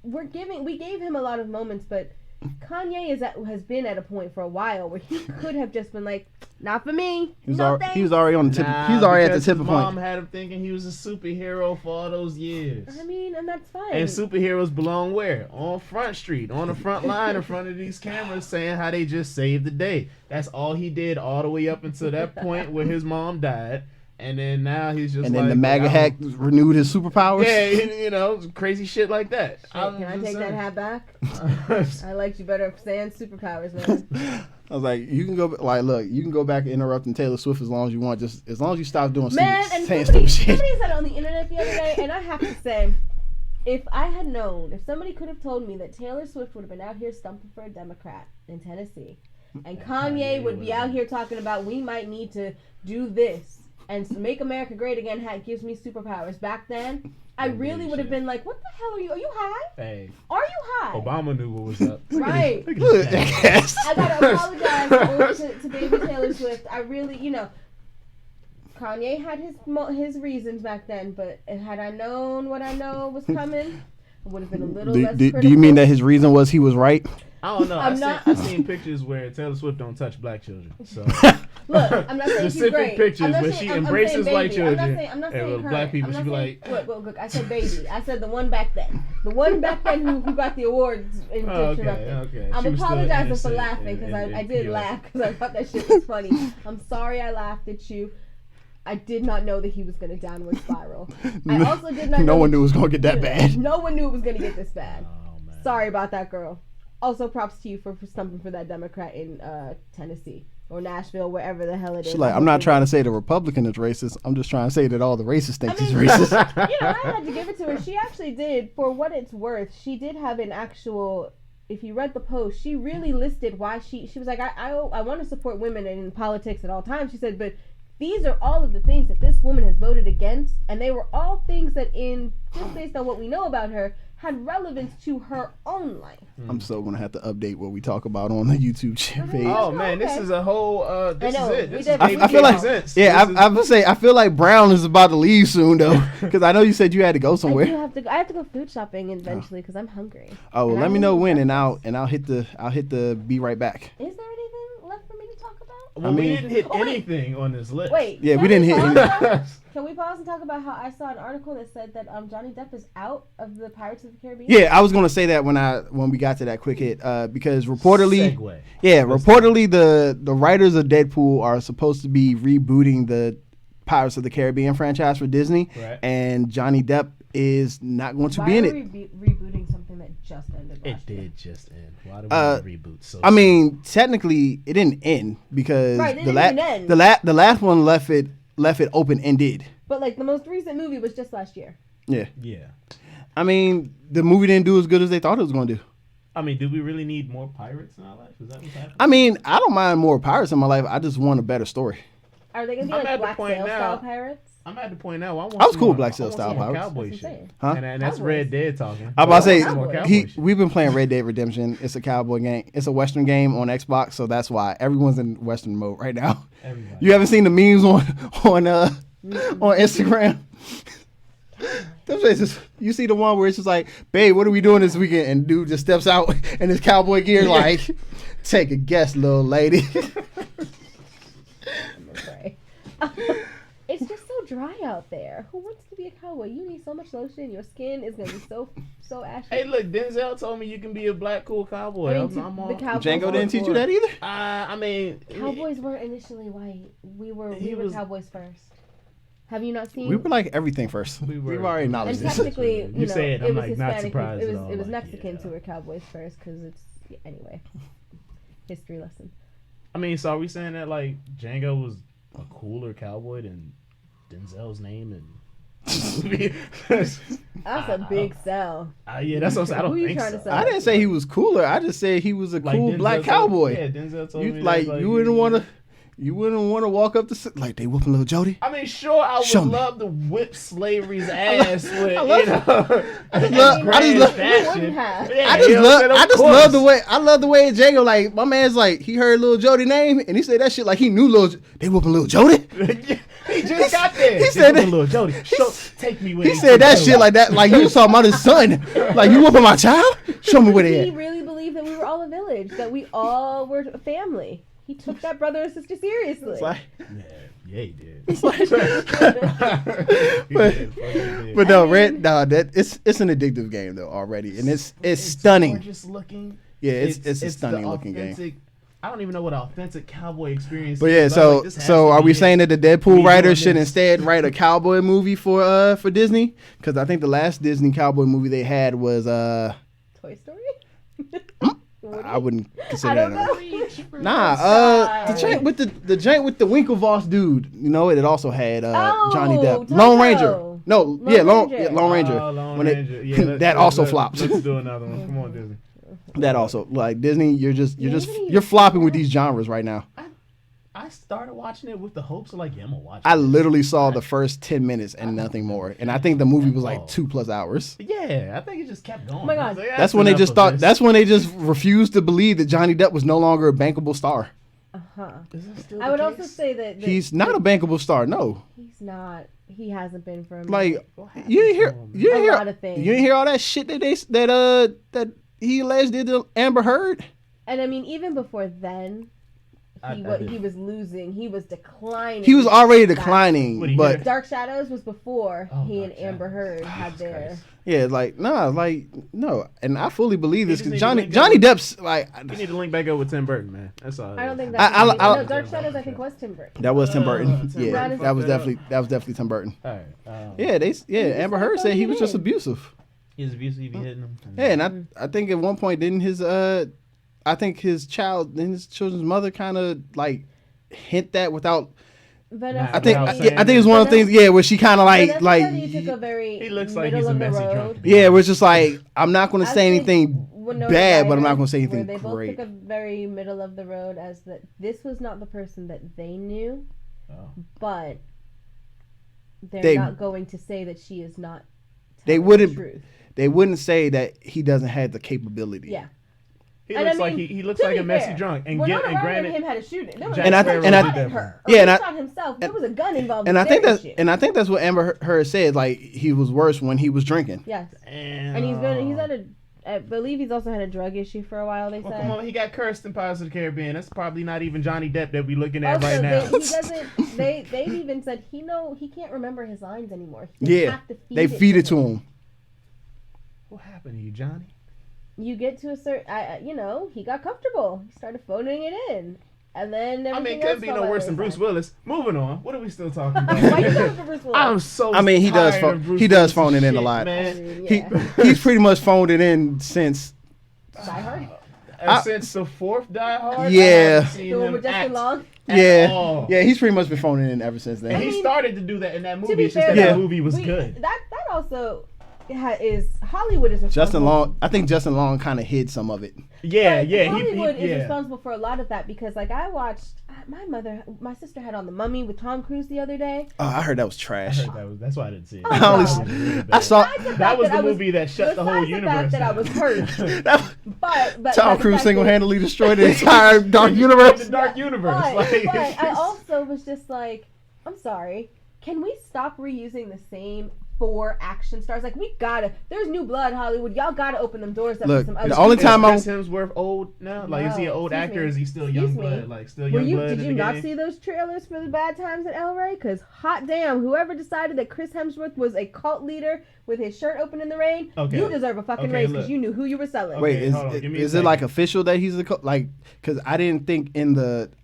C: we gave him a lot of moments, but Kanye has been at a point for a while where he could have just been like, not for me.
B: He was already on the tip. He was already at the tipping point.
A: Mom had him thinking he was a superhero for all those years.
C: I mean, and that's fine.
A: And superheroes belong where? On Front Street, on the front line in front of these cameras saying how they just saved the day. That's all he did all the way up until that point where his mom died. And then now he's just
B: and then the MAGA hack renewed his superpowers.
A: Yeah, crazy shit like that.
C: Can I take that hat back? I liked you better saying superpowers, man.
B: I was like, you can go, like, look, you can go back and interrupting Taylor Swift as long as you want, just as long as you stop doing saying stupid shit.
C: Somebody said it on the internet the other day, and I have to say, if I had known, if somebody could have told me that Taylor Swift would have been out here stumping for a Democrat in Tennessee, and Kanye would be out here talking about we might need to do this, and make America great again gives me superpowers. Back then, I really would have been like, what the hell are you? Are you high?
A: Hey.
C: Are you high?
A: Obama knew what was up.
C: Right. I gotta apologize to baby Taylor Swift. I really, Kanye had his reasons back then, but had I known what I know was coming, I would have been a little less critical.
B: Do you mean that his reason was he was right?
A: I don't know. I've seen pictures where Taylor Swift don't touch black children. So
C: look, I'm not saying she's great.
A: Pictures where she embraces white children
C: I'm not saying her.
A: black people. She be like,
C: look, I said baby. I said the one back then. The one back then who got the awards in
A: okay.
C: I'm apologizing for laughing because I did laugh because I thought that shit was funny. I'm sorry I laughed at you. I did not know that he was going to downward spiral. I also did not know.
B: No one knew it was going to get that bad.
C: No one knew it was going to get this bad.
A: Oh, man.
C: Sorry about that, girl. Also, props to you for stumping for that Democrat in Tennessee or Nashville, wherever the hell it is.
B: She's like, I'm not trying to say the Republican is racist. I'm just trying to say that all the racists think he's racist.
C: I had to give it to her. She actually did, for what it's worth, she did have an actual... If you read the post, she really listed why she was like, I want to support women in politics at all times. She said, but these are all of the things that this woman has voted against, and they were all things that, just based on what we know about her, had relevance to her own life.
B: I'm so gonna have to update what we talk about on the YouTube page.
A: Oh man, this is a whole. This is it.
B: I feel like, I'm gonna say, I feel like Brown is about to leave soon though, because I know you said you had to go somewhere.
C: I have to go food shopping eventually because I'm hungry.
B: Oh, well, let me know when, and I'll hit the be right back.
C: Is there anything left for me to talk about?
A: Well, we didn't hit anything on this list.
C: Wait,
B: yeah, we didn't hit anything.
C: Can we pause and talk about how I saw an article that said that Johnny Depp is out of the Pirates of the Caribbean?
B: Yeah, I was gonna say that when we got to that quick hit, because reportedly, the writers of Deadpool are supposed to be rebooting the Pirates of the Caribbean franchise for Disney,
A: right.
B: And Johnny Depp is not going to be in it.
C: Why are we rebooting something that just ended last year?
A: It did just end. Why do we reboot so
B: I mean, technically, it didn't end because the last one left it open-ended.
C: But like the most recent movie was just last year.
B: Yeah.
A: Yeah.
B: I mean, the movie didn't do as good as they thought it was going to do.
A: I mean, do we really need more pirates in our life? Is that what's happening?
B: I mean, I don't mind more pirates in my life. I just want a better story.
C: Are they going to be like Black Sail style pirates?
A: I'm at the point now. I
B: was cool with Black Sail style pirates.
A: Cowboy shit.
B: Huh?
A: And that's Red Dead talking.
B: I'm about to say, we've been playing Red Dead Redemption. It's a cowboy game. It's a Western game on Xbox, so that's why everyone's in Western mode right now.
A: Everybody.
B: You haven't seen the memes on Instagram? You see the one where it's just like, babe, what are we doing this weekend? And dude just steps out in his cowboy gear like, take a guess, little lady.
C: It's just so dry out there. Who wants to be a cowboy? You need so much lotion. Your skin is going to be so ashy.
A: Hey, look, Denzel told me you can be a black cool cowboy.
B: Django didn't teach you that either?
A: I mean...
C: Cowboys weren't initially white. We were cowboys first. Have you not seen?
B: We were like everything first. We've already acknowledged this.
C: And technically,
A: you say it, I'm like
C: Hispanic,
A: not surprised at all.
C: It was Mexicans who were cowboys first because it's... Anyway. History lesson.
A: I mean, so are we saying that like Django was a cooler cowboy than Denzel's name and
C: that's a big sell.
A: Yeah, that's what I'm saying. I don't think so.
B: I didn't say he was cooler. I just said he was a cool Denzel black cowboy.
A: Yeah, Denzel told me
B: like you wouldn't want to. You wouldn't want to walk up to like they whooping little Jody.
A: I mean, sure, I would love to whip slavery's ass with
B: I love the way Django like my man's like he heard little Jody name and he said that shit like he knew they whooping little Jody.
A: He just got there.
B: He said that
A: little Jody. Take me with.
B: He said that shit like that like you was talking about his son. Like you whooping my child? Show me where they at.
C: He really believed that we were all all a village, that we all were a family. He took that brother and sister seriously.
B: It's like,
A: Yeah, he did.
B: it's like,
A: But
B: but no, it's an addictive game though already, and it's stunning.
A: Gorgeous looking.
B: Yeah, it's a stunning
A: the
B: looking game.
A: authentic- I don't even know what an authentic cowboy experience
B: But
A: is.
B: yeah,
A: I was like, this has
B: so
A: to
B: are
A: be
B: we
A: it.
B: saying that the Deadpool
A: We
B: writers
A: doing
B: should
A: this.
B: instead write a cowboy movie for Disney? Because I think the last Disney cowboy movie they had was
C: Toy Story?
B: I wouldn't consider
C: I don't
B: that.
C: know.
B: Nah, the joint with the joint with the Winklevoss dude. You know, it also had Johnny Depp.
C: Toto.
B: Lone Ranger. No,
C: Lone Ranger.
B: Lone Ranger.
A: Oh, Lone
B: When it-
A: Ranger. Yeah,
B: that also flops.
A: Let's do another one. Come on, Disney.
B: That also, like Disney,
C: Disney-
B: you're flopping with these genres right now.
A: I started watching it with the hopes of like, yeah, I'm gonna watch it.
B: I literally saw the first 10 minutes and nothing more, and I think the movie was like 2+ hours.
A: Yeah, I think it just kept going.
C: Oh my God.
A: Like,
B: That's when they just thought. That's when they just refused to believe that Johnny Depp was no longer a bankable star.
C: Uh-huh.
A: Is that still
C: I
A: the
C: would also
A: case?
C: say that
B: He's not a bankable star. No,
C: he's not. He hasn't been for a minute.
B: like
A: What happened
B: you didn't hear.
A: to him?
B: You didn't
C: A
B: hear.
C: lot of things.
B: You didn't hear all that shit that he alleged did to Amber Heard.
C: And I mean, even before then,
A: I
C: he was losing. He was declining.
B: He was already
A: What do
B: declining,
A: you
B: but
A: hear?
C: Dark Shadows was before
A: Oh,
C: he
A: Dark
C: and Amber
A: Shadows.
C: Heard had
A: Jesus
C: their.
A: Christ.
B: yeah, no, and I fully believe this
A: just
B: because
A: need to
B: Johnny
A: link
B: Depp's like
A: You need to link back up with Tim Burton, man. That's all. it
C: I don't
A: is.
C: think
B: I-
C: that's.
B: I-
C: No, Dark Shadows I think was Tim Burton.
B: that was Tim Burton.
A: Tim
B: Yeah,
C: Burton
B: that was
A: fucked it
B: definitely Tim Burton.
A: All right.
B: Yeah, Amber Heard said he was just abusive.
A: His abuse, he be hitting him.
B: Yeah, and I think at one point didn't his his children's mother kind of like hint that without.
C: Vanessa
B: I think
A: Without
C: Hudgens-
B: I think it's one of the things. Yeah, where she kind of
C: Vanessa
B: like
C: Hudgens took a very
A: He looks like
C: middle
A: he's a
C: of the
A: messy
C: road.
A: drunk. to be
B: yeah,
A: honest.
B: where it's just like I'm not going to say
C: Actually,
B: anything
C: Winona
B: bad, but I'm
C: Ryder,
B: not going to say
C: where
B: anything
C: they both
B: great.
C: took a very middle of the road as that this was not the person that they knew,
A: Oh.
C: but they're
B: They-
C: not going to say that she is not.
B: They
C: telling
B: wouldn't-
C: The truth.
B: They wouldn't say that he doesn't have the capability.
C: Yeah.
A: He
C: And
A: looks
C: I
A: like
C: mean,
A: he looks
C: to
A: like
C: be
A: a messy
C: fair,
A: drunk. And
C: Winona Ryder
A: granted,
C: and him had a shooting. There was
A: Jack
B: And I-
A: Sparrow
B: and I-
A: did
C: shot
A: that
C: at
A: for
C: her.
A: him.
B: Yeah, and
C: he
B: I-
C: shot himself. There was a gun involved.
B: And I
C: with
B: think
C: that
B: that's
C: shit.
B: and I think that's what Amber Heard said. Like he was worse when he was drinking.
C: Yes,
A: and
C: and he's had a. I believe he's also had a drug issue for a while. They
A: Well,
C: said.
A: come on, he got cursed in Pirates of the Caribbean. That's probably not even Johnny Depp that we looking at
C: Also,
A: right now.
C: he doesn't. They've even said he can't remember his lines anymore. They
B: Yeah,
C: have to
B: they feed it to him.
A: What happened to you, Johnny?
C: You get to a certain, he got comfortable. He started phoning it in, and then
A: I mean,
C: everything
A: it couldn't
C: else
A: be
C: fell
A: no
C: by
A: worse
C: the
A: than Bruce
C: wayside.
A: Willis. Moving on. What are we still talking about?
C: Why you going for Bruce Willis?
A: I'm so.
B: I mean, he does
A: tired
B: phone-
A: of Bruce
B: he does
A: Willis'
B: phone it in a
A: shit,
B: lot.
A: man.
C: Yeah.
B: He's pretty much phoned it in since.
C: Die Hard.
A: Since the fourth Die Hard,
B: Yeah.
A: I haven't seen
C: The one
A: him
C: with Justin
A: act
C: Long.
A: at
B: Yeah,
A: all.
B: yeah, he's pretty much been phoning it in ever since
A: And
B: then.
A: he started to do that in that
C: To
A: movie.
C: be
A: It's just
C: fair,
A: that
B: Yeah.
A: that movie was
C: we-
A: good.
C: That also is Hollywood is responsible.
B: Justin Long, I think Justin Long kind of hid some of it.
A: Yeah,
C: But
A: yeah.
C: Hollywood is
A: yeah.
C: responsible for a lot of that because, like, I watched my sister had on The Mummy with Tom Cruise the other day.
B: Oh, I heard that was
A: I
B: trash.
A: heard that's why I didn't see it.
C: Oh,
B: I, only,
C: God.
B: I saw
C: Besides the
A: That
C: fact
A: was the
C: I
A: movie that shut the whole
C: besides the
A: universe
C: fact that I
A: down.
C: was hurt,
B: that,
C: but
B: Tom
C: the
B: Cruise
C: fact
B: single-handedly destroyed the entire Dark
A: the
B: Universe.
A: Dark Universe.
C: But,
A: like,
C: but I also was just like, I'm sorry. Can we stop reusing the same 4 action stars? Like, there's new blood, Hollywood. Y'all gotta open them doors up
B: Look,
C: for some
B: the
C: other
B: only
C: people.
B: time
A: Is Chris Hemsworth old now? Like, is he an
C: No,
A: old
C: excuse
A: actor?
C: me.
A: Or is he still
C: Excuse
A: young
C: me.
A: blood? Like, still young blood
C: Did
A: in
C: you
A: the
C: not
A: game?
C: see those trailers for the Bad Times at El Rey? Because hot damn, whoever decided that Chris Hemsworth was a cult leader with his shirt open in the rain,
A: Okay.
C: you deserve a fucking
A: Okay,
C: raise because
A: look.
C: you knew who you were selling.
B: Wait,
A: Okay, hold on, give me a
B: is it like
A: second.
B: official that he's because I didn't think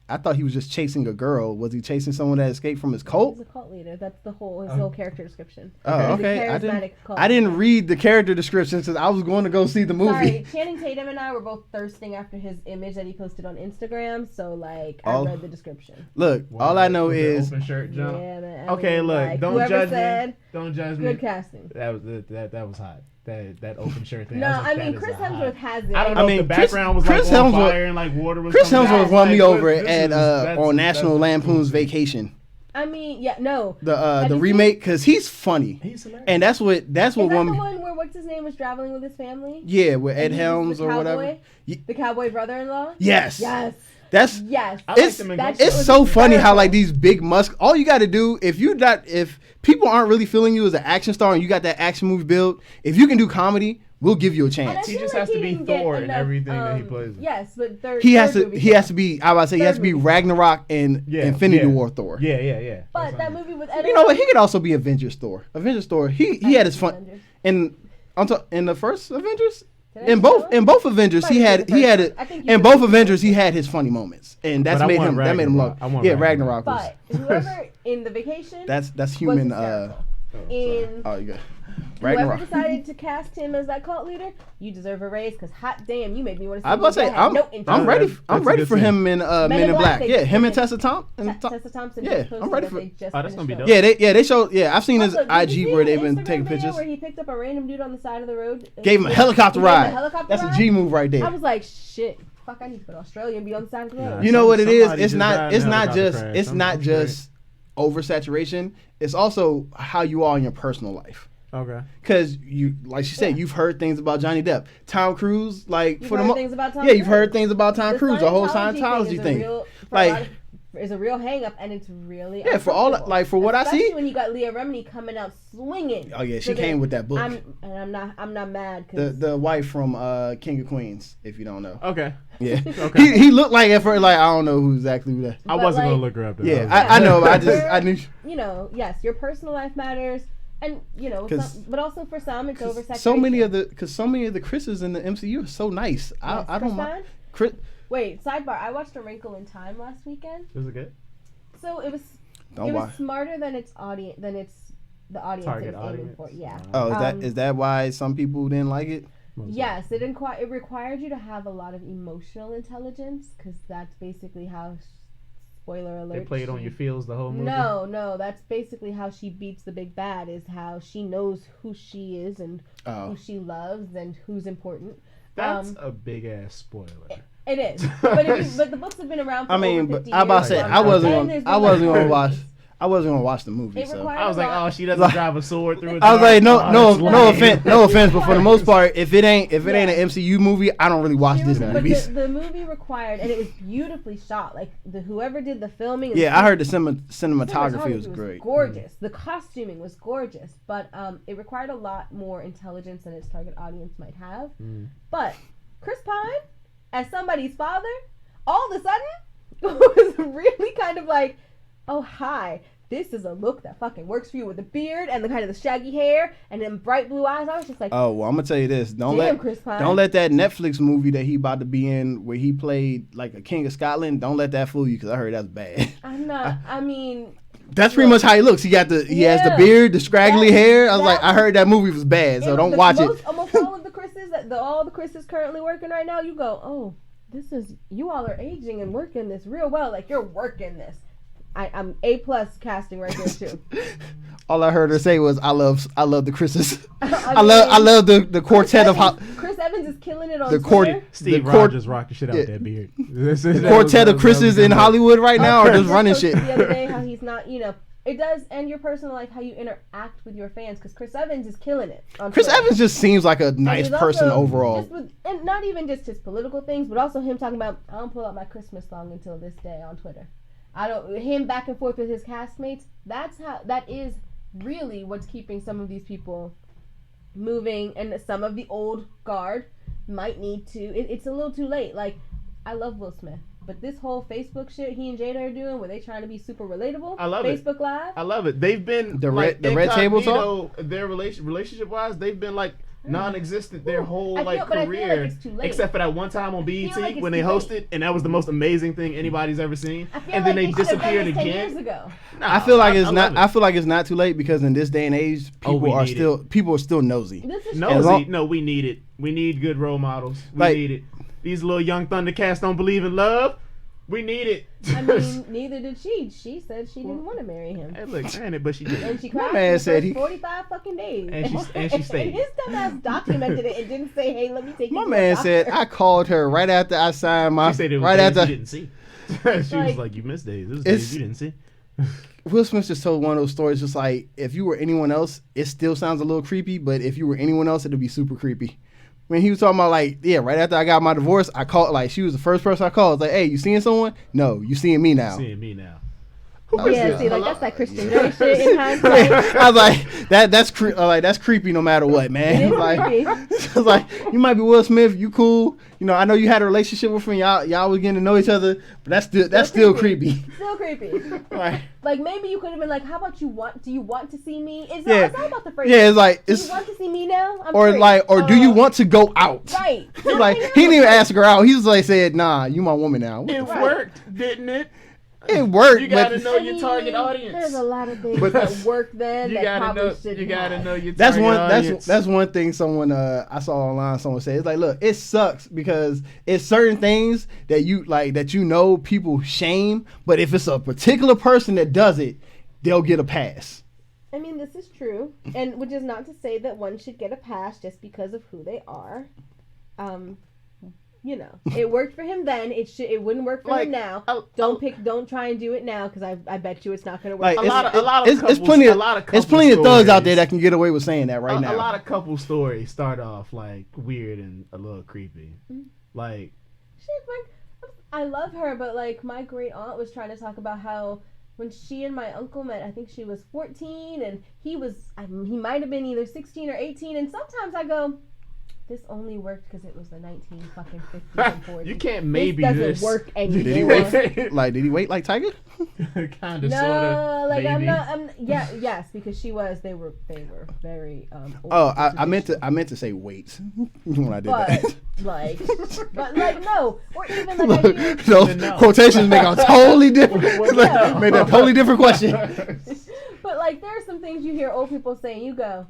B: I thought he was just chasing a girl. Was he chasing someone that escaped from his cult?
C: He's a cult leader. That's his whole character description.
B: Oh,
C: He's a
B: okay.
C: charismatic cult
B: I didn't
C: leader.
B: read the character description because I was going to go see the movie.
C: Sorry, Channing Tatum and I were both thirsting after his image that he posted on Instagram, so I read the description.
B: Look, all I know
A: With the
B: is
A: open shirt jump.
C: Yeah, man.
A: Okay, look, don't
C: whoever
A: judge
C: said,
A: me. Don't judge me.
C: Good casting.
A: That was hot. That open shirt thing.
C: No,
A: I was like,
C: I mean
A: that is
C: Chris
A: a hot.
C: Hemsworth has it.
A: I don't know
B: I
A: if
B: mean,
A: the background was
B: Chris
A: like on
B: Hemsworth-
A: fire and like water was
B: Chris
A: coming
B: Hemsworth
A: out.
B: won me
A: Like,
B: over
A: this
B: at
A: is-
B: on National
A: that's-
B: Lampoon's Vacation.
C: I mean, yeah, no.
B: The
C: Have you
B: remake because he's funny,
A: He's hilarious.
B: and that's what
C: Is that
B: won
C: the
B: me.
C: one where what's his name was traveling with his family?
B: Yeah, with Ed
C: And he was
B: Helms
C: the
B: or
C: cowboy?
B: whatever.
C: The cowboy brother-in-law?
B: Yes,
C: Yes.
B: that's
C: Yes.
A: I like
B: it's
A: them in
C: that
A: Ghost
C: shit
B: it's
C: was
B: so funny how like
C: hysterical.
B: these big all you got to do if people aren't really feeling you as an action star and you got that action movie build, if you can do comedy, We'll give you a
C: And I
B: chance.
A: He
C: feel
A: just
C: like
A: has to be
C: didn't get
A: Thor in
C: enough,
A: everything that he plays.
C: Yes, but
B: He has
C: third
B: to.
C: movie
B: He has
C: Thor.
B: to be. I was about to say he has to be
C: Third movie.
B: Ragnarok and
A: Yeah,
B: Infinity
A: yeah.
B: War Thor.
A: Yeah.
C: But that movie with
B: You know what? He could also be Avengers Thor. Avengers Thor. He had his fun
C: Avengers.
B: in the first Avengers.
C: Did I
B: In
C: tell him?
B: both Avengers,
C: Might
B: he
C: have
B: had
C: been the
B: he had
C: first
B: it.
C: one. I think you
B: In
C: could
B: both
C: be-
B: Avengers, he had his funny moments, and that's
A: But I
B: made
A: want
B: him that made him love.
A: Ragnarok. I want
B: Yeah,
A: Ragnarok.
B: Ragnarok.
C: But whoever in the vacation
B: That's human.
C: was hysterical. in
B: Oh, you got
C: whoever
B: Ragnarok.
C: decided to cast him as that cult leader, you deserve a raise because hot damn, you made me want to see.
B: I was about to say I'm ready.
A: That's
B: I'm
A: a
B: ready
A: good
B: for
A: scene.
B: him in Men in Black.
C: they
B: Yeah,
C: just
B: him and
C: finished.
B: Tessa Thompson.
C: Tessa Thompson.
B: Yeah,
C: just
B: I'm
C: posted
B: ready
C: that
B: for-
C: they just
A: Oh, that's gonna be
C: finished
A: dope.
B: Yeah, they showed. Yeah, I've seen his
C: Also, did you
B: IG
C: see
B: where
C: the
B: they've been
C: Instagram
B: taking
C: video
B: pictures.
C: where he picked up a random dude on the side of the road.
B: Gave him a helicopter
C: He gave him a
B: ride.
C: helicopter
B: That's a
C: ride?
B: G move right
C: I
B: there.
C: was like, shit. Fuck, I need to go to Australia and be on the side of the road.
A: Nah,
B: You know what it is?
A: Somebody
B: It's
A: just
B: not.
A: died
B: It's
A: in a
B: not
A: helicopter
B: just.
A: crash.
B: It's
A: I'm
B: not
A: straight.
B: just oversaturation. It's also how you are in your personal life.
A: Okay.
B: Because you, like she said,
C: Yeah.
B: you've heard things about Johnny Depp, Tom Cruise. Like
C: You've
B: for the
C: heard things about Tom
B: yeah, you've
C: Cruise.
B: heard things about Tom Cruise. The whole Scientology
C: is a
B: thing.
C: real- for a
B: Like-
C: lot of- is a real hang up, and it's really
B: Yeah, for all
C: uncomfortable.
B: like for what I
C: Especially
B: see.
C: when you got Leah Remini coming out swinging.
B: Oh yeah, she
C: So
B: came with that book.
C: I'm not mad
B: The
C: because
B: wife from King of Queens, if you don't know.
A: Okay.
B: Yeah,
A: Okay.
B: he looked like at first like I don't know who exactly that.
A: I
C: But,
A: wasn't
C: like-
A: gonna look her up. Though.
B: Yeah,
A: I
B: I know. But I knew.
C: you know, yes, your personal life matters, and you know,
B: 'Cause-
C: but also for some, it's oversaturation.
B: So many of the Chris's in the MCU are so nice.
C: Yes,
B: I
C: Chris
B: don't mind.
C: Pine?
B: Chris,
C: Wait, sidebar. I watched A Wrinkle in Time last weekend,
A: Was it good?
C: so it was
B: don't watch.
C: smarter than its audience the audience
A: Target
C: it was aiming
A: audience.
C: for. Yeah.
B: Oh,
C: Um,
B: is that why some people didn't like it?
C: Yes, it required you to have a lot of emotional intelligence because that's basically how. Spoiler alert.
A: They played on
C: she-
A: your feels the whole movie.
C: No, that's basically how she beats the big bad. Is how she knows who she is and
B: Oh,
C: who she loves and who's important.
A: That's a big ass spoiler.
C: It is, but the books have been around for
B: I mean,
C: over
B: but
C: 50
B: I about to
C: years,
B: say
C: so I'm
B: I
C: not-
B: wasn't
C: and
B: gonna,
C: there's
B: I
C: been,
B: wasn't
C: like,
B: gonna watch. I wasn't gonna watch the movie.
C: It
B: So
C: required
A: I was
C: a
A: like,
C: lot.
A: oh, she doesn't drive a sword through it.
B: I was like, no
A: Oh,
B: offense, but for the most part, if it ain't an MCU movie, I don't really watch Disney
C: But
B: movies.
C: the movie required, and it was beautifully shot. Like whoever did the filming. and
B: Yeah, I heard the cinematography was
C: was
B: great.
C: gorgeous. The costuming was gorgeous, but it required a lot more intelligence than its target audience might have. But Chris Pine, as somebody's father, all of a sudden was really kind of like, oh hi, this is a look that fucking works for you with the beard and the kind of the shaggy hair and then bright blue eyes. I was just like,
B: Oh well, I'm gonna tell you this:
C: damn, Chris Pine.
B: don't let that Netflix movie that he about to be in, where he played like a king of Scotland, don't let that fool you because I heard that's bad.
C: I'm not. I mean,
B: That's pretty much how he looks. He has the
C: Yeah.
B: beard, the scraggly
C: That-
B: hair. I was like,
C: that-
B: I heard that movie was bad, so don't watch it.
C: Almost all of the Chris's all the Chris's currently working right now. You go, oh, you all are aging and working this real well. Like you're working this. I'm A+ casting right there too.
B: All I heard her say was, "I love the Chris's. I
C: mean,
B: love the quartet of
C: Chris Evans is killing it on
B: the
C: Twitter.
B: court
A: Steve
B: the court-
A: Rogers rocked the shit out
B: yeah.
A: that beard.
B: the quartet of Chris's in Hollywood right now are just running shit.
C: The other day, how he's not, it does end your personal life, how you interact with your fans, because Chris Evans is killing it. On
B: Chris
C: Twitter.
B: Evans just seems like a
C: And
B: nice
C: he's
B: person
C: also
B: overall.
C: just and not even just his political things, but also him talking about, I don't pull out my Christmas song until this day on Twitter. Him back and forth with his castmates. That is really what's keeping some of these people moving, and some of the old guard might need to. It's a little too late. Like, I love Will Smith, but this whole Facebook shit he and Jada are doing, where they trying to be super relatable.
A: I love it.
C: Facebook Live.
A: I love it. They've been
B: The
A: like,
B: red table
A: incognito, their relationship wise, they've been like non-existent their whole
C: I feel like
A: career,
C: it's too late.
A: except for that one time on BET
C: like it's
A: when they
C: too late.
A: hosted, and that was the most amazing thing anybody's ever seen.
C: I feel
A: And then
C: like
A: they
C: should have done
A: disappeared
C: this 10 years
A: again.
C: ago.
A: Nah,
B: I feel like it's
A: I
B: not.
A: love
B: I feel like it's not too late because in this day and age,
A: Oh, we need it.
B: people are still nosy.
C: This is
A: No,
B: As long-
A: no, we need it. We need good role models. We
B: Like-
A: need it. These little young Thundercats don't believe in love. We need it.
C: I mean, neither did she. She said she didn't want to marry him.
A: Hey, look, granted, but she did.
C: And she cried
B: man
C: for the
B: said
C: first
B: he-
C: 45 fucking days.
A: And she stayed.
C: And his dumbass documented it and didn't say, hey, let me take you
B: My
C: to a
B: man said
C: doctor.
B: I called her right after I signed my.
A: She said it was
B: right
A: days
B: after
A: you didn't see. She was
C: Like-
A: like, you missed days. It was
B: It's-
A: days you didn't see.
B: Will Smith just told one of those stories. Just like if you were anyone else, it still sounds a little creepy. But if you were anyone else, it'd be super creepy. When he was talking about like, yeah, right after I got my divorce, I called, like, she was the first person I called. I was like, hey, you seeing someone? No, you seeing me now.
A: Seeing me now.
C: Yeah, see, like that's that Christian Grey shit in hindsight.
B: I was like, that's creepy no matter what, man.
C: It is
B: Like,
C: creepy.
B: I was like, you might be Will Smith, you cool. You know, I know you had a relationship with him, y'all was getting to know each other, but that's still creepy.
C: Still creepy.
B: Like,
C: Maybe you could have been like, how about do you want to see me? It's not about the phrase.
B: Yeah, it's like,
C: do you want to see me now? I'm
B: or
C: free.
B: like, or do you want to go out?
C: Right.
B: Like, he didn't even ask her out. He was like, said, nah, you my woman now.
A: It worked, didn't it?
B: It worked.
A: You gotta
B: but
A: know your target audience.
C: There's a lot of things
B: But
C: that work then
A: You
C: that
A: gotta
C: probably
A: know.
C: shouldn't
A: You gotta
C: have.
A: know your
B: that's
A: target
B: one.
A: audience.
B: That's one thing. Someone I saw online. Someone said it's like, look, it sucks because it's certain things that you like that you know people shame, but if it's a particular person that does it, they'll get a pass.
C: I mean, this is true, and which is not to say that one should get a pass just because of who they are. You know, it worked for him then. It wouldn't work for him now. Don't try and do it now because I bet you it's not going to work.
A: Like, a lot of
B: There's plenty of thugs out there that can get away with saying that right now.
A: A lot of couple stories start off like weird and a little creepy. Like,
C: shit, like I love her, but like my great aunt was trying to talk about how when she and my uncle met, I think she was 14 and he might have been either 16 or 18, and sometimes I go, this only worked because it was the 1950s and 40s.
A: You can't maybe
C: this doesn't work anymore.
B: Did he wait like Tiger?
A: Kind of,
C: no,
A: sorta.
C: like
A: maybe.
C: yes, because she was. They were very.
B: Oh, I meant to say wait when I did that.
C: But no, or even like
B: Look,
C: I
B: those
A: No.
B: quotations make a totally different, made a totally different question.
C: But like there are some things you hear old people say, and you go,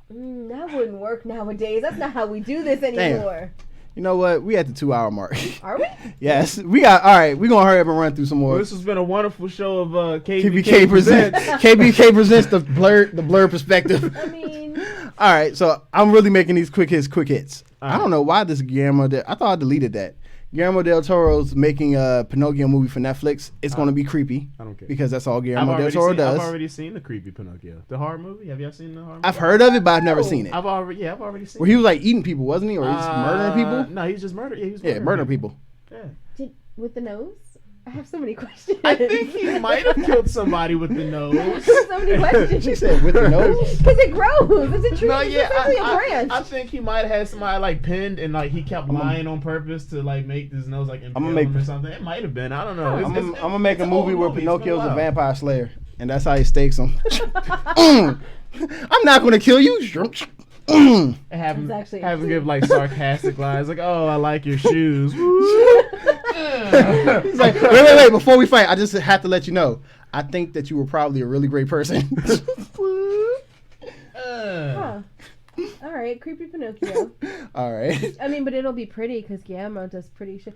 C: that wouldn't work nowadays. That's not how we do this anymore.
B: You know what? We at the 2-hour mark.
C: Are we?
B: Yes, we got. All right, we're gonna hurry up and run through some more.
A: Well, this has been a wonderful show of
B: KBK presents. KBK presents the blurred perspective.
C: I mean,
B: all right, so I'm really making these quick hits.
A: All
B: I don't know why this Guillermo. I thought I deleted that. Guillermo del Toro's making a Pinocchio movie for Netflix. It's going to be creepy.
A: I don't care.
B: Because that's all Guillermo del Toro does.
A: I've already seen the creepy Pinocchio, the horror movie. Have y'all seen the horror movie?
B: I've heard of it, but I've never seen it.
A: I've already seen.
B: Where he was like eating people, wasn't he, or he's murdering people?
A: No, he's just murdering. Yeah, he was
B: Murdering people.
A: Yeah.
C: with the nose. I have so many questions.
A: I think he might have killed somebody with the nose.
C: So many questions.
B: She said with the nose?
C: Because it grows. It's a tree.
A: No,
C: It's
A: yeah,
C: essentially a branch.
A: I think he might have had somebody like pinned and like he kept lying on purpose to like make his nose like impale him or something. It might have been. I don't know.
B: I'm gonna make a
A: it's
B: movie
A: old
B: where
A: movie.
B: Pinocchio's
A: It's been
B: a
A: a while.
B: vampire slayer, and that's how he stakes him. I'm not gonna kill you.
A: And have him,
C: It's actually
A: have him give like sarcastic lines like, "Oh, I like your shoes."
B: He's like, wait, before we fight, I just have to let you know. I think that you were probably a really great person.
C: Huh. All right, creepy Pinocchio.
B: All right.
C: I mean, but it'll be pretty because Guillermo does pretty shit.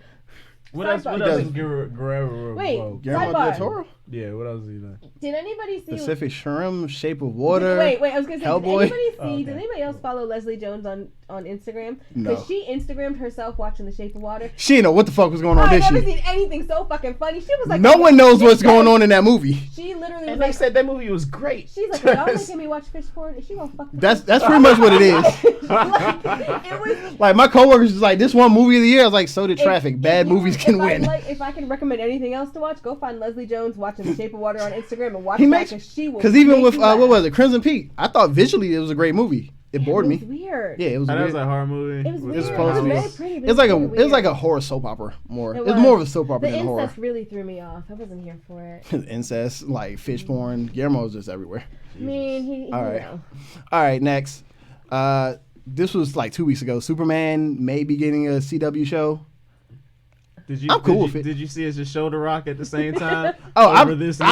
A: What else? What
C: Sidebar.
A: else? Is Guerrero?
C: Wait.
B: Guillermo
C: Sidebar.
B: del Toro?
A: Yeah. What else is he done?
C: Did anybody see?
B: Pacific Rim, Shape of Water.
C: Wait. I was gonna say.
B: Hellboy.
C: Did anybody see?
A: Oh, okay.
C: Did anybody else follow Leslie Jones on Instagram?
B: No.
C: Because she Instagrammed herself watching The Shape of Water.
B: She didn't know what the fuck was going on
C: I've
B: this
C: never
B: year.
C: seen anything so fucking funny. She was like,
B: No one knows what's going on in that movie.
C: She literally was
A: And they
C: like,
A: said that movie was great.
C: she's like, y'all making me watch fish porn. Is she gonna fuck?
B: That's pretty much what it is.
C: Like, it was.
B: Like my coworkers was like, this one movie of the year. I was like, so did Traffic. Bad movies can win.
C: If I can recommend anything else to watch, go find Leslie Jones watching The Shape of Water on Instagram and watch
B: He
C: that
B: makes
C: because she will.
B: because even
C: make
B: with
C: you laugh.
B: what was it, Crimson Peak? I thought visually it was a great movie. It bored
C: It was
B: me.
C: weird.
B: Yeah, it was
A: I know it
B: weird.
A: was a horror movie.
C: It was weird.
B: It's supposed to
C: It
B: be.
C: was very pretty, but
B: It's like
C: very
B: it was like
C: weird.
B: a horror soap opera more.
C: It
B: It's
C: was.
B: more of a soap opera
C: The
B: than horror.
C: incest really threw me off. I wasn't here for it.
B: Incest, like fish porn. Guillermo's just everywhere.
C: I mean, he
B: All
C: you
B: right.
C: know.
B: All right, next. This was like 2 weeks ago. Superman may be getting a CW show. I'm cool with it.
A: Did you see us just shoulder rock at the same time?
B: Oh,
A: over
B: I'm
A: this
B: the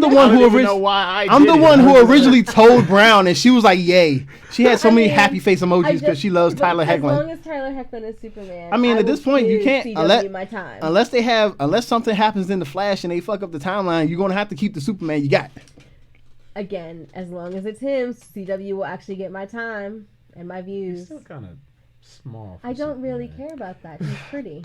B: one
A: I'm
B: who originally told Brown, and she was like, "Yay!" She had so many happy face emojis because she loves Tyler
C: As long
B: Hoechlin.
C: as Tyler Hoechlin is Superman.
B: I mean, at
C: will
B: this point, you
C: give
B: can't
C: CW my time.
B: unless something happens in the Flash and they fuck up the timeline. You're gonna have to keep the Superman you got.
C: Again, as long as it's him, CW will actually get my time and my
A: He's
C: views.
A: still kind of small. For
C: I don't really
A: Superman.
C: care about that. He's pretty.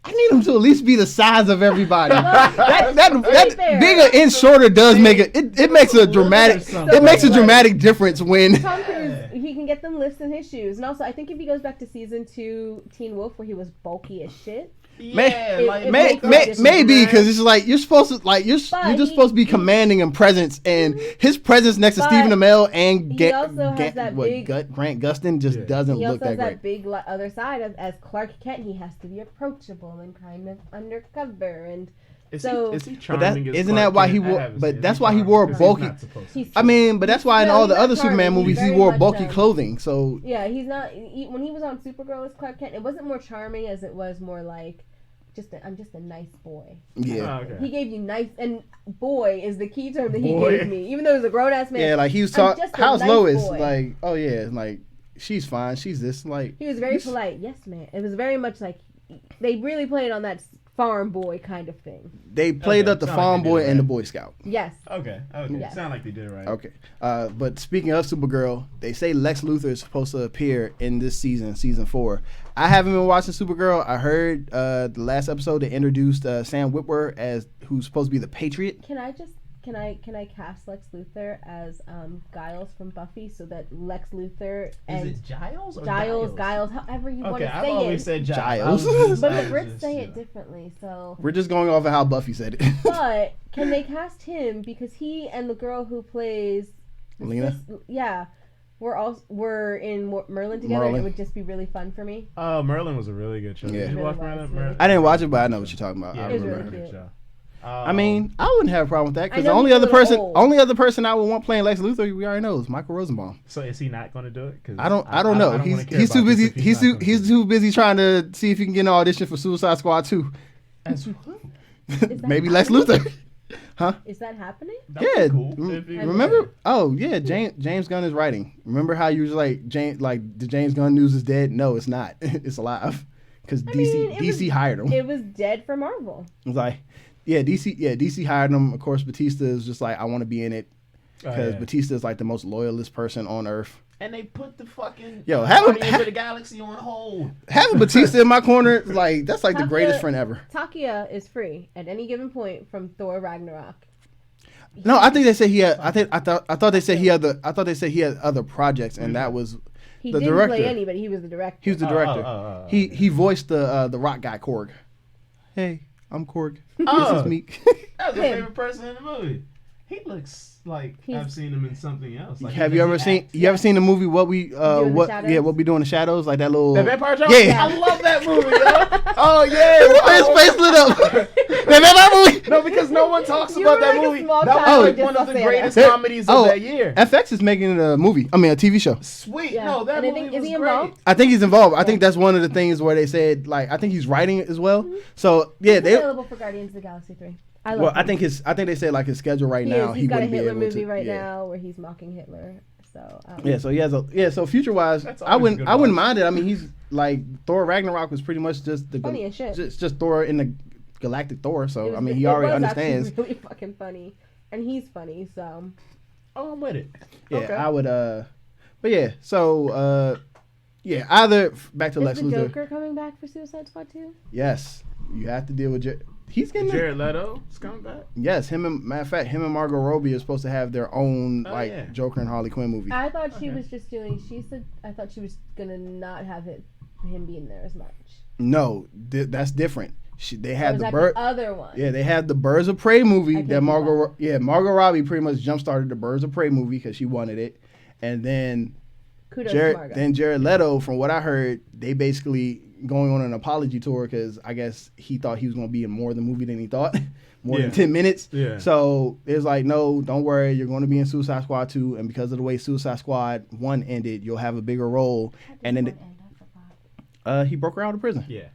B: I need him to at least be the size of everybody.
C: Well,
B: that
C: fair.
B: being an inch shorter does make it makes a dramatic
A: So
B: it makes a dramatic difference when
C: Tom Cruise, he can get them lifts in his shoes. And also, I think if he goes back to season 2 Teen Wolf, where he was bulky as shit.
A: Yeah,
B: maybe because it's like you're supposed to you're just supposed to be commanding in presence, and his presence next to Stephen Amell and Grant Gustin just doesn't look that great. He also has that
C: big other side as Clark Kent. He has to be approachable and kind of undercover and.
A: Is he charming?
B: Isn't that why he wore? But that's why he wore bulky. I mean, but that's why in all the other Superman movies he wore bulky clothing. So
C: yeah, he's not. When he was on Supergirl as Clark Kent, it wasn't more charming as it was more like, I'm just a nice boy.
B: Yeah,
C: okay. He gave you nice, and boy is the key term that he gave me, even though he was a grown ass man.
B: Yeah, like he was talking. How's nice Lois? Boy. Like, oh yeah, like she's fine. She's this. Like
C: he was very polite. Yes, man. It was very much like they really played on that farm boy kind of thing.
B: They played up the farm boy and the Boy Scout.
C: Yes.
A: Okay. Yes. Sound like they did it right.
B: Okay. But speaking of Supergirl, they say Lex Luthor is supposed to appear in this season 4. I haven't been watching Supergirl. I heard the last episode they introduced Sam Witwer as who's supposed to be the Patriot.
C: Can I cast Lex Luthor as Giles from Buffy so that Lex Luthor and
A: is it Giles or
C: Giles, however you want to say it.
A: I've always said
B: Giles.
C: But the Brits say it differently, so
B: we're just going off of how Buffy said it.
C: But can they cast him because he and the girl who plays
B: Lena?
C: we're in Merlin together. And it would just be really fun for me.
A: Oh, Merlin was a really good show.
B: Yeah.
A: Did you watch Merlin?
B: I didn't watch it, but I know what you're talking about.
A: Yeah,
B: I
C: it was
B: remember.
C: really cute.
B: I mean, I wouldn't have a problem with that because the only other person I would want playing Lex Luthor, we already know, is Michael Rosenbaum.
A: So is he not going to do it? Cause
B: I don't know. He's too busy. He's too busy trying to see if he can get an audition for Suicide Squad 2. Maybe Lex Luthor. Huh?
C: Is that happening?
B: Yeah.
A: Cool.
B: Remember? Oh yeah, James Gunn is writing. Remember how you was like the James Gunn news is dead? No, it's not. It's alive because DC hired him.
C: It was dead for Marvel.
B: It was like. Yeah, DC hired him. Of course, Batista is just like, I want to be in it because Batista is like the most loyalist person on earth.
A: And they put the fucking
B: Guardians
A: of the Galaxy on hold.
B: Having Batista in my corner, like that's like the greatest friend ever.
C: Takia is free at any given point from Thor Ragnarok.
B: No, I think they said he had. I thought they said he had other projects, and that was
C: he
B: the
C: didn't
B: director.
C: play anybody. He was the director.
B: He was the director. He voiced the rock guy Korg. Hey, I'm Korg. This is Meek.
A: That was my favorite person in the movie. He looks like I've seen him in something else. Like,
B: have you ever seen the movie What We Do in the Shadows? Like that little
A: Vampire Joke?
B: Yeah.
A: I love that movie, yo. Oh yeah.
B: His face lit up. That movie.
A: No, because no one talks about that movie. That was one of the greatest comedies of that year.
B: FX is making a movie. I mean a TV show.
A: Sweet. Yeah. No, that movie was great.
B: I think he's involved. I think that's one of the things where they said I think he's writing it as well. Mm-hmm. So yeah,
C: they available for Guardians of the Galaxy 3.
B: I think they said his schedule right now.
C: He's got a Hitler movie right now where he's mocking Hitler. So
B: so he has so future wise, I wouldn't mind it. I mean, he's like Thor Ragnarok was pretty much just the
C: funny as shit.
B: Just Thor in the galactic Thor. So I mean, he already understands.
C: Really fucking funny, and he's funny. So
A: I'm with it.
B: Yeah, okay. I would. But yeah, so either back to Lex Luthor.
C: Is the Joker coming back for Suicide Squad 2?
B: Yes, you have to deal with he's getting
A: Jared Leto is coming back.
B: Yes, him and Margot Robbie are supposed to have their own Joker and Harley Quinn movie.
C: I thought she was just doing. I thought she was gonna not have him being there as much.
B: No, that's different. They had
C: the other one.
B: Yeah, they had the Birds of Prey movie that Margot Robbie pretty much jump started the Birds of Prey movie because she wanted it, and then Jared Leto, from what I heard, they basically going on an apology tour because I guess he thought he was going to be in more of the movie than he thought, than 10 minutes. Yeah. So it's like, no, don't worry, you're going to be in Suicide Squad 2, and because of the way Suicide Squad 1 ended, you'll have a bigger role. And then he broke her out of prison.
A: Yeah.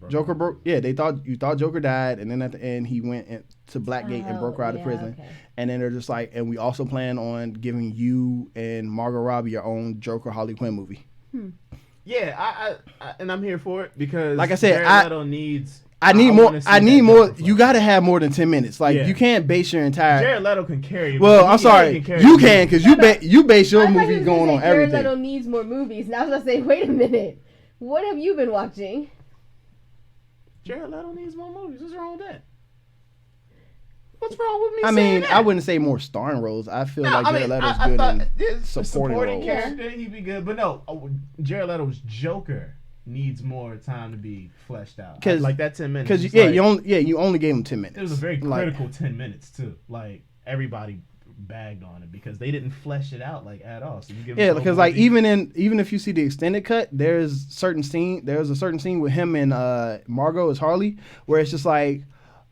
B: Joker broke. Yeah, you thought Joker died, and then at the end he went to Blackgate and broke her out of prison. Okay. And then they're just like, and we also plan on giving you and Margot Robbie your own Joker Harley Quinn movie.
A: Yeah, I and I'm here for it because
B: like I said,
A: Jared Leto needs.
B: I need more. You got to have more than 10 minutes. Like you can't base your entire.
A: Jared Leto can carry.
B: Well, I'm sorry, you can because you base your movie going on everything.
C: Jared Leto needs more movies. Now I was gonna say, wait a minute, what have you been watching?
A: Jared Leto needs more movies. What's wrong with that? What's wrong with me?
B: I
A: saying
B: mean,
A: that?
B: I wouldn't say more starring roles. I feel like Jared Leto's
A: I
B: good
A: thought
B: in
A: his
B: supporting roles.
A: character, he'd be good. But no, Jared Leto's Joker needs more time to be fleshed out. Like that 10 minutes.
B: Because you only gave him 10 minutes.
A: It was a very critical 10 minutes too. Like everybody bagged on it because they didn't flesh it out like at all. So you give
B: because like even if you see the extended cut, there's a certain scene with him and Margot as Harley where it's just like,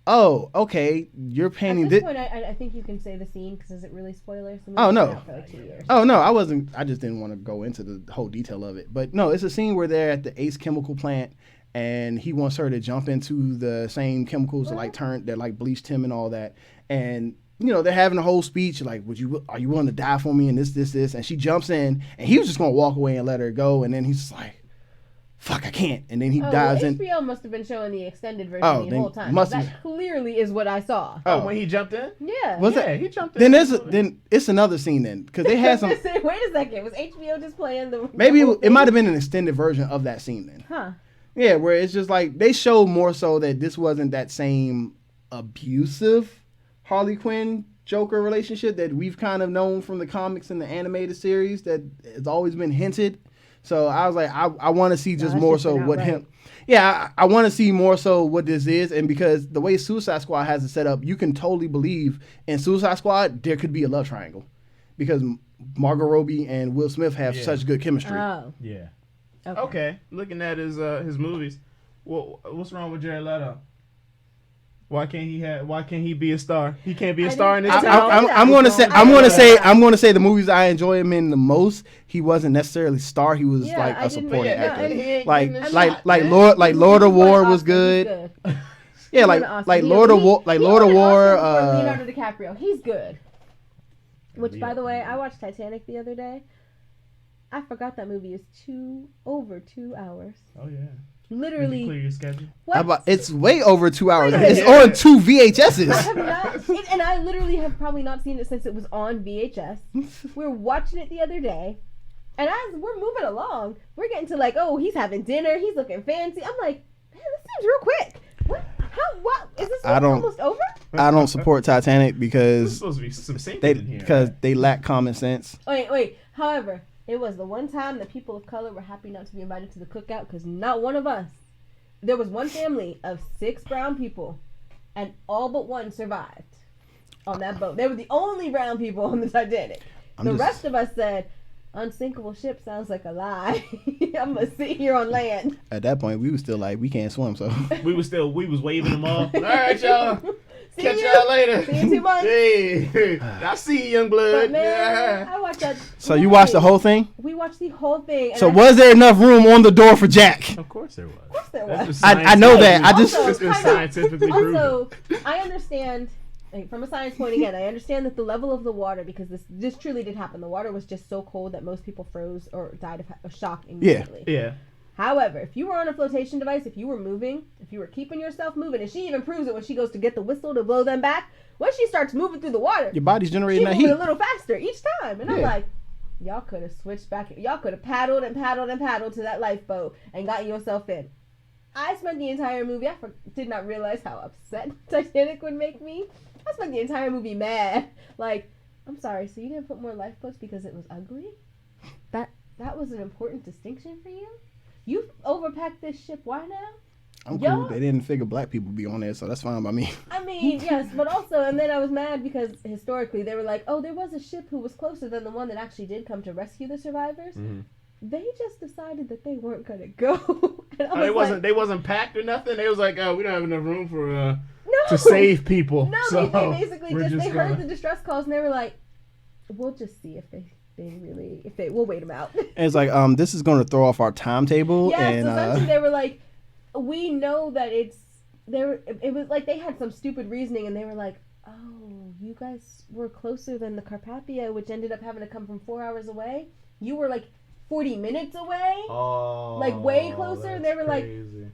B: oh, okay, you're painting
C: at this point, I think you can say the scene because is it really spoilers?
B: Oh no.
C: For like 2 years.
B: Oh no, I wasn't. I just didn't want to go into the whole detail of it. But no, it's a scene where they're at the Ace Chemical plant and he wants her to jump into the same chemicals that like bleached him and all that. And they're having a whole speech like, are you willing to die for me and this, and she jumps in and he was just gonna walk away and let her go, and then he's just like, fuck, I can't, and then he dives in.
C: HBO must have been showing the extended version the whole time. That clearly is what I saw.
A: Oh, when he jumped in?
C: Yeah.
A: He jumped in.
B: Then it's another scene then because they had some.
C: Wait a second, was HBO just playing the?
B: Maybe it might have been an extended version of that scene then.
C: Huh.
B: Yeah, where it's just like they show more so that this wasn't that same abusive Harley Quinn Joker relationship that we've kind of known from the comics and the animated series that has always been hinted. So I was like, I want to see just more so what him. Yeah, I want to see more so what this is, and because the way Suicide Squad has it set up, you can totally believe in Suicide Squad there could be a love triangle because Margot Robbie and Will Smith have such good chemistry.
C: Oh.
A: Yeah. Okay. Looking at his movies, what's wrong with Jared Leto? Why can't he be a star? He can't be a star in this town.
B: I'm going to say the movies I enjoy him in the most. He wasn't necessarily star. He was like a supporting actor. Like Lord of War was good. Yeah, like Lord of War.
C: Leonardo DiCaprio, he's good. Which, by the way, I watched Titanic the other day. I forgot that movie is over 2 hours.
A: Oh yeah.
C: Literally.
A: Did you clear your schedule?
C: What?
B: It's way over 2 hours. It's on 2 VHSs.
C: I have not, and I literally have probably not seen it since it was on VHS. We were watching it the other day, and as we're moving along, we're getting to like, oh, he's having dinner, he's looking fancy. I'm like, man, this seems real quick. What is this almost over?
B: I don't support Titanic because
A: supposed to be some safety in here,
B: because they lack common sense.
C: Wait. However, it was the one time that people of color were happy not to be invited to the cookout because not one of us. There was one family of 6 brown people, and all but one survived on that boat. They were the only brown people on the Titanic. The rest of us said, unsinkable ship sounds like a lie. I'm going to sit here on land.
B: At that point, we were still like, we can't swim, so.
A: we was waving them off. All right, y'all. Catch y'all later.
C: See you in 2 months.
A: Hey, I see you, young blood.
C: But man, I watched that.
B: So you watched the whole thing?
C: We watched the whole thing.
B: So was there enough room on the door for Jack?
A: Of course there was.
C: Of course there was.
B: I know that.
A: It's been scientifically proven.
C: Also, I understand, like, from a science point again, I understand that the level of the water, because this truly did happen. The water was just so cold that most people froze or died of shock immediately.
A: Yeah.
C: However, if you were on a flotation device, if you were moving, if you were keeping yourself moving, and she even proves it when she goes to get the whistle to blow them back, when she starts moving through the water,
B: your body's generating that heat.
C: She's moving a little faster each time. And I'm like, y'all could have switched back. Y'all could have paddled and paddled and paddled to that lifeboat and gotten yourself in. I spent the entire movie, did not realize how upset Titanic would make me. I spent the entire movie mad. Like, I'm sorry, so you didn't put more lifeboats because it was ugly? That was an important distinction for you? You overpacked this ship. Why now?
B: I'm cool. They didn't figure black people be on there, so that's fine by me.
C: I mean, yes, but also, and then I was mad because historically they were like, oh, there was a ship who was closer than the one that actually did come to rescue the survivors. Mm-hmm. They just decided that they weren't going to go.
A: They wasn't packed or nothing. They was like, oh, we don't have enough room for to save people.
C: No,
A: so
C: they basically they heard the distress calls and they were like, we'll just see if we'll wait them out.
B: And it's like, this is going to throw off our timetable.
C: Yes,
B: and
C: essentially they were like, we know that it was like they had some stupid reasoning and they were like, oh, you guys were closer than the Carpathia, which ended up having to come from 4 hours away. You were like 40 minutes away.
A: Oh,
C: like way closer. And they were
A: crazy.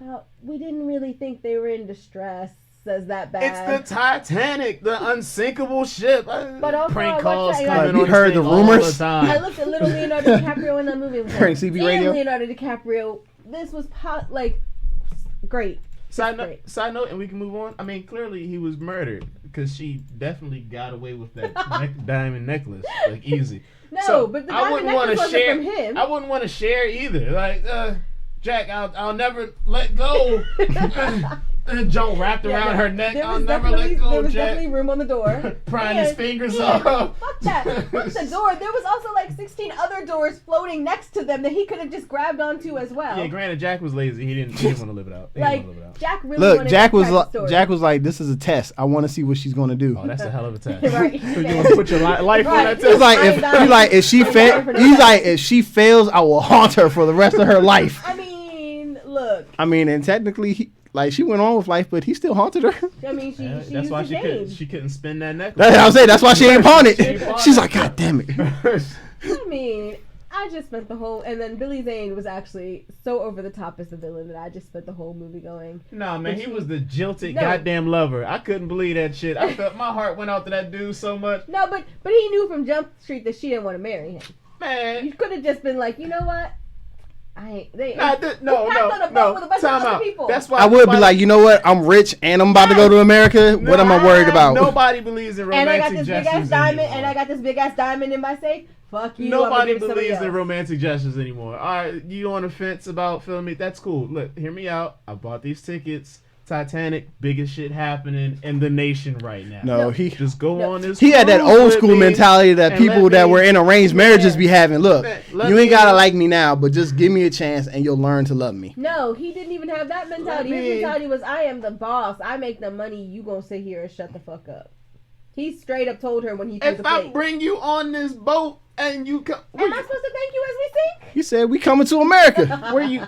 C: Like, we didn't really think they were in distress. Says that bad.
A: It's the Titanic, the unsinkable ship.
C: But also,
A: prank calls coming
B: you
A: on
B: heard the rumors?
A: All the time.
C: I looked at little Leonardo DiCaprio in that movie.
B: Prank CB radio.
C: Leonardo DiCaprio. This was great.
A: Side note, and we can move on. I mean, clearly he was murdered. because she definitely got away with that diamond necklace, like easy.
C: No,
A: So,
C: but the
A: I
C: diamond
A: wouldn't want
C: necklace
A: to
C: wasn't
A: share.
C: from him.
A: I wouldn't want to share either. Like, Jack, I'll never let go. Joe wrapped around her neck. I'll never let go,
C: There was
A: Jack.
C: definitely room on the door.
A: Prying his fingers
C: off.
A: off.
C: Fuck that. Fuck the door. There was also like 16 other doors floating next to them that he could have just grabbed onto as well.
A: Yeah, granted, Jack was lazy. He didn't want to live it out.
C: Jack really
B: Look,
C: wanted
B: Jack
C: to
B: was
C: crack the story.
B: Jack was like, "This is a test. I want to see what she's gonna do."
A: Oh, that's a hell of a test.
C: Right.
A: So you want to put your life on that
C: Right.
A: test?
B: He's like, if she if she fails, I will haunt her for the rest of her life.
C: I mean, look.
B: I mean, and technically, she went on with life, but he still haunted her.
C: I mean, she
A: That's
C: used
A: why
C: the
A: she couldn't spin that necklace.
B: That's what I'm saying. That's why she ain't pawned
A: She ain't
B: it.
A: pawned
B: She's
A: it.
B: like, God damn it.
C: I mean, I just spent the whole, and then Billy Zane was actually so over the top as the villain that I just spent the whole movie going.
A: No, man, he was the jilted
C: No.
A: goddamn lover. I couldn't believe that shit. I felt my heart went out to that dude so much.
C: No, but he knew from Jump Street that she didn't want to marry him.
A: Man.
C: You could have just been like, you know what? No.
A: No. Time out. That's why
B: I would be like, you know what? I'm rich and I'm about to go to America. What am I worried about?
A: Nobody believes in romantic
C: And I got this big
A: gestures
C: ass diamond,
A: anymore.
C: and I got this big ass diamond in my safe. Fuck you.
A: Nobody
C: I'm gonna give it to
A: believes
C: somebody
A: in
C: else.
A: romantic gestures anymore. All right, you on the fence about feeling me? That's cool. Look, hear me out. I bought these tickets. Titanic, biggest shit happening in the nation right now.
B: No, he
A: just go on this.
B: He had that
A: cruise
B: old
A: with
B: school
A: me
B: mentality that
A: and
B: people
A: let
B: that
A: me-
B: were in arranged marriages be having. Look,
A: Let
B: you ain't
A: me-
B: gotta like me now, but just give me a chance and you'll learn to love me.
C: No, he didn't even have that mentality. His mentality was, I am the boss. I make the money. You gonna sit here and shut the fuck up. He straight up told her when he threw
A: If
C: the
A: I
C: plate.
A: bring you on this boat and you come,
C: Am I supposed to thank you as we sink?
B: He said, "We coming to America."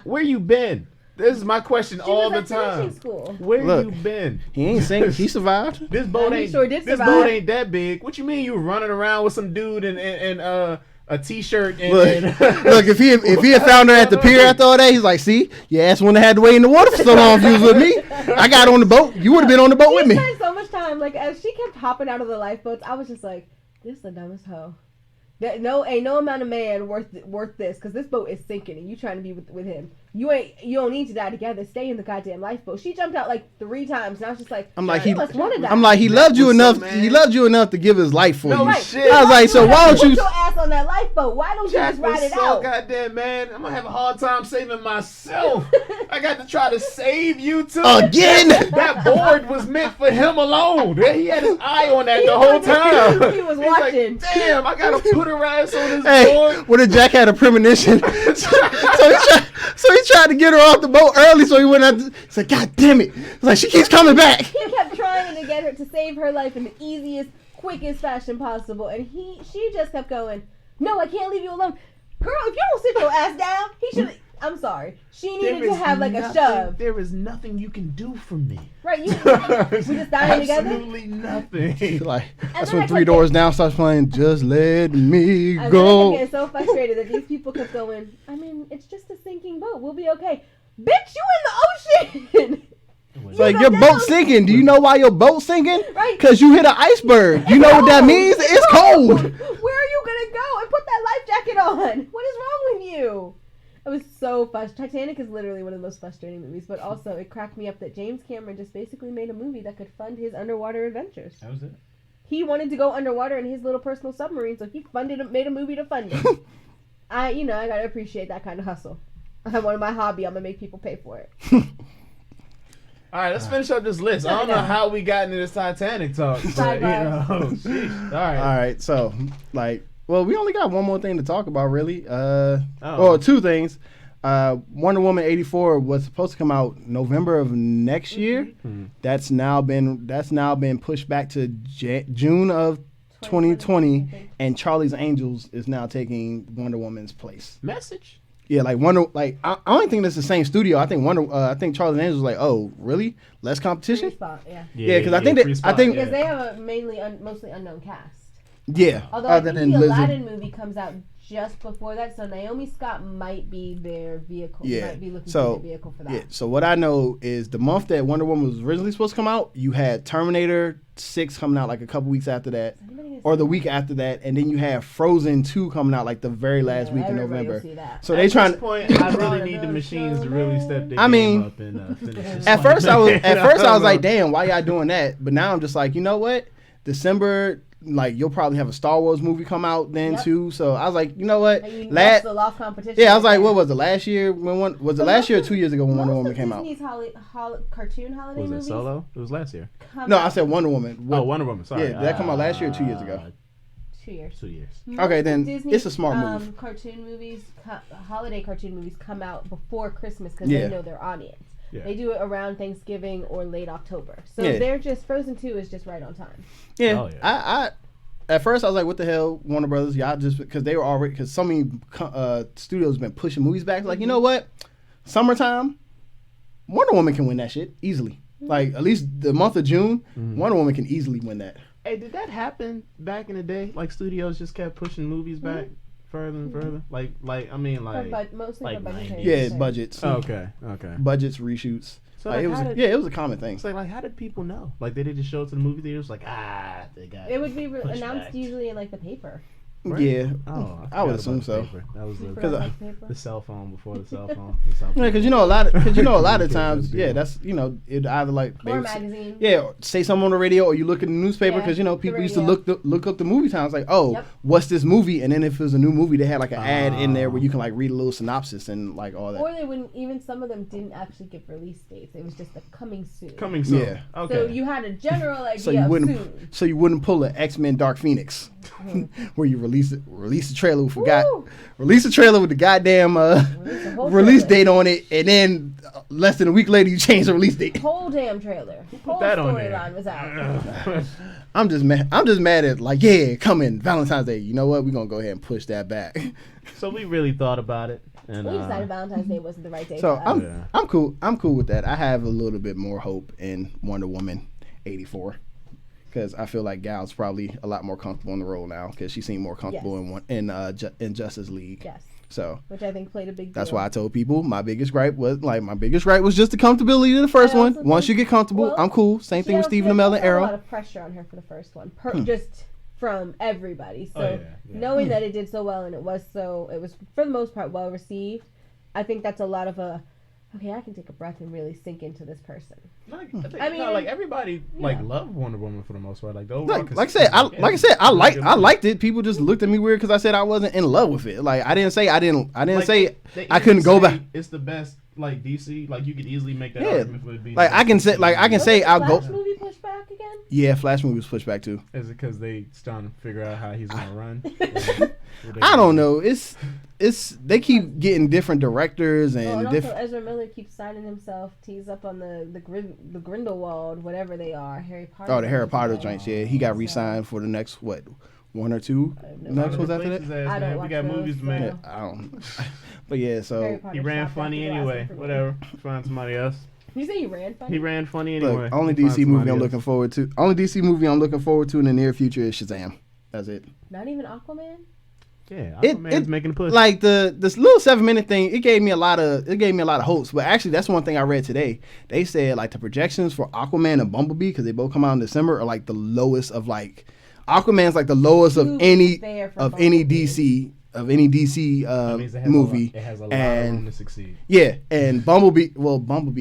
A: where you been? This is my question
C: She
A: all the
C: was at finishing
A: time.
C: school.
A: Where
B: Look.
A: you been?
B: He ain't sing. He survived.
A: This boat
C: And he
A: ain't.
C: sure did
A: this
C: survive.
A: boat ain't that big. What you mean you running around with some dude and a t-shirt and,
B: Look, if he had found her at the pier after all that, he's like, "See, your ass wouldn't have had to wait in the water for so long if you was with me. I got on the boat. You would have been on the boat with
C: He
B: me."
C: spent so much time, like, as she kept hopping out of the lifeboats, I was just like, this is the dumbest hoe. Ain't no amount of man worth this, because this boat is sinking and you trying to be with him. You don't need to die together. Stay in the goddamn lifeboat. She jumped out like 3 times, and I was just like,
B: I'm like,
C: he must want to die.
B: I'm like, he loved you
A: was
B: enough.
A: so mad.
B: He loved you enough to give his life for
A: No
B: you.
A: shit.
B: I was like, so why don't
C: put
B: you?
C: your ass on that lifeboat? Why don't you
A: Jack
C: just ride
A: was
C: it
A: so
C: out?
A: goddamn man. I'm gonna have a hard time saving myself. I got to try to save you too.
B: Again?
A: That board was meant for him alone. He had his eye on that the whole time.
C: He was
A: He's like,
C: watching.
A: damn, I gotta put her ass on this
B: Hey,
A: board.
B: what if Jack had a premonition? so he tried to get her off the boat early, so he went out. He's like, God damn it! It's like she keeps coming back.
C: He kept trying to get her to save her life in the easiest, quickest fashion possible, and she just kept going, no, I can't leave you alone. Girl, if you don't sit your ass down, he should. I'm sorry. She needed to have like a shove.
A: There is nothing you can do for me.
C: Right, we just dying together.
A: Absolutely nothing.
B: Like that's
C: then
B: when
C: I
B: Three
C: kept
B: Doors Down starts playing. Just let me
C: I
B: go.
C: was getting so frustrated that these people kept going, I mean, it's just a sinking boat. We'll be okay. Bitch, you in the ocean.
B: It's like your boat's sinking. Do you know why your boat's sinking?
C: Right.
B: Because you hit an iceberg. You know what that means? It's cold.
C: Where are you gonna go? And put that life jacket on. What is wrong with you? It was so frustrating. Titanic is literally one of the most frustrating movies, but also it cracked me up that James Cameron just basically made a movie that could fund his underwater adventures.
A: That was it.
C: He wanted to go underwater in his little personal submarine, so he made a movie to fund it. I gotta appreciate that kind of hustle. I want my hobby. I'm gonna make people pay for it.
A: All right, let's finish up this list. I don't know how we got into this Titanic talk, but you know, sheesh. All right.
B: All right, so like, well, we only got one more thing to talk about, really. Well, 2 things. Wonder Woman 84 was supposed to come out November of next year.
A: Mm-hmm.
B: That's now been pushed back to June of 2020, and Charlie's Angels is now taking Wonder Woman's place.
A: Message.
B: Yeah, like I don't think that's the same studio. I think Charlie's Angels was like, oh, really? Less competition?
C: Free spot, yeah.
B: Yeah, because I think
A: free
B: that
A: spot,
B: I think
C: Because they have a mostly unknown cast.
B: yeah.
C: Although I
B: Other
C: think
B: than
C: the
B: Lizard.
C: Aladdin movie comes out just before that, so Naomi Scott might be their vehicle.
B: Yeah.
C: Might be looking
B: So
C: for their vehicle for that.
B: yeah. So what I know is the month that Wonder Woman was originally supposed to come out, you had Terminator 6 coming out like a couple weeks after that.
C: Is anybody gonna
B: or the week after that, and then you have Frozen 2 coming out like the very last week in
C: everybody will
B: November.
C: see that.
B: So they trying.
A: At this point, I really need the machines to really step their
B: I mean,
A: game up and finish this.
B: At first I was like, damn, why y'all doing that? But now I'm just like, you know what? December, like you'll probably have a Star Wars movie come out then too. So I was like, you know what?
C: That's the lost competition.
B: Yeah, I was like, what was it last year? Was it last year or 2 years ago when Wonder Woman came out?
C: Disney's cartoon holiday
A: Was it
C: movies.
A: Solo? It was last year.
B: No, I said Wonder Woman.
A: Wonder Woman. Sorry.
B: Yeah, did that come out last year or 2 years ago?
C: 2 years.
A: 2 years.
B: Okay, then
C: Disney,
B: it's a smart move.
C: Cartoon movies, holiday cartoon movies come out before Christmas because
B: Yeah.
C: they know their audience.
A: Yeah.
C: They do it around Thanksgiving or late October. So
B: Yeah.
C: they're just Frozen 2 is just right on time.
B: Yeah,
A: Oh, yeah.
B: I at first I was like, what the hell, Warner Brothers, y'all just because they were already because so many studios been pushing movies back. Like, you know what, summertime, Wonder Woman can win that shit easily. Like at least the month of June, Wonder Woman can easily win that.
A: Hey, did that happen back in the day? Like studios just kept pushing movies back further and further.
C: Mostly for budgetary
B: Yeah,
C: reasons.
B: budgets.
A: Okay.
B: Budgets, reshoots.
A: So
B: Like, it was a common thing.
A: It's like how did people know? Like they just show it to the movie theaters. Like they got.
C: It would be
A: pushed
C: announced
A: back.
C: usually in like the paper.
A: Right?
B: Yeah.
A: Oh,
B: I would
A: forgot
B: assume
A: about the
B: so.
A: paper. That was
B: Because
A: the cell phone before the cell phone.
B: Yeah, because a lot of times, that's it either like
C: Or magazine.
B: or say something on the radio, or you look in the newspaper because people used to look up the movie times like, what's this movie? And then if it was a new movie, they had like an ad in there where you can like read a little synopsis and like all that.
C: Or they wouldn't. Even some of them didn't actually give release dates. It was just a coming soon.
A: Coming soon.
B: Yeah.
A: Okay.
C: So you had a general idea
B: So you wouldn't
C: soon.
B: so you wouldn't pull an X-Men Dark Phoenix where you release the trailer release the trailer with the goddamn release date on it, and then less than a week later you change the release date.
C: Whole damn trailer. Whole
A: that on there?
C: storyline was out.
B: I'm just mad at like, coming Valentine's Day. You know what? We're gonna go ahead and push that back.
A: So we really thought about it, and
C: We decided Valentine's Day wasn't the right day.
B: So
C: for us.
B: I'm cool. I'm cool with that. I have a little bit more hope in Wonder Woman 84 because I feel like Gal's probably a lot more comfortable in the role now because she seemed more comfortable in Justice League.
C: Yes.
B: So
C: which I think played a big deal.
B: that's why I told people my biggest gripe was just the comfortability of the first one. Once you get comfortable, I'm cool. Same thing with Stephen Amell and
C: Arrow.
B: Arrow.
C: A lot of pressure on her for the first one, just from everybody. So
A: yeah.
C: knowing that it did so well and it was for the most part well received, I think that's a lot of I can take a breath and really sink into this person.
A: I mean, everybody loved Wonder Woman for the most part. Like
B: I said, I liked it. People just looked at me weird because I said I wasn't in love with it. Like I didn't say say I couldn't go back.
A: It's the best DC. Like you could easily make that argument for it being.
B: Like I can say I'll go.
C: Flash movie pushed back again?
B: Yeah, Flash movie was pushed back too.
A: Is it because they trying to figure out how he's gonna run?
B: I don't know. It's they keep getting different directors and
C: also Ezra Miller keeps signing himself. He's up on the Grindelwald, whatever they are. Harry Potter.
B: Oh, the Harry Potter joints. Yeah, he got re-signed for the next one or two next ones after that.
C: I don't watch
A: we got
C: those,
A: movies to
C: so.
A: make.
B: Yeah, I don't. But yeah, so
A: He ran funny anyway. Whatever. Find somebody else.
C: You say he ran funny?
A: He ran funny anyway.
B: look, only DC movie I'm looking forward to. Only DC movie I'm looking forward to in the near future is Shazam. That's it.
C: Not even Aquaman?
A: Yeah, Aquaman's making a push.
B: Like this little 7-minute thing, it gave me a lot of hopes. But actually, that's one thing I read today. They said like the projections for Aquaman and Bumblebee, because they both come out in December, are like the lowest of like Aquaman's like the lowest of any DC movie.
A: It has a lot of room to succeed.
B: Yeah, and Bumblebee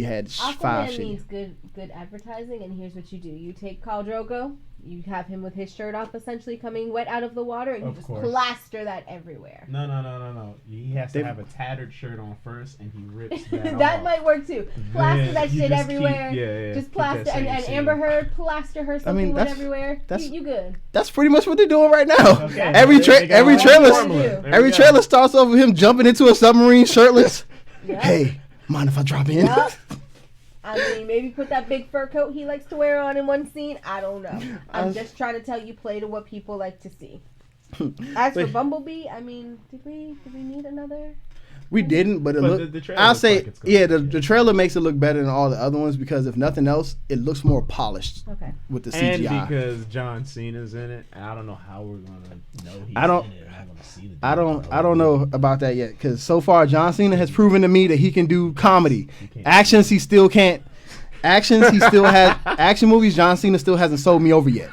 B: had
C: Aquaman
B: 5
C: needs good advertising, and here's what you do: you take Khal Drogo, you have him with his shirt off, essentially coming wet out of the water, and you just plaster that everywhere.
A: No. He has to have a tattered shirt on first, and he rips that
C: That
A: off.
C: might work too. Plaster that shit everywhere.
A: Yeah.
C: Just plaster, and Amber Heard, plaster her something everywhere. You good.
B: That's pretty much what they're doing right now.
A: Okay.
B: Every trailer starts off with him jumping into a submarine shirtless.
C: Yep.
B: Hey, mind if I drop in?
C: Yep. I mean, maybe put that big fur coat he likes to wear on in one scene. I don't know. I'm just trying to tell you, play to what people like to see. As for Bumblebee, I mean, did we need another?
B: We didn't, but
A: the trailer
B: I'll
A: looks
B: say,
A: like it's gonna
B: the trailer makes it look better than all the other ones because if nothing else, it looks more polished.
C: Okay.
B: With the CGI.
A: And because John Cena's in it, and I don't know how we're gonna know he's in it. I'm gonna see the
B: I don't know about that yet because so far John Cena has proven to me that he can do comedy. Actions he still can't. Action movies John Cena still hasn't sold me over yet.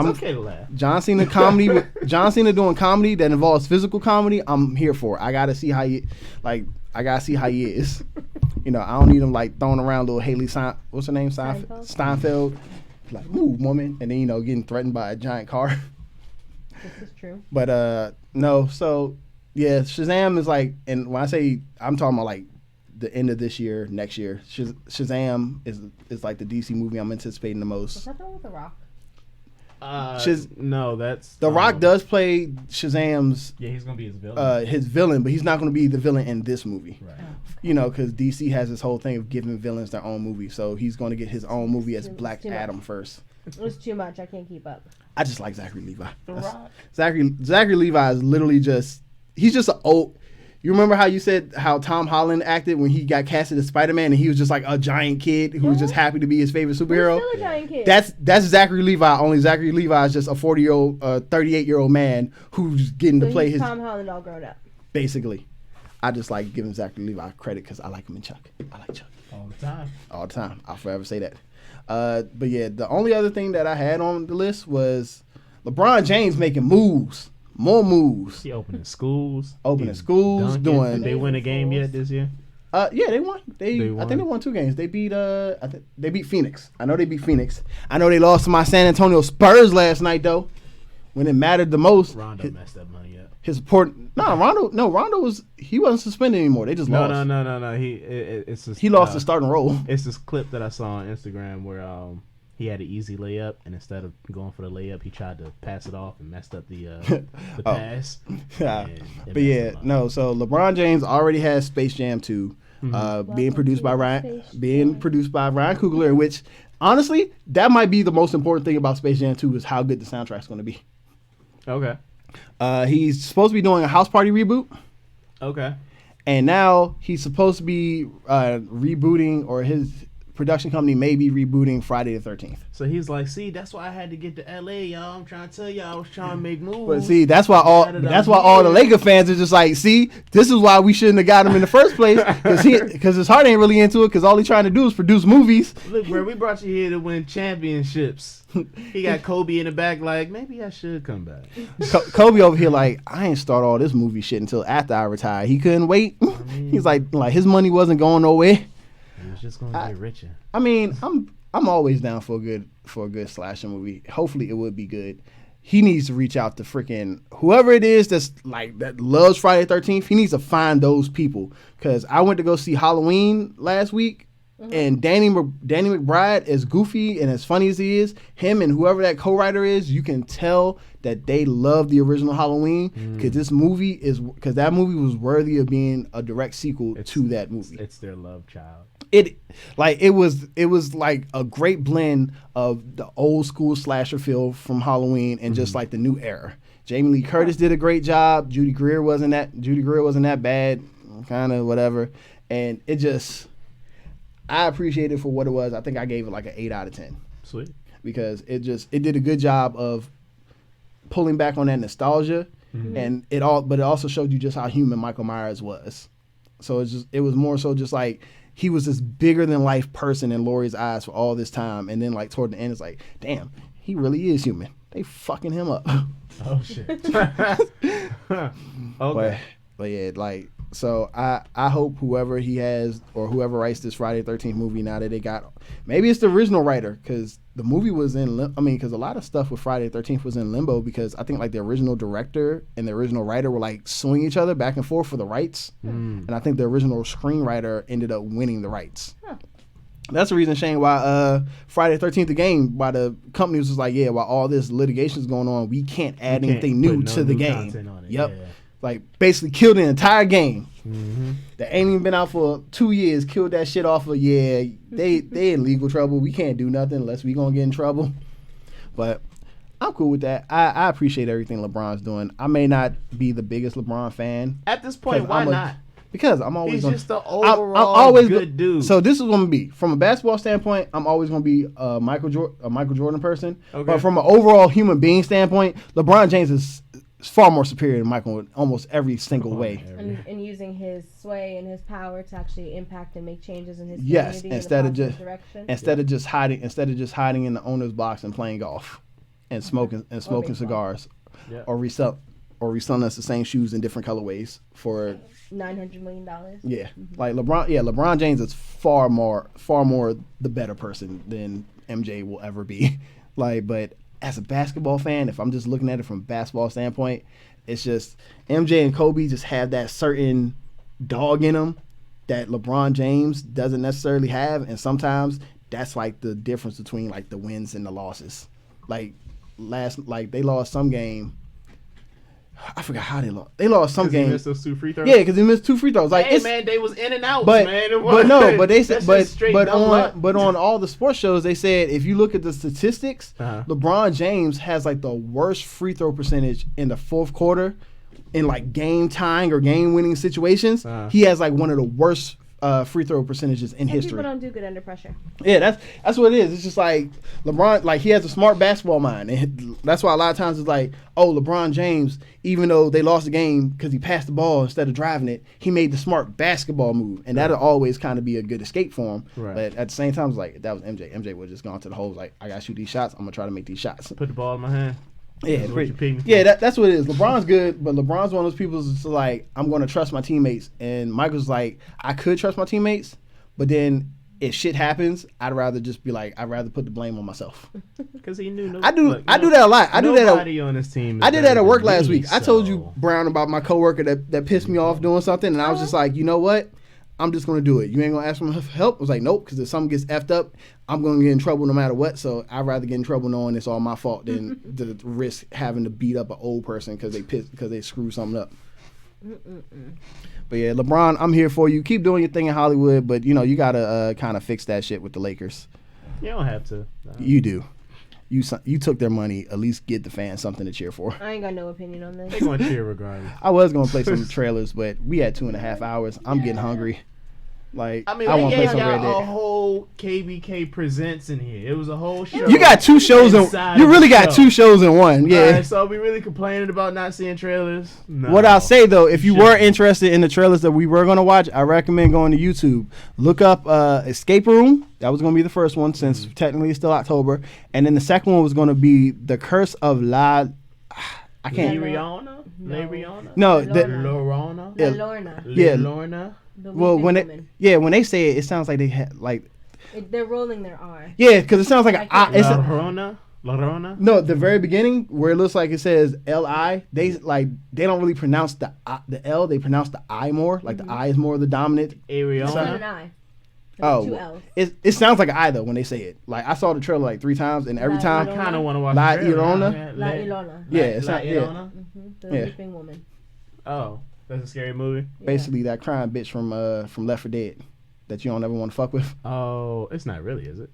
A: okay to laugh.
B: John Cena comedy. John Cena doing comedy that involves physical comedy. I'm here for it. I gotta see how he is. You know, I don't need him like throwing around little what's her name? Steinfeld. Like, move, woman, and then getting threatened by a giant car.
C: This is true.
B: But no, so yeah, Shazam is like, and when I say I'm talking about like the end of this year, next year, Shazam is like the DC movie I'm anticipating the most.
C: What's that with The Rock?
A: No, that's
B: The Rock does play Shazam's.
A: Yeah, he's gonna be his villain.
B: But he's not gonna be the villain in this movie.
A: Right.
B: Because DC has this whole thing of giving villains their own movie, so he's gonna get his own movie as Black Adam first.
C: It's too much. I can't keep up.
B: I just like Zachary Levi.
A: The Rock.
B: Zachary Levi is literally he's just an old. You remember how you said how Tom Holland acted when he got casted as Spider-Man and he was just like a giant kid who was just happy to be his favorite superhero?
C: He's still a giant kid.
B: That's Zachary Levi, only Zachary Levi is just a 40-year-old, 38-year-old man who's getting to play his...
C: Tom Holland all grown up.
B: Basically. I just like giving Zachary Levi credit because I like him in Chuck. I like Chuck.
A: All the time.
B: All the time. I'll forever say that. But yeah, the only other thing that I had on the list was LeBron James making moves. More moves.
A: He opening schools.
B: Doing.
A: Did they win a game yet this year?
B: Yeah, they won. I think they won 2 games. They beat they beat Phoenix. I know they beat Phoenix. I know they lost to my San Antonio Spurs last night though, when it mattered the most.
A: Rondo messed that money up.
B: His support. Rondo he wasn't suspended anymore. They just lost.
A: No.
B: He lost his starting role.
A: It's this clip that I saw on Instagram where he had an easy layup, and instead of going for the layup, he tried to pass it off and messed up the pass.
B: Yeah. But yeah, no. So LeBron James already has Space Jam 2, being produced by Ryan Coogler, which honestly, that might be the most important thing about Space Jam 2 is how good the soundtrack's going to be.
A: Okay.
B: He's supposed to be doing a House Party reboot.
A: Okay. And
B: now he's supposed to be rebooting, or his production company may be rebooting Friday the 13th.
A: So he's like, see, that's why I had to get to LA, y'all. I'm trying to tell y'all I was trying to make moves.
B: But see, that's why all the Laker fans are just like, see, this is why we shouldn't have got him in the first place, because his heart ain't really into it, because all he's trying to do is produce movies.
A: Look, bro, we brought you here to win championships. He got Kobe in the back like, maybe I should come back.
B: Kobe over here like, I ain't start all this movie shit until after I retire. He couldn't wait. He's like his money wasn't going nowhere.
A: He was just gonna get richer.
B: I mean, I'm always down for a good slasher movie. Hopefully, it would be good. He needs to reach out to freaking whoever it is that loves Friday the 13th. He needs to find those people, because I went to go see Halloween last week, and Danny McBride, as goofy and as funny as he is, him and whoever that co-writer is, you can tell that they love the original Halloween, because that movie was worthy of being a direct sequel to that movie.
A: It's their love child.
B: It was like a great blend of the old school slasher feel from Halloween and just like the new era. Jamie Lee Curtis did a great job. Judy Greer wasn't that bad, kind of whatever. And I appreciate it for what it was. I think I gave it like an 8 out of 10.
A: Sweet.
B: Because it did a good job of pulling back on that nostalgia, and it also showed you just how human Michael Myers was. So it was more so just like he was this bigger than life person in Laurie's eyes for all this time, and then like toward the end it's like, damn, he really is human. They fucking him up.
A: Oh shit. Okay.
B: But yeah, like, so I hope whoever he has or whoever writes this Friday the 13th movie, now that they got, maybe it's the original writer, because the movie was because a lot of stuff with Friday the 13th was in limbo, because I think like the original director and the original writer were like suing each other back and forth for the rights. And I think the original screenwriter ended up winning the rights. That's the reason, Shane, why Friday the 13th, the game, why the company was just like, yeah, while all this litigation is going on, we can't add anything new to the game. Yep. Yeah. Like, basically killed the entire game. That ain't even been out for 2 years. Killed that shit off of, they in legal trouble. We can't do nothing unless we gonna get in trouble. But I'm cool with that. I appreciate everything LeBron's doing. I may not be the biggest LeBron fan.
A: At this point, why not?
B: Because I'm always
A: He's just the overall good dude.
B: So this is what I'm gonna be. From a basketball standpoint, I'm always gonna be a Michael Jordan person. Okay. But from an overall human being standpoint, LeBron James is far more superior than Michael in almost every single way.
C: And using his sway and his power to actually impact and make changes in his community.
B: Yes, instead of just hiding in the owner's box and playing golf. and smoking
C: baseball.
B: cigars,
A: Yeah.
B: or reselling us the same shoes in different colorways for
C: $900 million.
B: yeah. Like LeBron James is far more the better person than MJ will ever be. Like, but as a basketball fan, if I'm just looking at it from a basketball standpoint, it's just MJ and Kobe just have that certain dog in them that LeBron James doesn't necessarily have, and sometimes that's like the difference between like the wins and the losses. Like they lost some game. I forgot how they lost. They lost some game.
A: He missed those 2 free throws.
B: Yeah, because he missed 2 free throws. Like,
A: hey man, they was in and out,
B: but,
A: man.
B: But they said, but
A: on
B: on all the sports shows, they said if you look at the statistics,
A: Uh-huh.
B: LeBron James has like the worst free throw percentage in the fourth quarter, in like game tying or game winning situations.
A: Uh-huh.
B: He has like one of the worst free throw percentages in
C: And
B: history.
C: people don't do good under pressure.
B: Yeah, that's what it is. It's just like LeBron, like he has a smart basketball mind, and that's why a lot of times it's like, oh, LeBron James, even though they lost the game because he passed the ball instead of driving it, he made the smart basketball move, and that'll always kind of be a good escape for him.
A: Right.
B: But at the same time, it's like if that was MJ. MJ would have just gone to the holes like, I gotta shoot these shots. I'm gonna try to make these shots.
A: Put the ball in my hand.
B: Yeah,
A: That's what you pay me for.
B: that's what it is. LeBron's good, but LeBron's one of those people who's like, I'm going to trust my teammates. And Michael's like, I could trust my teammates, but then if shit happens, I'd rather just be like, I'd rather put the blame on myself.
A: Because he knew.
B: I do that a lot. I do that.
A: Nobody on this team.
B: I did that at work last week. I told
A: so-
B: you, Brown, about my coworker that pissed me off doing something, and I was just like, you know what? I'm just going to do it. You ain't going to ask for help? I was like, nope, because if something gets effed up, I'm going to get in trouble no matter what. So I'd rather get in trouble knowing it's all my fault than the risk having to beat up an old person because they screw something up. But yeah, LeBron, I'm here for you. Keep doing your thing in Hollywood, but you got to kind of fix that shit with the Lakers.
A: You don't have to.
B: You do. You took their money. At least get the fans something to cheer for.
C: I ain't got no opinion on this.
A: They're going to cheer regardless.
B: I was going to play some trailers, but we had 2.5 hours. I'm getting hungry. Like,
A: I mean,
B: I
A: we
B: want to play
A: gave
B: some Red
A: y'all a
B: Dead.
A: whole KBK Presents in here. It was a whole show.
B: You got 2 shows in.
A: inside
B: You
A: of
B: really
A: the
B: got
A: show.
B: 2 shows in one. Yeah.
A: Alright, so we really complaining about not seeing trailers? No.
B: What I'll say though, if you
A: Sure.
B: were interested in the trailers that we were going to watch, I recommend going to YouTube. Look up Escape Room. That was going to be the first one since technically it's still October, and then the second one was going to be The Curse of La. I can't.
A: Rihanna?
C: No.
A: Rihanna?
B: No,
A: Lorna?
B: Yeah.
C: Lorna.
B: Yeah.
A: Lorna?
C: The
B: Well,
C: weeping
B: when they say it, it sounds like they had like
C: they're rolling their R.
B: yeah, because it sounds like
C: I can't
B: it's
A: Lorna? Lorna?
B: no, the very beginning where it looks like it says L-I, they don't really pronounce the L, they pronounce the I more, like the I is more the dominant.
C: It's not an
A: Ariana?
C: I.
B: Oh,
C: There's 2 L's.
B: it sounds like an I though when they say it. Like I saw the trailer like 3 times, and every
C: La
B: time
A: I kind of want to watch
B: La
A: the trailer.
B: Llorona?
C: La Ilona.
B: Yeah, it's
A: La
B: not- yeah.
A: Llorona?
C: The
B: Yeah.
C: weeping woman.
A: Oh, that's a scary movie?
C: Yeah.
B: basically that crying bitch from Left 4 Dead that you don't ever want to fuck with.
A: Oh, it's not really, is it?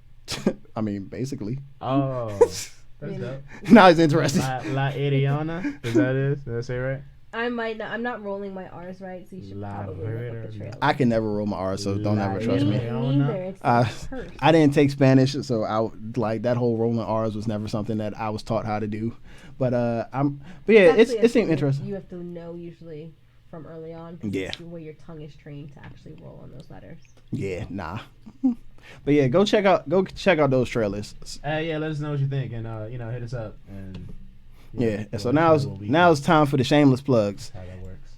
B: I mean, basically.
A: Oh, that's
C: Really?
A: dope.
B: Now he's interested.
A: La Ariana? Is that it? Did I say it right?
C: I might not. I'm not rolling my R's right, so you should
A: La
C: probably look
A: Vera.
C: up the trailer.
B: I can never roll my R, so don't
A: La
B: ever trust me.
A: Llorona.
C: Neither. It's
B: Uh,
C: cursed.
B: I didn't take Spanish, so like that whole rolling R's was never something that I was taught how to do. But yeah,
C: It's actually a
B: it seemed
C: thing
B: interesting.
C: You have to know usually from early on. 'Cause
B: Yeah.
C: it's where your tongue is trained to actually roll on those letters.
B: Yeah, nah. But yeah, go check out those trailers.
A: Yeah, let us know what you think, and hit us up. And
B: Yeah, and so
A: we'll
B: now it's time for the shameless plugs.
A: how that works.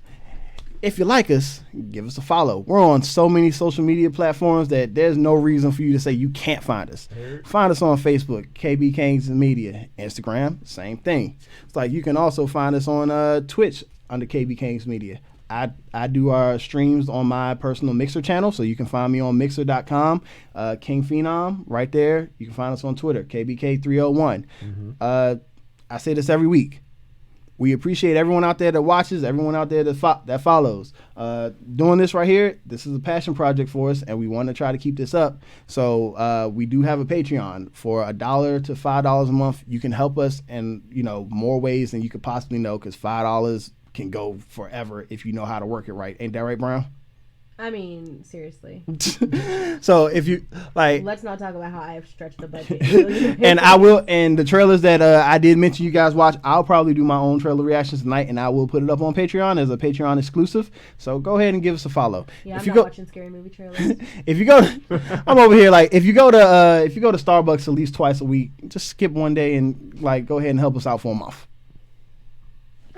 B: If you like us, give us a follow. We're on so many social media platforms that there's no reason for you to say you can't find us.
A: Heard.
B: Find us on Facebook, KB Kings Media. Instagram, same thing. It's like you can also find us on Twitch under KB Kings Media. I do our streams on my personal Mixer channel, so you can find me on Mixer.com. King Phenom, right there. You can find us on Twitter, KBK301. I say this every week. We appreciate everyone out there that watches, everyone out there that follows. Doing this right here, this is a passion project for us, and we want to try to keep this up. So we do have a Patreon for $1 to $5 a month. You can help us in more ways than you could possibly know, because $5 can go forever if you know how to work it right. Ain't that right, Brown?
C: I mean, seriously.
B: So if you like,
C: Let's not talk about how I have stretched the budget.
B: and I will, and the trailers that I did mention you guys watch, I'll probably do my own trailer reactions tonight, and I will put it up on Patreon as a Patreon exclusive. So go ahead and give us a follow.
C: Yeah,
B: if
C: I'm
B: you
C: not watching scary movie trailers.
B: If you go, I'm over here like if you go to Starbucks at least twice a week, just skip one day and like go ahead and help us out for a month.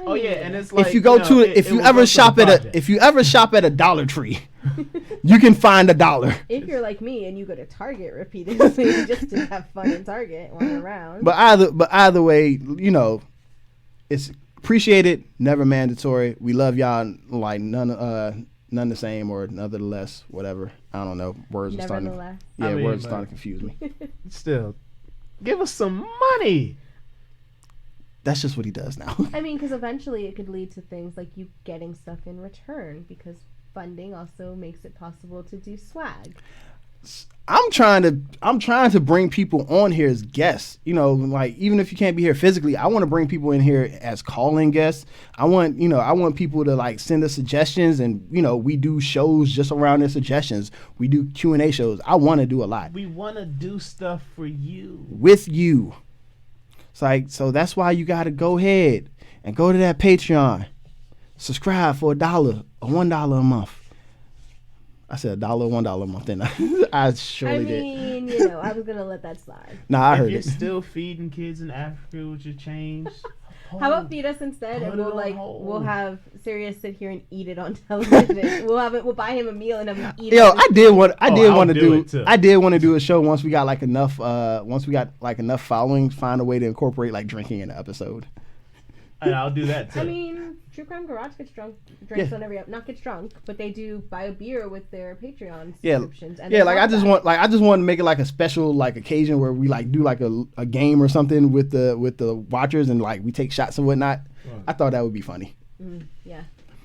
A: Oh yeah, and it's like
B: If you go if you ever shop at a Dollar Tree, you can find $1.
C: If you're like me and you go to Target repeatedly just to have fun in Target, walking around.
B: But either way, you know, it's appreciated, never mandatory. We love y'all like none the same or none the less, whatever. I don't know. Words are starting.
C: Nevertheless.
B: Yeah,
A: I mean,
B: words are starting to confuse me.
A: Still, give us some money.
B: That's just what he does now.
C: I mean, because eventually it could lead to things like you getting stuff in return, because funding also makes it possible to do swag.
B: I'm trying to bring people on here as guests. You know, like even if you can't be here physically, I want to bring people in here as call-in guests. I want people to like send us suggestions, and you know, we do shows just around their suggestions. We do Q&A shows. I want to do a lot.
A: We want to do stuff for you.
B: With you. It's like, so that's why you got to go ahead and go to that Patreon. Subscribe for $1 or $1 a month. I said $1 or $1 a month, didn't I? I surely did.
C: I mean, you know, I was going to let that slide.
B: Nah, I heard
A: If you're
B: it.
A: still feeding kids in Africa with your change,
C: How about feed us instead, and
A: Put it on
C: we'll
A: hold.
C: have Sirius sit here and eat it on television. We'll buy him a meal and have him eat it.
B: Yo, I did want to do a show once we got like enough following, find a way to incorporate like drinking in the episode.
A: and I'll do that too.
C: I mean, True Crime Garage drinks on every not gets drunk, but they do buy a beer with their Patreon subscriptions. And
B: Yeah, like I just want to make it like a special like occasion where we like do like a game or something with the watchers and like we take shots and whatnot. Right. I thought that would be funny.
C: Yeah.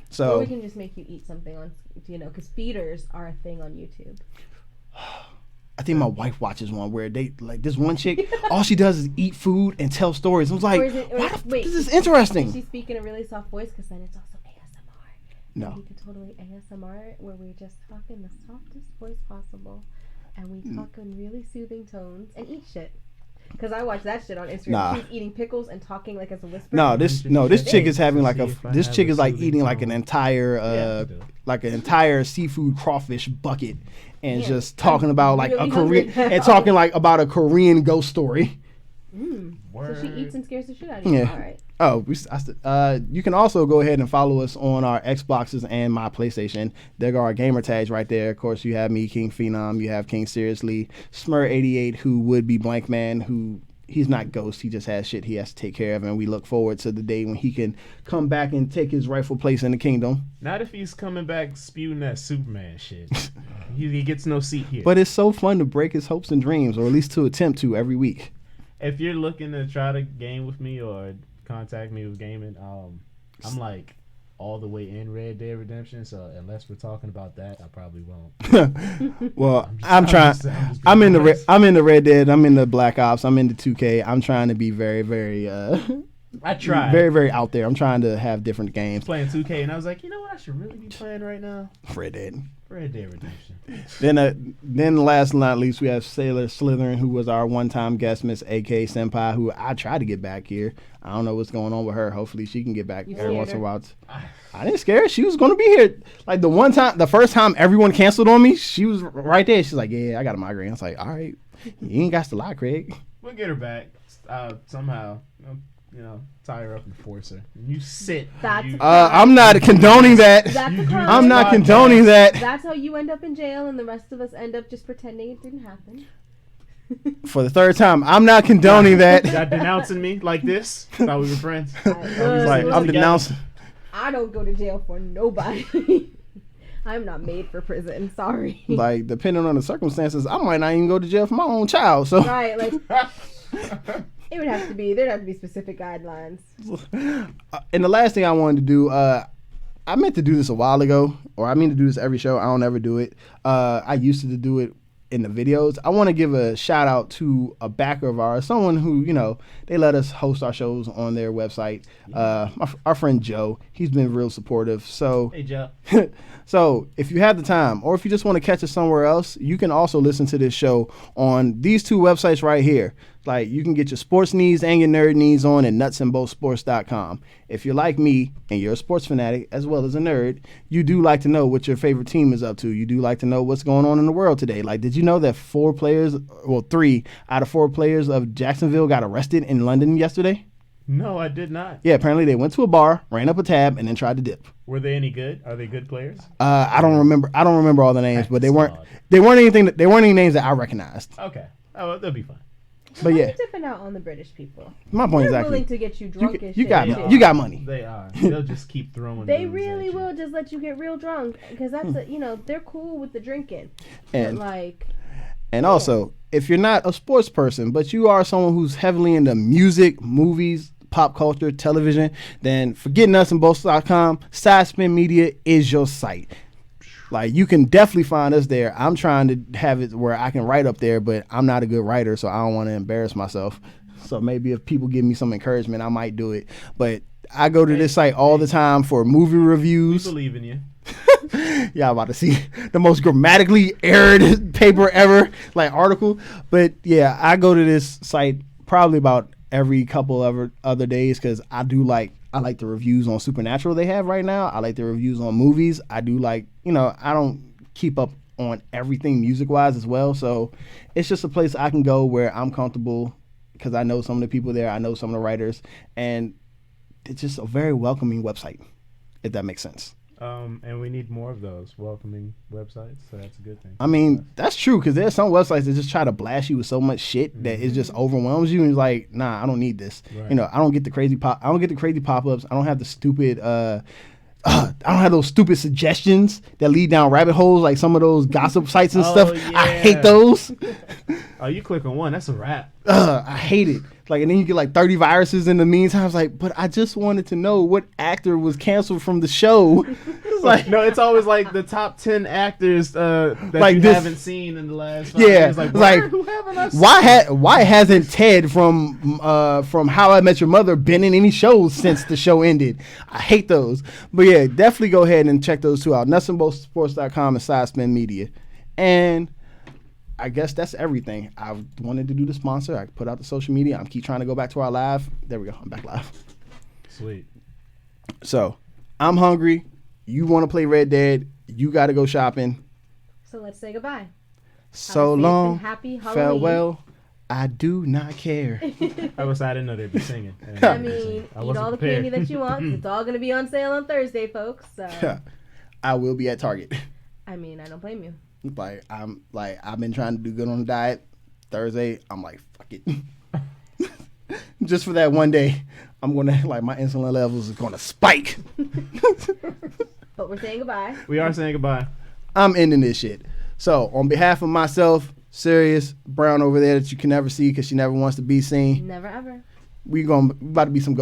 B: So
C: or we can just make you eat something on, you know, because feeders are a thing on YouTube.
B: I think my wife watches one where they like this one chick, all she does is eat food and tell stories. I was like, this is interesting.
C: Does she speak in a really soft voice? Because then it's also ASMR.
B: No.
C: And you can totally ASMR where we just talk in the softest voice possible, and we talk in really soothing tones and eat shit. Because I watch that shit on Instagram.
B: Nah.
C: She's eating pickles and talking like as a whisper.
B: This chick is having like this chick is like eating like an entire seafood crawfish bucket and just talking about like a Korean and talking like about a Korean ghost story.
C: So she eats and scares the shit out of you.
B: Yeah.
C: All right.
B: Oh, you can also go ahead and follow us on our Xboxes and my PlayStation. There are our gamer tags right there. Of course, you have me, King Phenom. You have King Seriously, Smur88, who would be Blank Man, who he's not Ghost. He just has shit he has to take care of, and we look forward to the day when he can come back and take his rightful place in the kingdom.
A: Not if he's coming back spewing that Superman shit. He gets no seat here.
B: But it's so fun to break his hopes and dreams, or at least to attempt to every week.
A: If you're looking to try to game with me or contact me with gaming, I'm like all the way in Red Dead Redemption, so unless we're talking about that, I probably won't.
B: Well, I'm in the Red Dead, I'm in the Black Ops, I'm in the 2K. I'm trying to be very, very
A: I tried.
B: Very, very out there. I'm trying to have different games.
A: Playing 2K, and I was like, you know what I should really be playing right now?
B: Red Dead
A: Redemption.
B: Then last but not least, we have Sailor Slytherin, who was our one-time guest, Miss AK Senpai, who I tried to get back here. I don't know what's going on with her. Hopefully she can get back every once in a while. I didn't scare her. She was going to be here. Like the first time everyone canceled on me, she was right there. She's like, yeah, I got a migraine. I was like, all right, you ain't got to lie, Craig.
A: We'll get her back somehow. You know, tie her up and force her. You sit.
B: I'm not condoning that.
C: That's a crime.
B: I'm not condoning that.
C: That's how you end up in jail, and the rest of us end up just pretending it didn't happen.
B: For the third time, I'm not condoning that.
A: Y'all denouncing me like this? Thought we were friends.
B: I'm denouncing.
C: I don't go to jail for nobody. I'm not made for prison. Sorry.
B: Like, depending on the circumstances, I might not even go to jail for my own child. So.
C: Right, like. There'd have to be specific guidelines.
B: And the last thing I wanted to do, I meant to do this a while ago, or I mean to do this every show. I don't ever do it. I used to do it in the videos, I want to give a shout out to a backer of ours, someone who, they let us host our shows on their website. Our friend Joe, he's been real supportive. So,
A: Hey, Joe.
B: So if you have the time, or if you just want to catch us somewhere else, you can also listen to this show on these two websites right here. Like, you can get your sports needs and your nerd needs on at nutsandboltsports.com. If you're like me and you're a sports fanatic as well as a nerd, you do like to know what your favorite team is up to. You do like to know what's going on in the world today. Like, did you know that 3 out of 4 players of Jacksonville got arrested in London yesterday?
A: No, I did not.
B: Yeah, apparently they went to a bar, ran up a tab, and then tried to dip.
A: Were they any good? Are they good players?
B: I don't remember all the names, but they weren't any names that I recognized.
A: Okay. Oh, they'll be fine.
B: But yeah,
C: you're tipping out on the British people.
B: my point
C: They're
B: exactly.
C: willing to get you drunk and
B: You
C: shit.
B: got money.
A: They are. They'll just keep throwing.
C: They
A: booze
C: really
A: at you.
C: will just let you get real drunk because that's they're cool with the drinking.
B: And
C: but like,
B: and also, if you're not a sports person, but you are someone who's heavily into music, movies, pop culture, television, then forget nutsandbolts.com. Sidespin Media is your site. Like, you can definitely find us there. I'm trying to have it where I can write up there, but I'm not a good writer, so I don't want to embarrass myself. So maybe if people give me some encouragement, I might do it. But I go to this site all the time for movie
A: We
B: reviews.
A: believe in you.
B: Y'all about to see the most grammatically errored paper ever, like article. But yeah, I go to this site probably about every couple of other days because I like the reviews on Supernatural they have right now. I like the reviews on movies. I do like, I don't keep up on everything music-wise as well. So it's just a place I can go where I'm comfortable because I know some of the people there. I know some of the writers. And it's just a very welcoming website, if that makes sense.
A: And we need more of those welcoming websites, so that's a good thing.
B: I mean, that's true because there's some websites that just try to blast you with so much shit that it just overwhelms you and it's like, nah, I don't need this.
A: Right.
B: I don't get the crazy pop-ups. I don't have the stupid I don't have those stupid suggestions that lead down rabbit holes like some of those gossip sites and stuff.
A: Yeah.
B: I hate those.
A: Oh, you click on one, that's a wrap.
B: I hate it. Like, and then you get like 30 viruses in the meantime. I was like, but I just wanted to know what actor was canceled from the show.
A: Like, no, it's always like the top 10 actors that
B: Like
A: you
B: this-
A: haven't seen in the last 5
B: Yeah,
A: years. Like,
B: like,
A: who haven't I seen?
B: why hasn't Ted from How I Met Your Mother been in any shows since the show ended? I hate those. But yeah, definitely go ahead and check those two out. nutsandboltsports.com and Sidespin Media. And I guess that's everything. I wanted to do the sponsor. I put out the social media. I keep trying to go back to our live. There we go. I'm back live.
A: Sweet.
B: So I'm hungry. You want to play Red Dead. You got to go shopping.
C: so let's say goodbye.
B: So
C: Have a safe
B: long.
C: and happy Halloween.
B: Farewell. I do not care.
A: I didn't know they'd be singing.
C: I mean,
A: I
C: eat
A: wasn't
C: all the
A: prepared.
C: candy that you want. It's all going to be on sale on Thursday, folks. So,
B: I will be at Target.
C: I mean, I don't blame you.
B: I've been trying to do good on the diet. Thursday, I'm like, fuck it. Just for that one day, I'm gonna my insulin levels is gonna spike.
C: But we're saying goodbye.
A: We are saying goodbye.
B: I'm ending this shit. So on behalf of myself, Sirius Brown over there that you can never see because she never wants to be seen,
C: Never ever.
B: we about to be some ghosts.